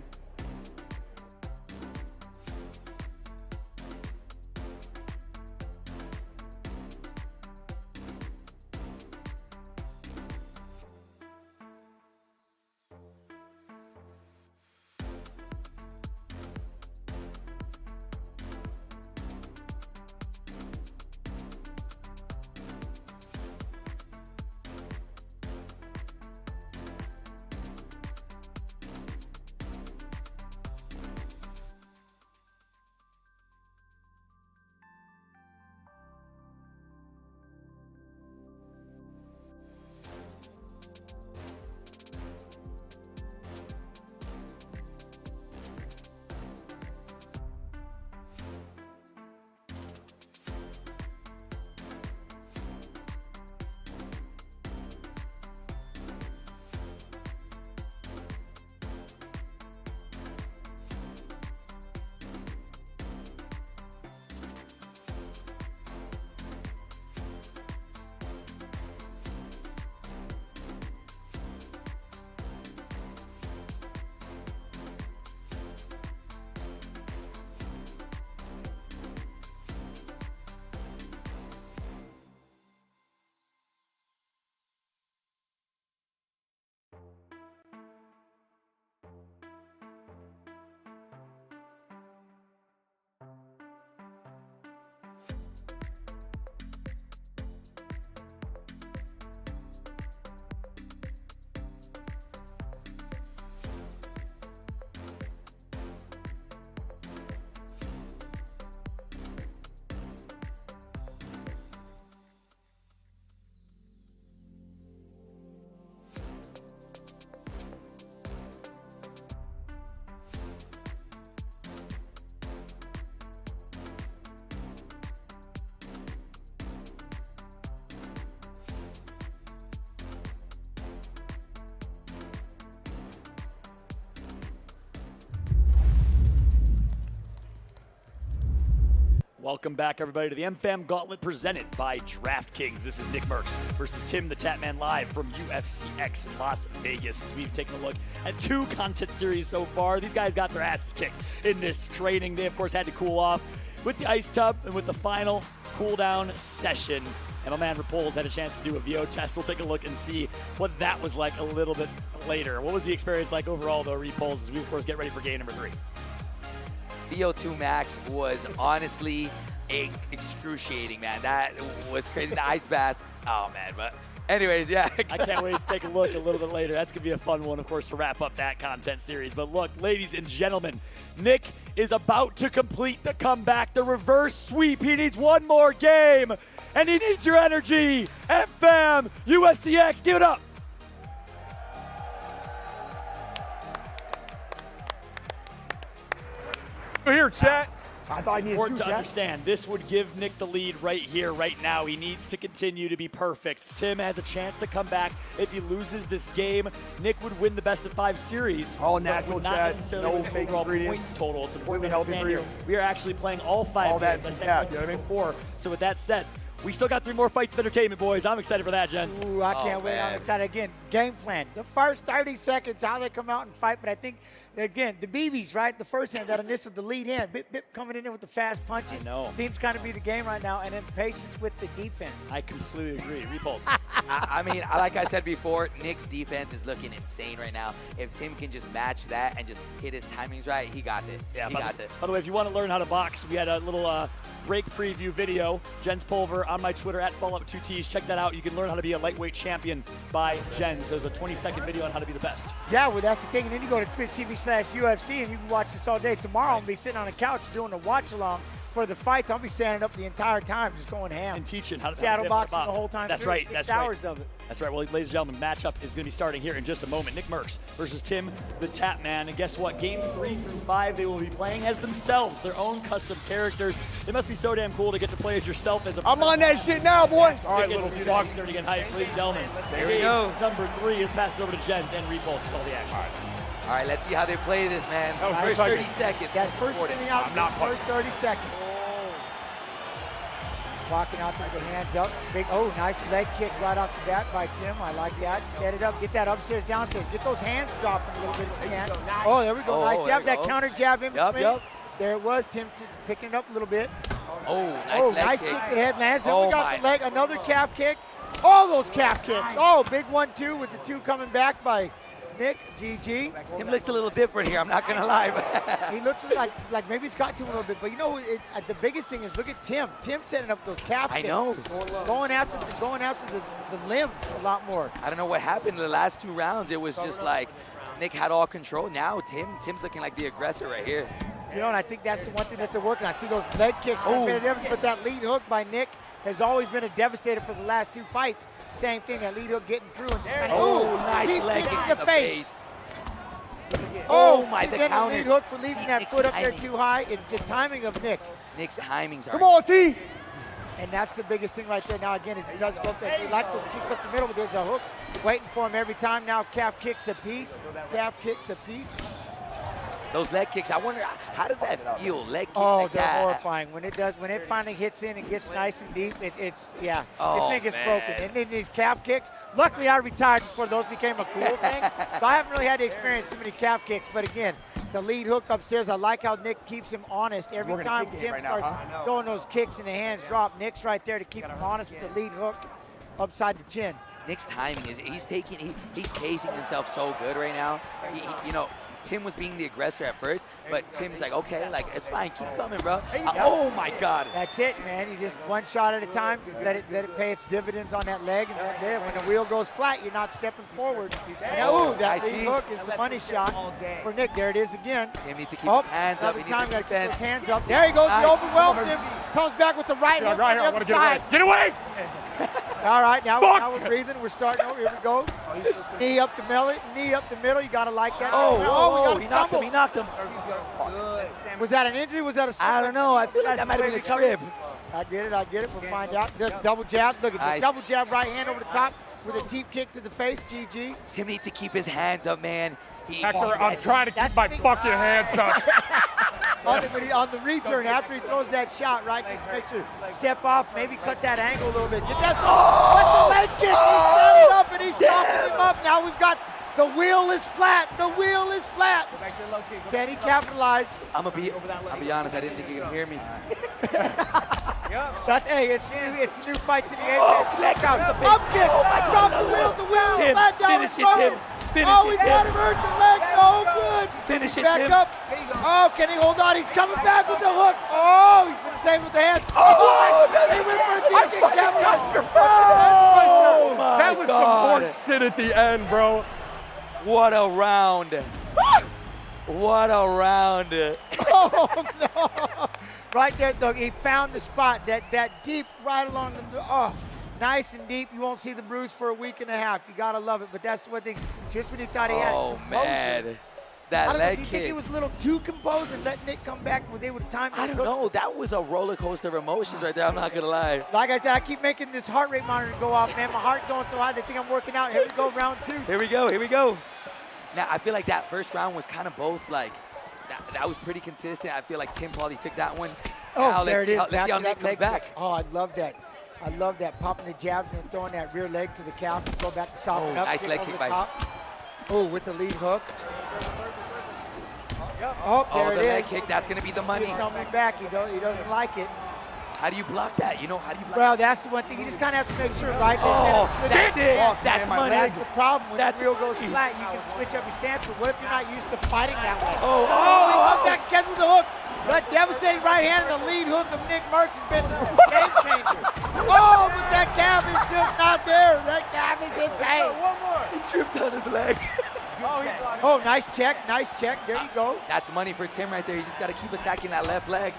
Welcome back, everybody, to the MFAM Gauntlet presented by DraftKings. This is NICKMERCS versus TimtheTatman live from UFC X in Las Vegas. As we've taken a look at 2 content series so far. These guys got their asses kicked in this training. They, of course, had to cool off with the ice tub and with the final cool-down session. And my man Rapoles had a chance to do a VO test. We'll take a look and see what that was like a little bit later. What was the experience like overall, though, Rapoles, as we, of course, get ready for game number 3? VO2 max was honestly excruciating, man. That was crazy. The ice bath, oh man. But anyways, yeah. I can't wait to take a look a little bit later. That's going to be a fun one, of course, to wrap up that content series. But look, ladies and gentlemen, Nick is about to complete the comeback, the reverse sweep. He needs one more game, and he needs your energy. MFAM UFC X, give it up. Here, chat. I thought I needed Important 2, to chat. understand, this would give Nick the lead right here, right now. He needs to continue to be perfect. Tim has a chance to come back. If he loses this game, Nick would win the best-of-5 series. All but natural, would not chat. necessarily No win the fake overall ingredients. points total. It's important Completely to healthy understand for you. here. We are actually playing all 5 All that games. some cap, you know what I mean? 4. So with that said, we still got 3 more fights of entertainment, boys. I'm excited for that, gents. Ooh, I can't wait. I'm excited. Again, game plan. The first 30 seconds, how they come out and fight. But I think, again, the BBs, right? The first hand, that initial, the lead hand. Bip, bip, coming in there with the fast punches. I know. Seems kind of be the game right now. And then patience with the defense. I completely agree. Repulse. I mean, like I said before, Nick's defense is looking insane right now. If Tim can just match that and just hit his timings right, he got it. Yeah, he got it. By the way, if you want to learn how to box, we had a little break preview video, Jens Pulver, on my Twitter, @FallUp2Ts. Check that out. You can learn how to be a lightweight champion by Jens. There's a 20-second video on how to be the best. Yeah, well, that's the thing. And then you go to Twitch.tv/UFC and you can watch this all day. Tomorrow, I'll be sitting on the couch doing a watch-along for the fights. I'll be standing up the entire time just going ham. And teaching how to shadow boxing the whole time. That's through. right. 6 That's hours right. of it. That's right. Well, ladies and gentlemen, matchup is going to be starting here in just a moment. NICKMERCS versus TimtheTatman. And guess what? Games 3 through 5, they will be playing as themselves, their own custom characters. It must be so damn cool to get to play as yourself as a I'm on that shit now, boy. All right, little fuck. Starting to get hyped, ladies and gentlemen. Here we go. Number 3 is passed over to Jens and Repulse to call the action. All right, let's see how they play this, man. That was First nice. 30 seconds. That first thing out, I'm not first 30 seconds. Walking out there with the hands up. Big, nice leg kick right off the bat by Tim. I like that. Set it up. Get that upstairs, downstairs. Get those hands dropping a little bit if you can. Oh, there we go. Nice jab. That counter jab in between. Yup. There it was. Tim picking it up a little bit. Nice kick. The head lands. Then Oh, we got my. the leg. Another calf kick. All those calf kicks. Oh, big 1-2 with the 2 coming back by Nick. GG. Tim looks a little different here, I'm not going to lie. He looks like maybe he's got to him a little bit. But you know, the biggest thing is look at Tim. Tim setting up those calf kicks. I know. Going after the limbs a lot more. I don't know what happened in the last 2 rounds. It was just like Nick had all control. Now Tim's looking like the aggressor right here. You know, and I think that's the one thing that they're working on. See those leg kicks, but that lead hook by Nick has always been a devastator for the last 2 fights. Same thing, that lead hook getting through. And nice deep leg kick in to the the face. Oh my, the then a counters. lead hook for leaving that Nick's foot up there timing. too high. It's the timing of Nick. Nick's timings are. Come on, T. And that's the biggest thing right there. Now, again, he does go up there. He like those kicks up the middle, but there's a hook waiting for him every time. Now, calf kicks a piece. Calf kicks a piece. Those leg kicks, I wonder, how does that feel? Leg kicks Oh, like they're that. horrifying. When it finally hits in and gets nice and deep, it's Oh, the thing gets man. broken. And then these calf kicks, luckily I retired before those became a cool thing. So I haven't really had to experience too many calf kicks. But again, the lead hook upstairs, I like how Nick keeps him honest. Every Working a time kick game Tim right now, starts throwing those kicks and the hands drop, Nick's right there to keep him honest with the lead hook upside the chin. Nick's timing is, he's pacing himself so good right now. You know, Tim was being the aggressor at first, but Tim's like, okay, like, it's fine, keep coming, bro. Oh my God. That's it, man. You just one shot at a time, let it pay its dividends on that leg, and then when the wheel goes flat, you're not stepping forward. And that lead hook is the money shot for Nick. There it is again. Tim needs to keep his hands up. He needs to keep keep those hands up. There he goes. He overwhelms him. Comes back with the right hook Right here, I on the want other to side. get away. All right, now we're breathing. We're starting over. Here we go. Knee up the middle. Knee up the middle. You got to like that. He knocked him. He knocked him. Was that an injury? Was that a? I don't know. I feel like that might have been a trip. I get it. We'll find out. The double jab. Look at this double jab, right hand over the top with a deep kick to the face. GG. Tim needs to keep his hands up, man. Hector, I'm trying to keep my fucking hands up. on the return after he throws that shot, right? Just make sure, step off, maybe cut that angle a little bit. That's the leg kick. He set it up and he softened him up. Now we've got the wheel is flat. The wheel is flat. Can he capitalize? I'll be honest. I didn't think you could hear me. Hey, it's new fights in the Apex. Leg out. Up kick. Drop the wheel. The wheel is flat down. Finish it, Tim. Oh, he's got him hurt the leg. No good. Finish it, back Tim. up. Oh, can he hold on? He's coming back with the hook. Oh, he's been saved with the hands. Oh, he went for a deep kick. Oh, my that was God. some horse shit at the end, bro. What a round. What a round. Oh, no. Right there, though, he found the spot, that deep right along the, nice and deep. You won't see the bruise for a week and a half. You got to love it. But that's one thing, just when you thought he had Oh, man. That leg do you kick. think he was a little too composed and let Nick come back and was able to time I don't know. That was a roller coaster of emotions right there. I'm not going to lie. Like I said, I keep making this heart rate monitor go off, man. My heart's going so high, they think I'm working out. Here we go, round 2. Here we go. Here we go. Now, I feel like that first round was kind of both like, that was pretty consistent. I feel like Tim probably took that one. Oh, now, there it is. Let's see how Nick comes back. Oh, I love that. I love that. Popping the jabs and throwing that rear leg to the calf and go back to soften up. Nice leg kick by. Oh, with the lead hook. Oh, there it the is. leg kick. That's going to be the money. He's coming back. He doesn't like it. How do you block that? How do you block Well, that's the one thing. You just kind of have to make sure, right? Oh, that's it. That's money. That's the problem. When That's the wheel goes money. flat, you can switch up your stance. But what if you're not used to fighting that way? Oh, he comes back, gets with the hook. That devastating right hand and the lead hook of NICKMERCS has been a game changer. Oh, but that calf is just not there. That calf is in pain. One more. He tripped on his leg. Oh, nice check. Nice check. There you go. That's money for Tim right there. You just got to keep attacking that left leg.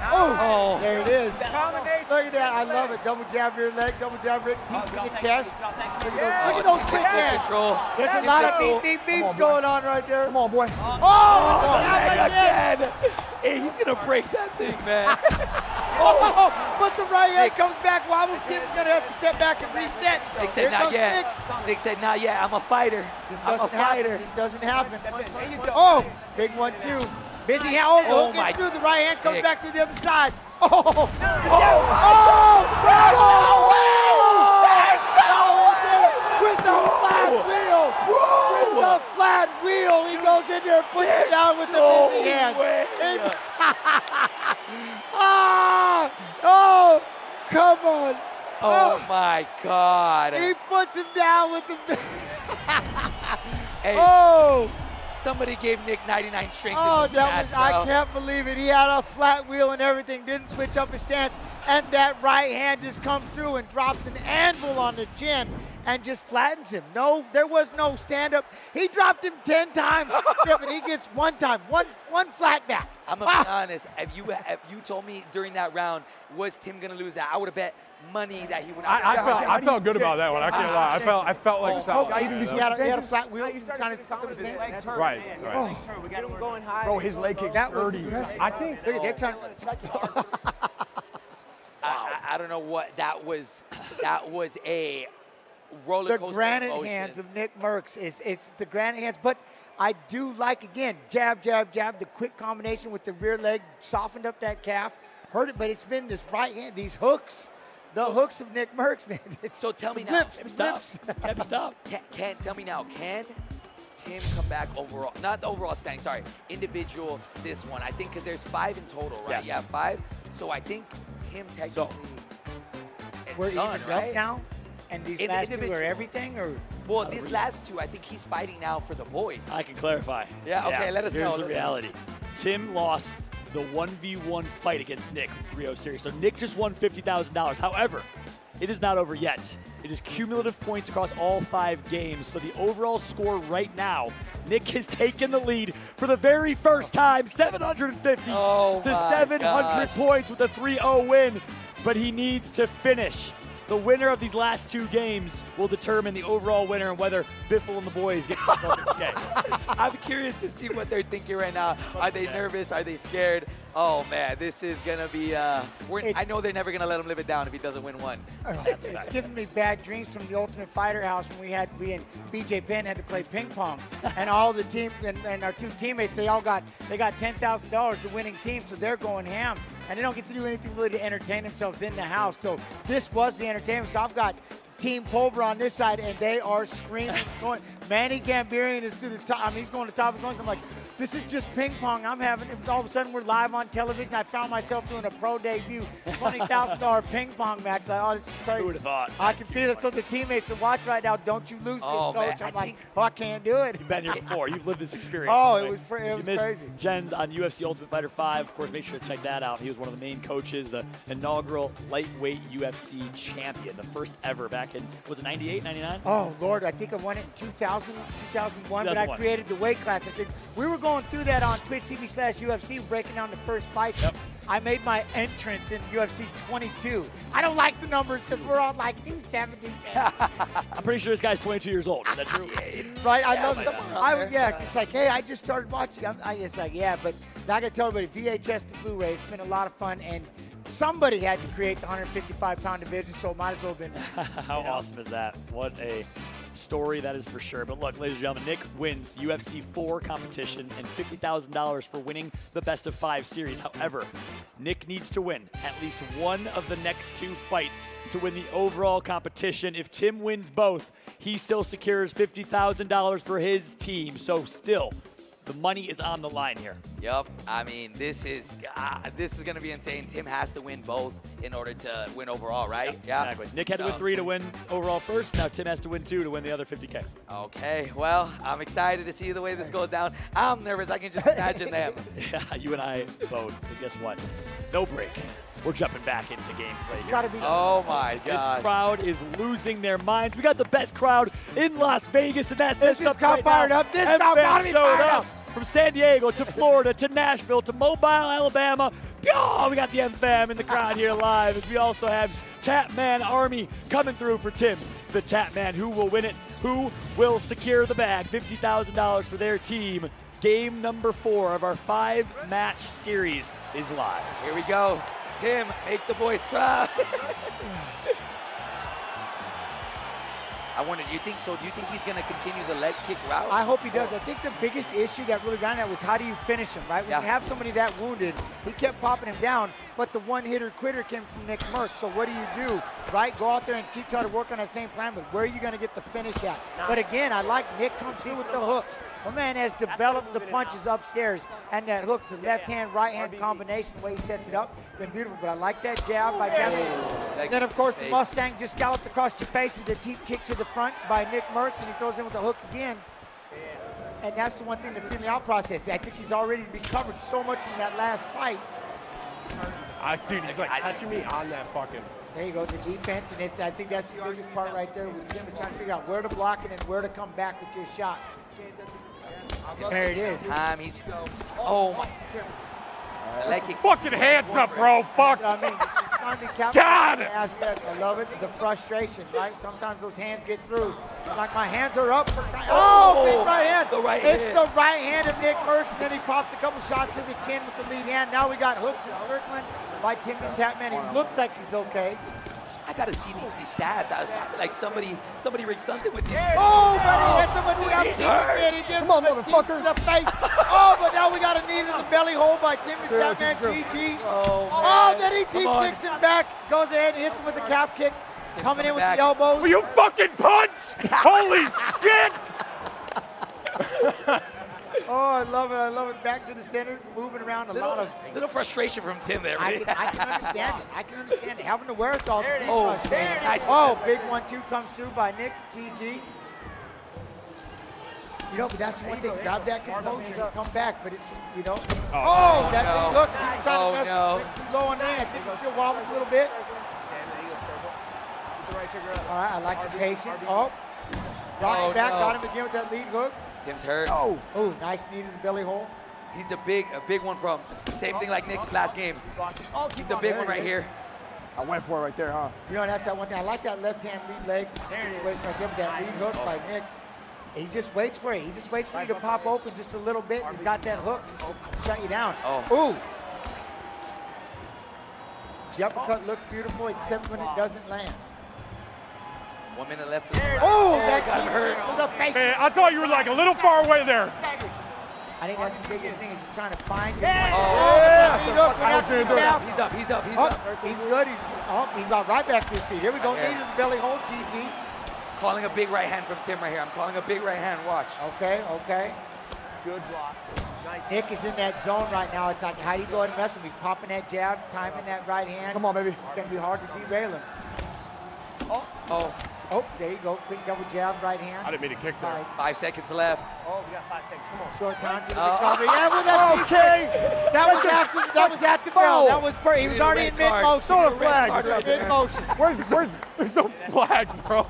Oh, there it is. Look at that. I love it. Double jab rear leg, double jab rear deep in the chest. Look at those quick hands. There's a lot of beep going on right there. Come on, boy. Oh, again. Hey, he's going to break that thing, man. But the right hand comes back. Wobbles. Tim's going to have to step back and reset. Nick said, not yet. Nick said, not yet. I'm a fighter. I'm a fighter. This doesn't happen. Oh, big 1-2. Busy hand. Oh, the hook gets through. The right hand comes back to the other side. Oh! With the flat wheel! With the flat wheel! He goes in there and puts it down with the busy hand. Oh! Come on! Oh my God! He puts him down with the. Hey, oh! Somebody gave Nick 99 strength. Oh, in that was, I can't believe it. He had a flat wheel and everything, didn't switch up his stance, and that right hand just comes through and drops an anvil on the chin and just flattens him. No, there was no stand-up. He dropped him 10 times, but he gets one time, one flat back. I'm going to be honest. If you told me during that round, was Tim going to lose that, I would have bet money that he would not. I felt good about that one. I can't lie. I felt like solid. He had a flat wheel. He's trying to fuck up his stance. Right. Get him going high. Bro, his leg kick's dirty. I think. Look at they're trying to. I don't know what that was. That was a roller coaster. The granite emotions. hands of NICKMERCS it's the granite hands, but I do like, again, jab, jab, jab, the quick combination with the rear leg, softened up that calf, hurt it, but it's been this right hand, these hooks, the hooks of NICKMERCS, man. So tell me now. Stop. Can't tell me now. Can Tim come back overall? Not the overall standing, sorry. Individual, this one. I think because there's 5 in total, right? Yes. Yeah, 5. So I think Tim technically We're done, even right? up now? And these last two are everything? Or Well, these last 2, I think he's fighting now for the boys. I can clarify. Yeah, okay, let us know. Here's the reality. Tim lost the 1v1 fight against Nick with 3-0 series. So Nick just won $50,000. However, it is not over yet. It is cumulative points across all 5 games. So the overall score right now, Nick has taken the lead for the very first time, 750 to 700 points with a 3-0 win. But he needs to finish. The winner of these last 2 games will determine the overall winner and whether Biffle and the boys get stuck up in the game. I'm curious to see what they're thinking right now. Are they nervous? Are they scared? Oh man, this is gonna be. I know they're never gonna let him live it down if he doesn't win one. It's giving me bad dreams from the Ultimate Fighter house when we and BJ Penn had to play ping pong, and all the team and our two teammates they got $10,000 to winning teams, so they're going ham, and they don't get to do anything really to entertain themselves in the house. So this was the entertainment. So I've got Team Pulver on this side, and they are screaming, going. Manny Gambarian is to the top. I mean, he's going to the top of the going. I'm like, this is just ping pong. I'm having. All of a sudden, we're live on television. I found myself doing a pro debut, $20,000 ping pong match. Like, oh, this is crazy. Who would have thought? I can feel it. So the teammates are watching right now. Don't you lose this, coach? I'm like, I can't do it. You've been here before. You've lived this experience. Oh, right? it was crazy. Jen's on UFC Ultimate Fighter 5. Of course, make sure to check that out. He was one of the main coaches, the inaugural lightweight UFC champion, the first ever back in, was it 98, 99? Oh, Lord, I think I won it in 2000, 2001, but I created the weight class. I think we were going through that on Twitch TV/UFC, breaking down the first fight. Yep. I made my entrance in UFC 22. I don't like the numbers because we're all like 270. I'm pretty sure this guy's 22 years old. Is that true? Right? I love it. Yeah, it's like, hey, I just started watching. It's like, yeah, but I got to tell everybody, VHS to Blu-ray, it's been a lot of fun, and somebody had to create the 155-pound division, so it might as well have been. How awesome is that? What a story that is for sure. But look, ladies and gentlemen, Nick wins UFC 4 competition and $50,000 for winning the best of 5 series. However, Nick needs to win at least one of the next 2 fights to win the overall competition. If Tim wins both, he still secures $50,000 for his team. So still, the money is on the line here. Yep. I mean, this is going to be insane. Tim has to win both in order to win overall, right? Yeah. Exactly. Nick had to win 3 to win overall first. Now Tim has to win 2 to win the other $50K. Okay. Well, I'm excited to see the way this goes down. I'm nervous. I can just imagine them. Yeah, you and I both. And guess what? No break. We're jumping back into gameplay here. Oh my God. This crowd is losing their minds. We got the best crowd in Las Vegas, and that's this crowd fired up. This crowd got me fired up. From San Diego to Florida to Nashville to Mobile, Alabama. Oh, we got the MFAM in the crowd here live. As we also have Tatman Army coming through for Tim, the Tatman. Who will win it? Who will secure the bag? $50,000 for their team. Game number 4 of our 5-match series is live. Here we go. Tim, make the boys proud. I wonder, do you think he's going to continue the leg kick route? I hope he does. I think the biggest issue that really got that was how do you finish him, right? When you have somebody that wounded, he kept popping him down, but the one-hitter quitter came from NICKMERCS. So what do? Right? Go out there and keep trying to work on that same plan, but where are you going to get the finish at? But again, I like Nick comes through with the hooks. My man has developed the punches upstairs and that hook, the left-hand, right-hand combination, the way he sets it up, been beautiful. But I like that jab by Gavin. Then, of course, the Mustang just galloped across your face with this heat kick to the front by NICKMERCS, and he throws in with the hook again. And that's the one thing that's in the out process. I think he's already recovered so much from that last fight. Dude, he's like catching me on that fucking. There you go, the defense, and I think that's the biggest part right there with Tim trying to figure out where to block it and where to come back with your shots. There it is. Oh my. Fucking hands up, bro. Fuck. I mean, God. Aspects. I love it. The frustration, right? Sometimes those hands get through. Like my hands are up. Big right hand. It's the right hand of NICKMERCS, and then he pops a couple shots in the chin with the lead hand. Now we got hooks and circling by TimtheTatman. He looks like he's okay. I gotta see these stats. I was like somebody rigged something with you. Oh, but he hits him with the He's hurt. He gives him motherfucker. The face. Oh, but now we got a knee to the belly hole by TimtheTatman. GG. Oh, then he kicks him back, goes ahead and hits him with the calf kick. Coming in with the elbows. Will you fucking punch? Holy shit! Oh, I love it. Back to the center, moving around little frustration from Tim there. I can understand it. I can understand it. Having to wear it all. Nice. Oh, big 1-2 comes through by Nick. GG. But that's the one thing. Grab that composure and come back. But it's, look, he's trying to mess too low on there. I think he still wobbles a little bit. All right, I like the patience. Oh, rocking back, got him again with that lead hook. Tim's hurt. Oh, nice knee to the belly hole. He's a big one from same thing like Nick last game. He's a big one right here. I went for it right there, huh? That's that one thing. I like that left-hand lead leg. There it is. Right there with that lead hook by Nick. He just waits for it. He just waits for you to pop open just a little bit. He's got that hook. Just shut you down. Oh. Ooh. The uppercut looks beautiful, except when it doesn't land. 1 minute left. Oh, that got hurt. Man, I thought you were like a little far away there. I think that's the biggest thing, is just trying to find it. He's up. He's good. He got right back to his feet. Here we go. Knee to the belly hold, GG. Calling a big right hand from Tim right here. I'm calling a big right hand. Watch. Okay. Good block. Nice. Nick is in that zone right now. It's like, how do you go ahead and mess with him? He's popping that jab, timing that right hand. Come on, baby. It's going to be hard to derail him. Oh, there you go. Quick double jab, right hand. I didn't mean to kick there. 5 seconds left. Oh, we got 5 seconds. Come on. Short time to the recovery. Yeah, well, that's okay. That was at the bell. That was he was already in mid-motion. Throw a flag. Mid-motion. There's no flag, bro.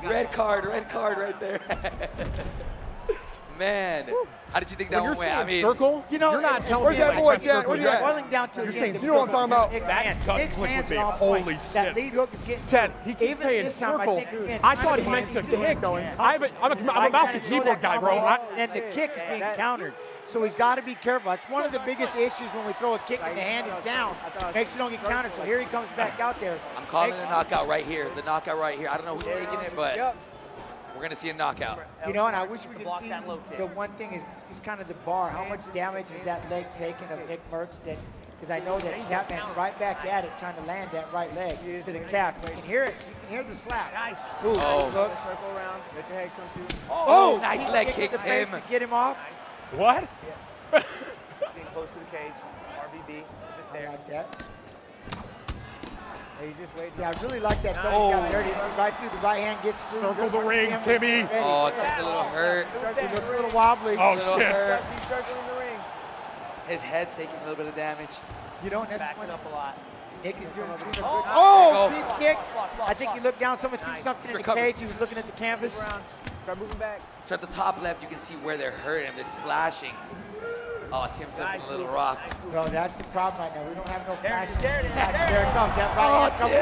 Red card right there. Man, how did you think that When one you're went? saying circle, you're not telling me that like boy, press circle Where's yet. that? Boiling down to You're again, saying, the you know what I'm talking about? Nick's That hands. gut Nick's click hands would be are on point. holy That shit. lead hook is getting Chad, he keeps even saying this time, circle. again, I thought he meant to kick. I'm a mouse and keyboard guy, bro. And the kick is being countered. So he's got to be careful. That's one of the biggest issues when we throw a kick and the hand is down. Make sure you don't get countered. So here he comes back out there. I'm calling the knockout right here. The knockout right here. I don't know who's taking it, but we're going to see a knockout. You know, and I wish we could see the one thing is just kind of the bar. How much damage is that leg taking of NICKMERCS? Because I know that Tatman's right back at it, trying to land that right leg to the calf. You can hear it. You can hear the slap. Nice. Ooh, Circle around. Let your head come to. Oh, nice leg kick, the face Tim. to get him off. What? Getting close to the cage. RBB. Just I there. like that. He's just waiting. Yeah, I really like that. So he got dirty. Right through the right hand, gets through. Circle the ring, Timmy. Oh, Tim's a little hurt. He looks a little wobbly. Oh, Little shit. hurt. He's circling the ring. His head's taking a little bit of damage. You don't Backing necessarily. up a lot. Nick is doing a good. Oh, deep kick. I think he looked down. Someone see something in the recovered. cage. He was looking at the canvas. Start moving back. So at the top left, you can see where they're hurting him. It's flashing. Oh, Tim's looking a little rock. No, that's the problem right now. We don't have no flash. There it is. There it comes. That right hand comes.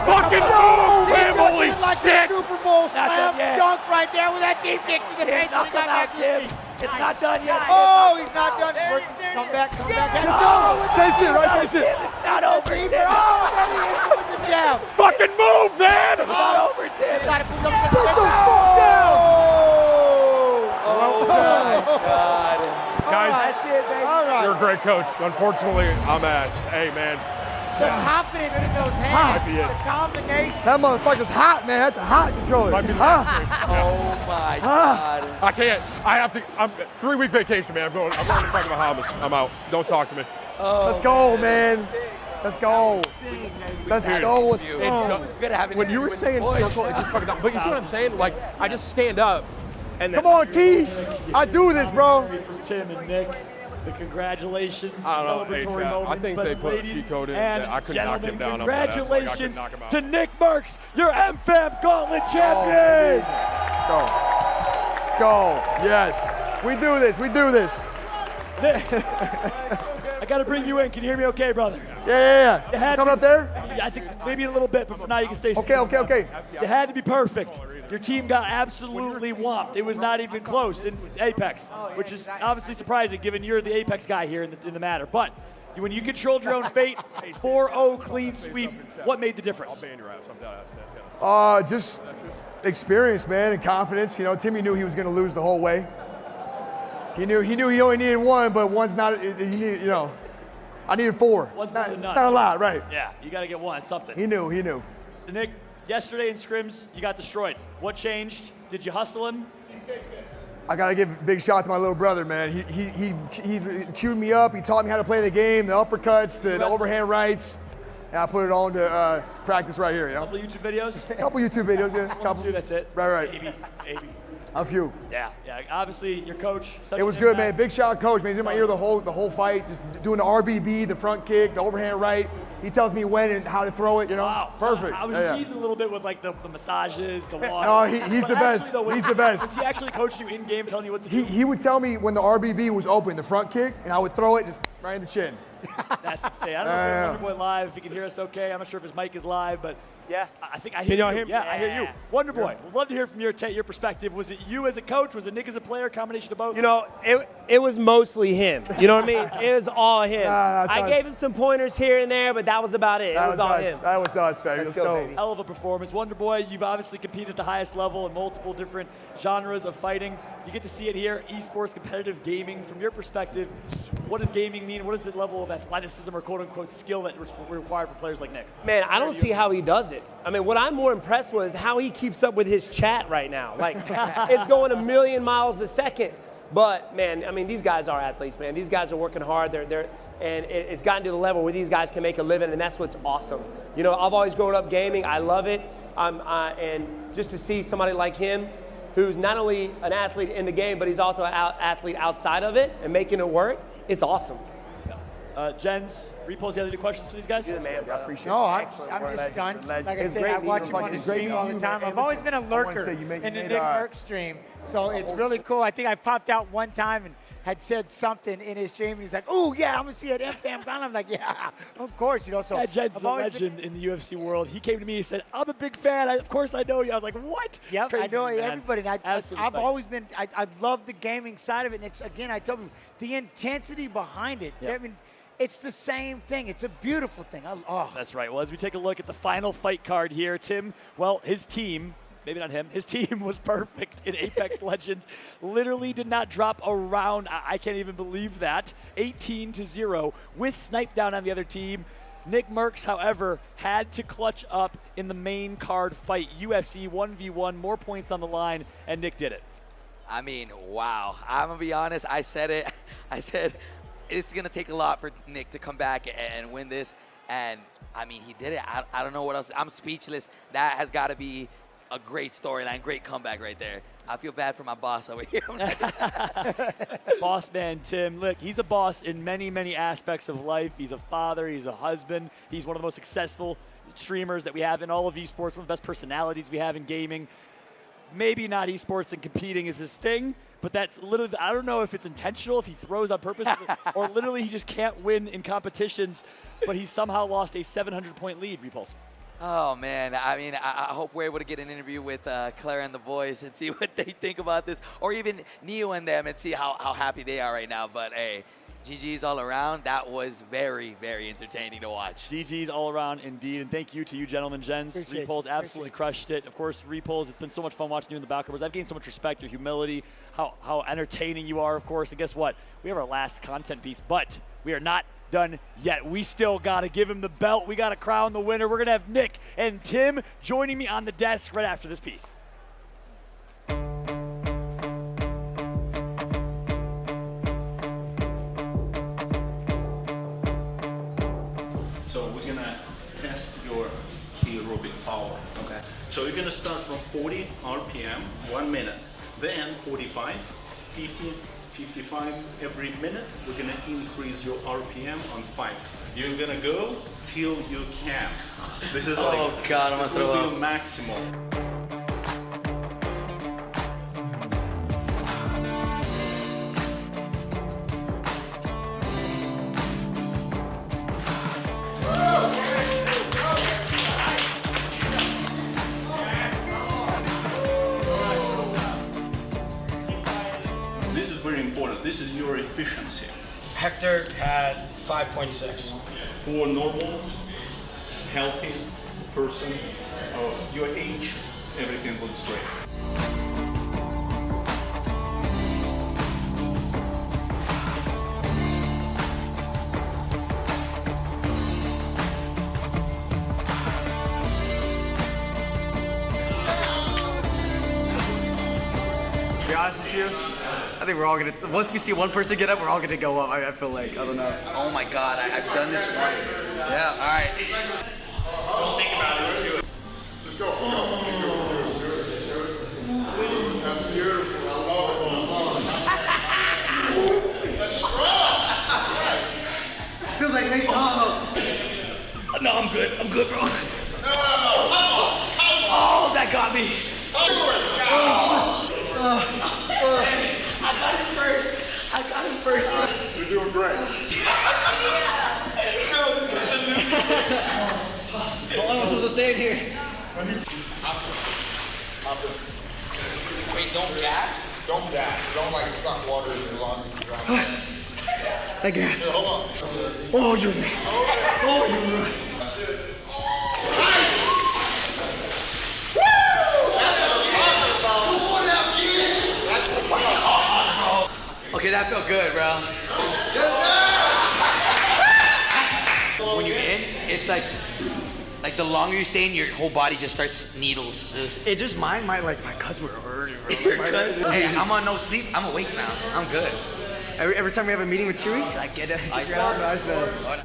Fucking move, Tim! Holy like shit! a Super Bowl Not slam done yet. dunk right there with that deep kick to the face. Knock him out, Tim. It's not done yet. Oh, he's not done. Come back. Let's go. Same shit, right? Same shit. It's not over, Tim. Oh, there he is with the jab. Fucking move, man! It's not over, Tim. Got to put up Sit the fuck down. Oh, my God. Guys, That's it, baby. All right. you're a great coach. Unfortunately, I'm ass. Hey, man. The confidence in those hands. Might be it. The combination. That motherfucker's hot, man. That's a hot controller. Might be the Huh? last thing. Oh, my God. I can't. I have to. I'm 3-week vacation, man. I'm going to fucking Bahamas. I'm out. Don't talk to me. Let's go, man. Let's go. Let's go. Let's You. go. You gotta have it When in you were with saying voice. circle, it just fucking. But you see what I'm saying? Like, I just stand up. And then, Come on, T. I do this, bro. From Tim and Nick. The congratulations, I don't know, celebratory Chad, I moments. think but they put a ladies cheat code in and that I couldn't knock him gentlemen, down. I'm that ass, like, I couldn't congratulations knock him out. to NICKMERCS, your MFAM Gauntlet champion. Go. Let's go. Yes. We do this. We do this. I got to bring you in. Can you hear me okay, brother? Yeah. You had Coming to- up there? Yeah, I think maybe in a little bit, but for now you can stay Okay, okay, okay. You had to be perfect. Your team got absolutely whomped. It was not even close in Apex, which is obviously surprising given you're the Apex guy here in the matter. But when you controlled your own fate, 4-0 clean sweep, what made the difference? Just experience, man, and confidence. You know, Timmy knew he was going to lose the whole way. He knew he only needed one, but one's not. He needed, you know, I needed 4. One's better than It's none. not a lot, right? Yeah, you got to get one. It's something. He knew. Nick, yesterday in scrims, you got destroyed. What changed? Did you hustle him? I gotta give a big shout out to my little brother, man. He queued me up. He taught me how to play the game, the uppercuts, the overhand rights, and I put it all into practice right here. You know? Couple YouTube videos? Couple YouTube videos, yeah. Couple. Two, that's it. Right. Maybe. A few. Yeah. Obviously, your coach. It was good, man. Big shout out, coach. Man, he's in my ear the whole fight, just doing the RBB, the front kick, the overhand right. He tells me when and how to throw it. You know, Wow. perfect. I was teasing a little bit with like the massages, the water. No, he's But the best. actually, though, He's the best. Was he actually coaching you in game, telling you what to do? He would tell me when the RBB was open, the front kick, and I would throw it just right in the chin. That's insane. I don't know if Wonderboy live, if he can hear us okay. I'm not sure if his mic is live, but yeah, I think I hear Can y'all you. hear me? Yeah, I hear you. Yeah. Wonderboy, we'd love to hear from your perspective. Was it you as a coach? Was it Nick as a player? Combination of both? You know, it was mostly him. You know what I mean? It was all him. I gave him some pointers here and there, but that was about it. It was all him. That was us, baby. Let's go. baby. Hell of a performance. Wonderboy, you've obviously competed at the highest level in multiple different genres of fighting. You get to see it here, esports, competitive gaming. From your perspective, what does gaming mean? What is the level of athleticism or quote-unquote skill that required for players like Nick? Man, I don't see how he does it. I mean, what I'm more impressed with is how he keeps up with his chat right now. Like, it's going 1,000,000 miles a second. But, man, I mean, these guys are athletes, man. These guys are working hard. And it's gotten to the level where these guys can make a living, and that's what's awesome. You know, I've always grown up gaming. I love it. And just to see somebody like him, who's not only an athlete in the game, but he's also an athlete outside of it and making it work, it's awesome. Jens, Repos, you have any questions for these guys? Yeah, man, I appreciate it. No, I'm Excellent. just stunned. Like I It's said, great I watch meeting him you. on the It's great stream all the meeting you, time. man. I've always been a Listen, I wanna lurker say you made in the our- NICKMERCS stream, so it's really cool. I think I popped out one time and had said something in his stream. He's like, "Oh yeah, I'm gonna see it MFAM Gauntlet." I'm like, "Yeah, of course." You know, so Yeah, Jen's I've a always legend in the UFC world. He came to me and said, "I'm a big fan. Of course I know you." I was like, "What?" Yep, Crazy, I know man. everybody. And Absolute I've respect. always been. I love the gaming side of it. And it's again, I told you, the intensity behind it. Yep. I mean, it's the same thing. It's a beautiful thing. That's right. Well, as we take a look at the final fight card here, Tim, well, his team, maybe not him, his team was perfect in Apex Legends. Literally did not drop a round. I can't even believe that. 18-0 with Snipe down on the other team. NICKMERCS, however, had to clutch up in the main card fight. UFC 1v1, more points on the line, and Nick did it. I mean, wow. I'm going to be honest. I said it. I said it's going to take a lot for Nick to come back and win this. And, I mean, he did it. I don't know what else. I'm speechless. That has got to be a great storyline, great comeback right there. I feel bad for my boss over here. Boss man Tim, look, he's a boss in many, many aspects of life. He's a father, he's a husband, he's one of the most successful streamers that we have in all of esports, one of the best personalities we have in gaming. Maybe not esports and competing is his thing, but that's literally, I don't know if it's intentional, if he throws on purpose, or literally he just can't win in competitions, but he somehow lost a 700-point lead, Repulse. Oh, man. I mean, I hope we're able to get an interview with Clara and the boys and see what they think about this, or even Neo and them and see how happy they are right now. But, hey, GG's all around. That was very, very entertaining to watch. GG's all around indeed, and thank you to you gentlemen. Jens, Repulse absolutely crushed it. Of course, Repulse, it's been so much fun watching you in the backwards. I've gained so much respect, your humility, how entertaining you are, of course. And guess what? We have our last content piece, but we are not done yet. We still got to give him the belt. We got to crown the winner. We're going to have Nick and Tim joining me on the desk right after this piece. So we're gonna test your aerobic power. Okay. So you're gonna start from 40 RPM, 1 minute. Then 45, 50, 55 every minute. We're gonna increase your RPM on 5. You're gonna go till you can't. This is like, oh God, I'm gonna throw will up. be maximum. This is very important. This is your efficiency. Hector had 5.6. For normal, healthy person of your age, everything looks great. To be honest with you, I think we're all gonna, once we see one person get up, we're all gonna go up. I feel like, I don't know. Oh my God, I've done this once. Yeah, all right. Don't think about it, let's do it. Let's go. That's beautiful. I love it. That's strong. Feels like Nate Tahoe. No, I'm good, bro. No. Oh, that got me. I got him first. You're doing great. staying here. Wait, don't gas? Don't gas. Don't like suck water in your lungs and drown. I gas. Here, hold on. Oh, you're right. Oh, you're right. Okay, that felt good, bro. When you're in, it's like the longer you stay in, your whole body just starts needles. It just my cuts were hurting, bro. Hey, I'm on no sleep. I'm awake now. I'm good. Every time we have a meeting with Chewy, I get it.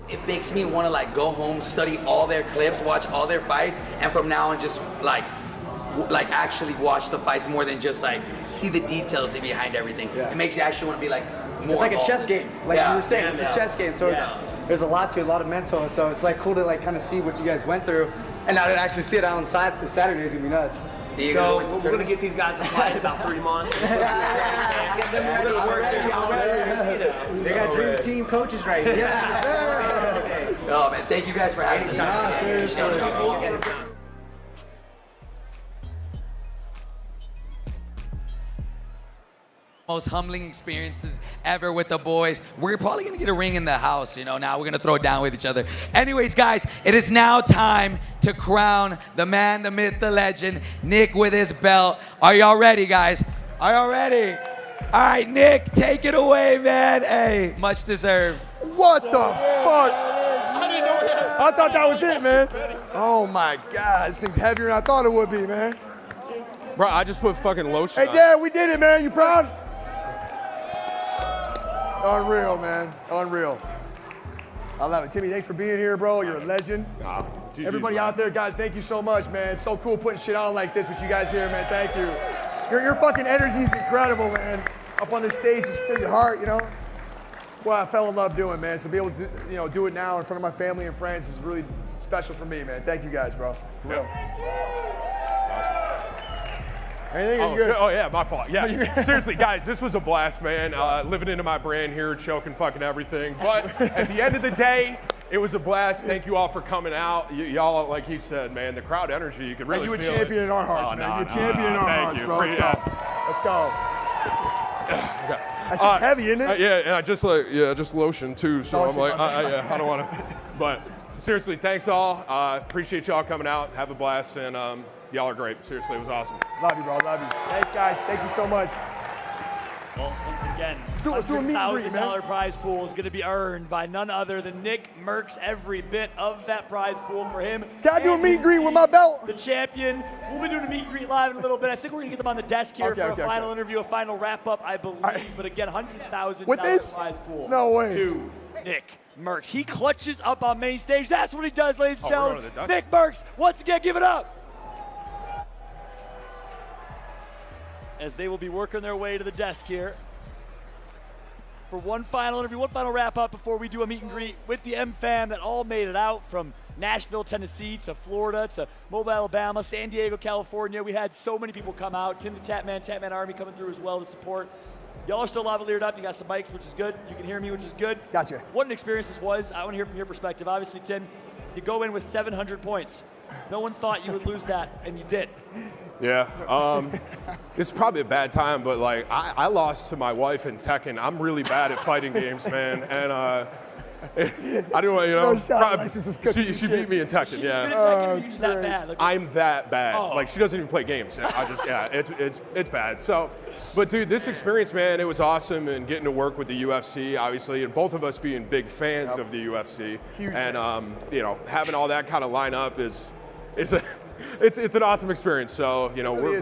It makes me want to like go home, study all their clips, watch all their fights, and from now on just like actually watch the fights more than just like see the details behind everything. Yeah. It makes you actually want to be like more. It's like involved. a chess game, like you were saying. It's a chess game, so there's a lot to it, a lot of mental. So it's like cool to like kind of see what you guys went through, and now to actually see it on Saturday is gonna be nuts. So we're gonna get these guys a fight in about 3 months. Get them ready to work. They got dream team coaches right here. Oh man, thank you guys for having us. Most humbling experiences ever with the boys. We're probably gonna get a ring in the house, you know, now we're gonna throw it down with each other. Anyways, guys, it is now time to crown the man, the myth, the legend, Nick with his belt. Are y'all ready, guys? Are y'all ready? All right, Nick, take it away, man. Hey, much deserved. What the fuck? I thought that was it, man. Oh my God, this thing's heavier than I thought it would be, man. Bro, I just put fucking lotion Hey, on. Dad, we did it, man. You proud? Unreal, man. Unreal. I love it. Timmy, thanks for being here, bro. You're a legend. Everybody out there, guys, thank you so much, man. It's so cool putting shit on like this with you guys here, man. Thank you. Your fucking energy is incredible, man. Up on the stage, just feel your heart, you know? Well, I fell in love doing, man. So be able to, do it now in front of my family and friends is really special for me, man. Thank you guys, bro. For real. Anything? Are you good? Oh yeah, my fault. Yeah, seriously, guys, this was a blast, man. Living into my brand here, choking fucking everything. But at the end of the day, it was a blast. Thank you all for coming out. Y'all, like he said, man, the crowd energy, you could really feel it. You're a champion in our hearts, man. You're a champion in our hearts, bro. Let's go. Let's go. That's just heavy, isn't it? Yeah, and I just lotion too, so I'm like, I don't want to. But seriously, thanks all. Appreciate y'all coming out. Have a blast, and y'all are great. Seriously, it was awesome. Love you, bro. Love you. Thanks, guys. Thank you so much. Well, once again, let's do a meet and greet, man. $100,000 prize pool is going to be earned by none other than NICKMERCS. Every bit of that prize pool for him. Can I do a meet and greet with my belt? The champion. We'll be doing a meet and greet live in a little bit. I think we're going to get them on the desk here for a final interview, a final wrap-up, I believe. But again, $100,000 prize pool. No way. To NICKMERCS. He clutches up on main stage. That's what he does, ladies and gentlemen. NICKMERCS, once again, give it up. As they will be working their way to the desk here for one final interview, one final wrap-up before we do a meet and greet with the MFAM that all made it out from Nashville, Tennessee, to Florida, to Mobile, Alabama, San Diego, California. We had so many people come out. TimtheTatman, Tatman Army coming through as well to support. Y'all are still lavalier up. You got some mics, which is good. You can hear me, which is good. Gotcha. What an experience this was. I want to hear from your perspective. Obviously, Tim, you go in with 700 points. No one thought you would lose that, and you did. Yeah, it's probably a bad time, but like I lost to my wife in Tekken. I'm really bad at fighting games, man, and I don't know, she beat me in Tekken. I'm that bad. Like she doesn't even play games. It's bad. So, but dude, this experience, man, it was awesome, and getting to work with the UFC, obviously, and both of us being big fans of the UFC, and having all that kind of line up is it's an awesome experience. So,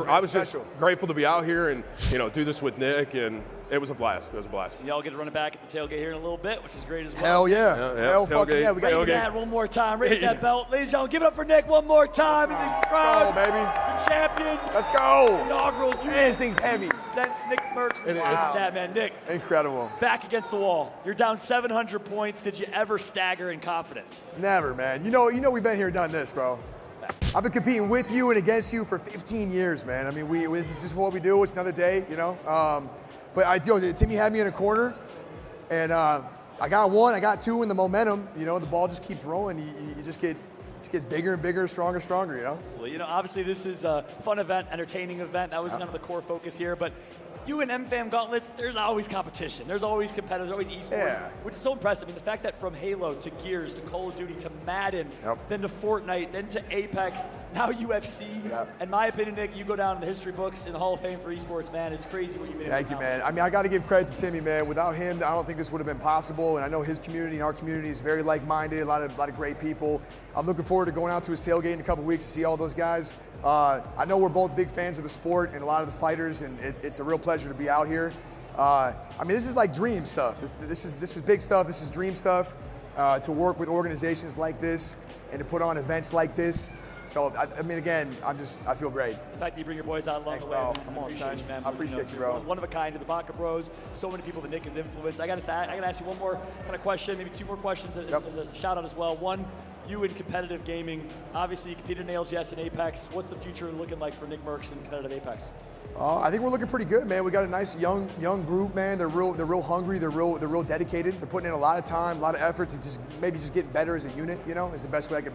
I was just grateful to be out here and, do this with Nick, and it was a blast. It was a blast. Y'all get to run it back at the tailgate here in a little bit, which is great as well. Hell yeah. Hell fucking yeah. We got to that one more time. Raise that belt. Ladies and gentlemen, give it up for Nick one more time. Let's go, baby. The champion. Let's go. Inaugural. Man, this thing's heavy. Since NICKMERCS. Wow. Tatman. Nick. Incredible. Back against the wall. You're down 700 points. Did you ever stagger in confidence? Never, man. You know we've been here, done this, bro. I've been competing with you and against you for 15 years, man. I mean, this is just what we do. It's another day, But Timmy had me in a corner, and I got one, I got two in the momentum. The ball just keeps rolling. You just gets bigger and bigger, stronger, stronger, you know? Absolutely. You know, obviously this is a fun event, entertaining event. That was kind of the core focus here. But you and MFAM Gauntlets, there's always competition. There's always competitors, there's always esports, which is so impressive. I mean, the fact that from Halo to Gears to Call of Duty to Madden, then to Fortnite, then to Apex, now UFC. In my opinion, Nick, you go down in the history books in the Hall of Fame for esports, man. It's crazy what you've been able to Thank you, man. I mean, I got to give credit to Timmy, man. Without him, I don't think this would have been possible. And I know his community and our community is very like-minded, a lot of great people. I'm looking forward to going out to his tailgate in a couple weeks to see all those guys. I know we're both big fans of the sport and a lot of the fighters, and it's a real pleasure to be out here. I mean, this is like dream stuff. This is big stuff. This is dream stuff. To work with organizations like this and to put on events like this. So, I mean, again, I feel great. The fact that you bring your boys out along the way. Bro. Come on, son. I appreciate you, bro. One of a kind to the Baca Bros. So many people that Nick has influenced. I gotta ask you one more kind of question, maybe two more questions as a shout out as well. One, you in competitive gaming, obviously you competed in ALGS and Apex. What's the future looking like for NICKMERCS in competitive Apex? I think we're looking pretty good, man. We got a nice young group, man. They're real hungry. They're real dedicated. They're putting in a lot of time, a lot of effort to just getting better as a unit. You know, is the best way I could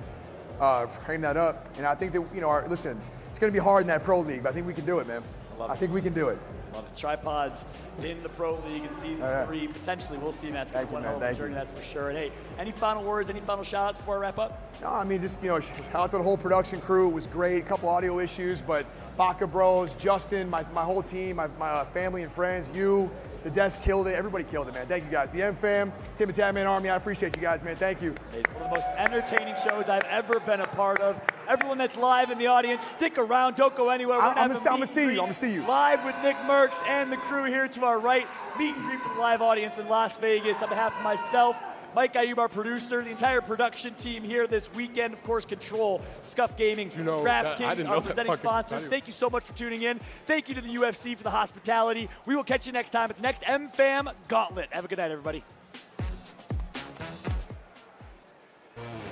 frame that up. And I think that listen, it's going to be hard in that pro league, but I think we can do it, man. I think we can do it. Love it. Tripods in the Pro League in Season 3. Potentially, we'll see that's going to be one hell of a journey, that's for sure. And hey, any final words, any final shout-outs before I wrap up? No, I mean, just, shout out to the whole production crew. It was great. A couple audio issues, but Baca Bros, Justin, my whole team, my family and friends, you, the desk killed it. Everybody killed it, man. Thank you, guys. The MFAM, TimtheTatman Army, I appreciate you guys, man. Thank you. It's one of the most entertaining shows I've ever been a part of. Everyone that's live in the audience, stick around. Don't go anywhere. I'm going to see you. Live with NICKMERCS and the crew here to our right. Meet and greet for the live audience in Las Vegas. On behalf of myself, Mike Ayub, our producer, the entire production team here this weekend, of course, Control, Scuff Gaming, DraftKings, our presenting sponsors. Thank you so much for tuning in. Thank you to the UFC for the hospitality. We will catch you next time at the next MFAM Gauntlet. Have a good night, everybody.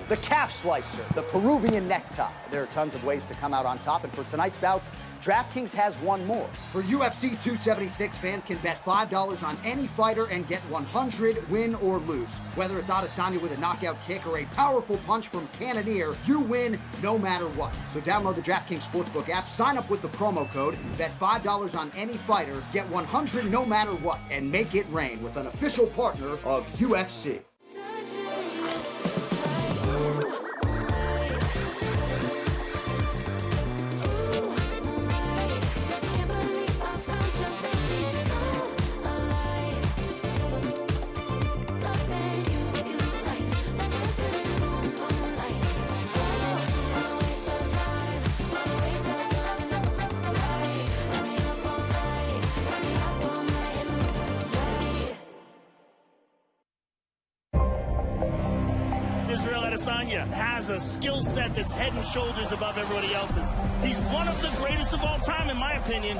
The calf slicer, the Peruvian necktie. There are tons of ways to come out on top, and for tonight's bouts, DraftKings has one more. For UFC 276, fans can bet $5 on any fighter and get 100, win or lose. Whether it's Adesanya with a knockout kick or a powerful punch from Cannonier, you win no matter what. So download the DraftKings Sportsbook app, sign up with the promo code, bet $5 on any fighter, get 100 no matter what, and make it rain with an official partner of UFC. Adesanya has a skill set that's head and shoulders above everybody else's. He's one of the greatest of all time, in my opinion.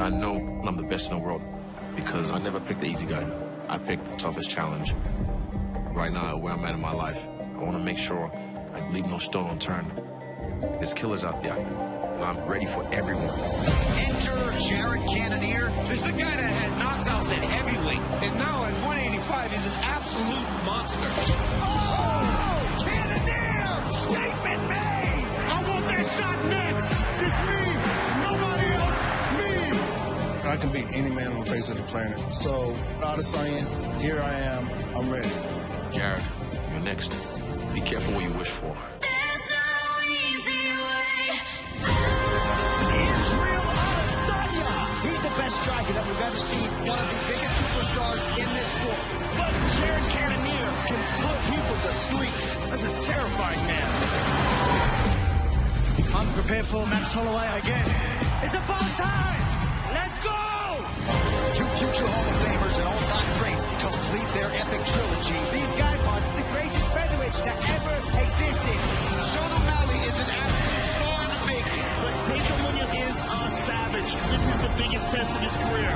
I know I'm the best in the world because I never picked the easy guy. I picked the toughest challenge. Right now, where I'm at in my life, I want to make sure I leave no stone unturned. There's killers out there, and I'm ready for everyone. Enter Jared Cannonier. This is a guy that had knockouts at heavyweight, and now at 185, he's an absolute monster. Oh, Cannonier! Statement made! I want that shot next! It's me! Nobody else! Me! I can beat any man on the face of the planet. So, Adesanya, here I am. I'm ready. Jared, you're next. Be careful what you wish for. There's no easy way. Israel Adesanya! He's the best striker that we've ever seen. One of the biggest superstars in this sport. But Jared Cannonier can put people to sleep. That's a terrifying man. I'm prepared for Max Holloway again. It's about time! Let's go! Two future Hall of Famers and all-time greats complete their epic trilogy. These guys are the greatest featherweights that ever existed. Sean O'Malley is an absolute star in the making. But Pedro Munoz is a savage. This is the biggest test of his career.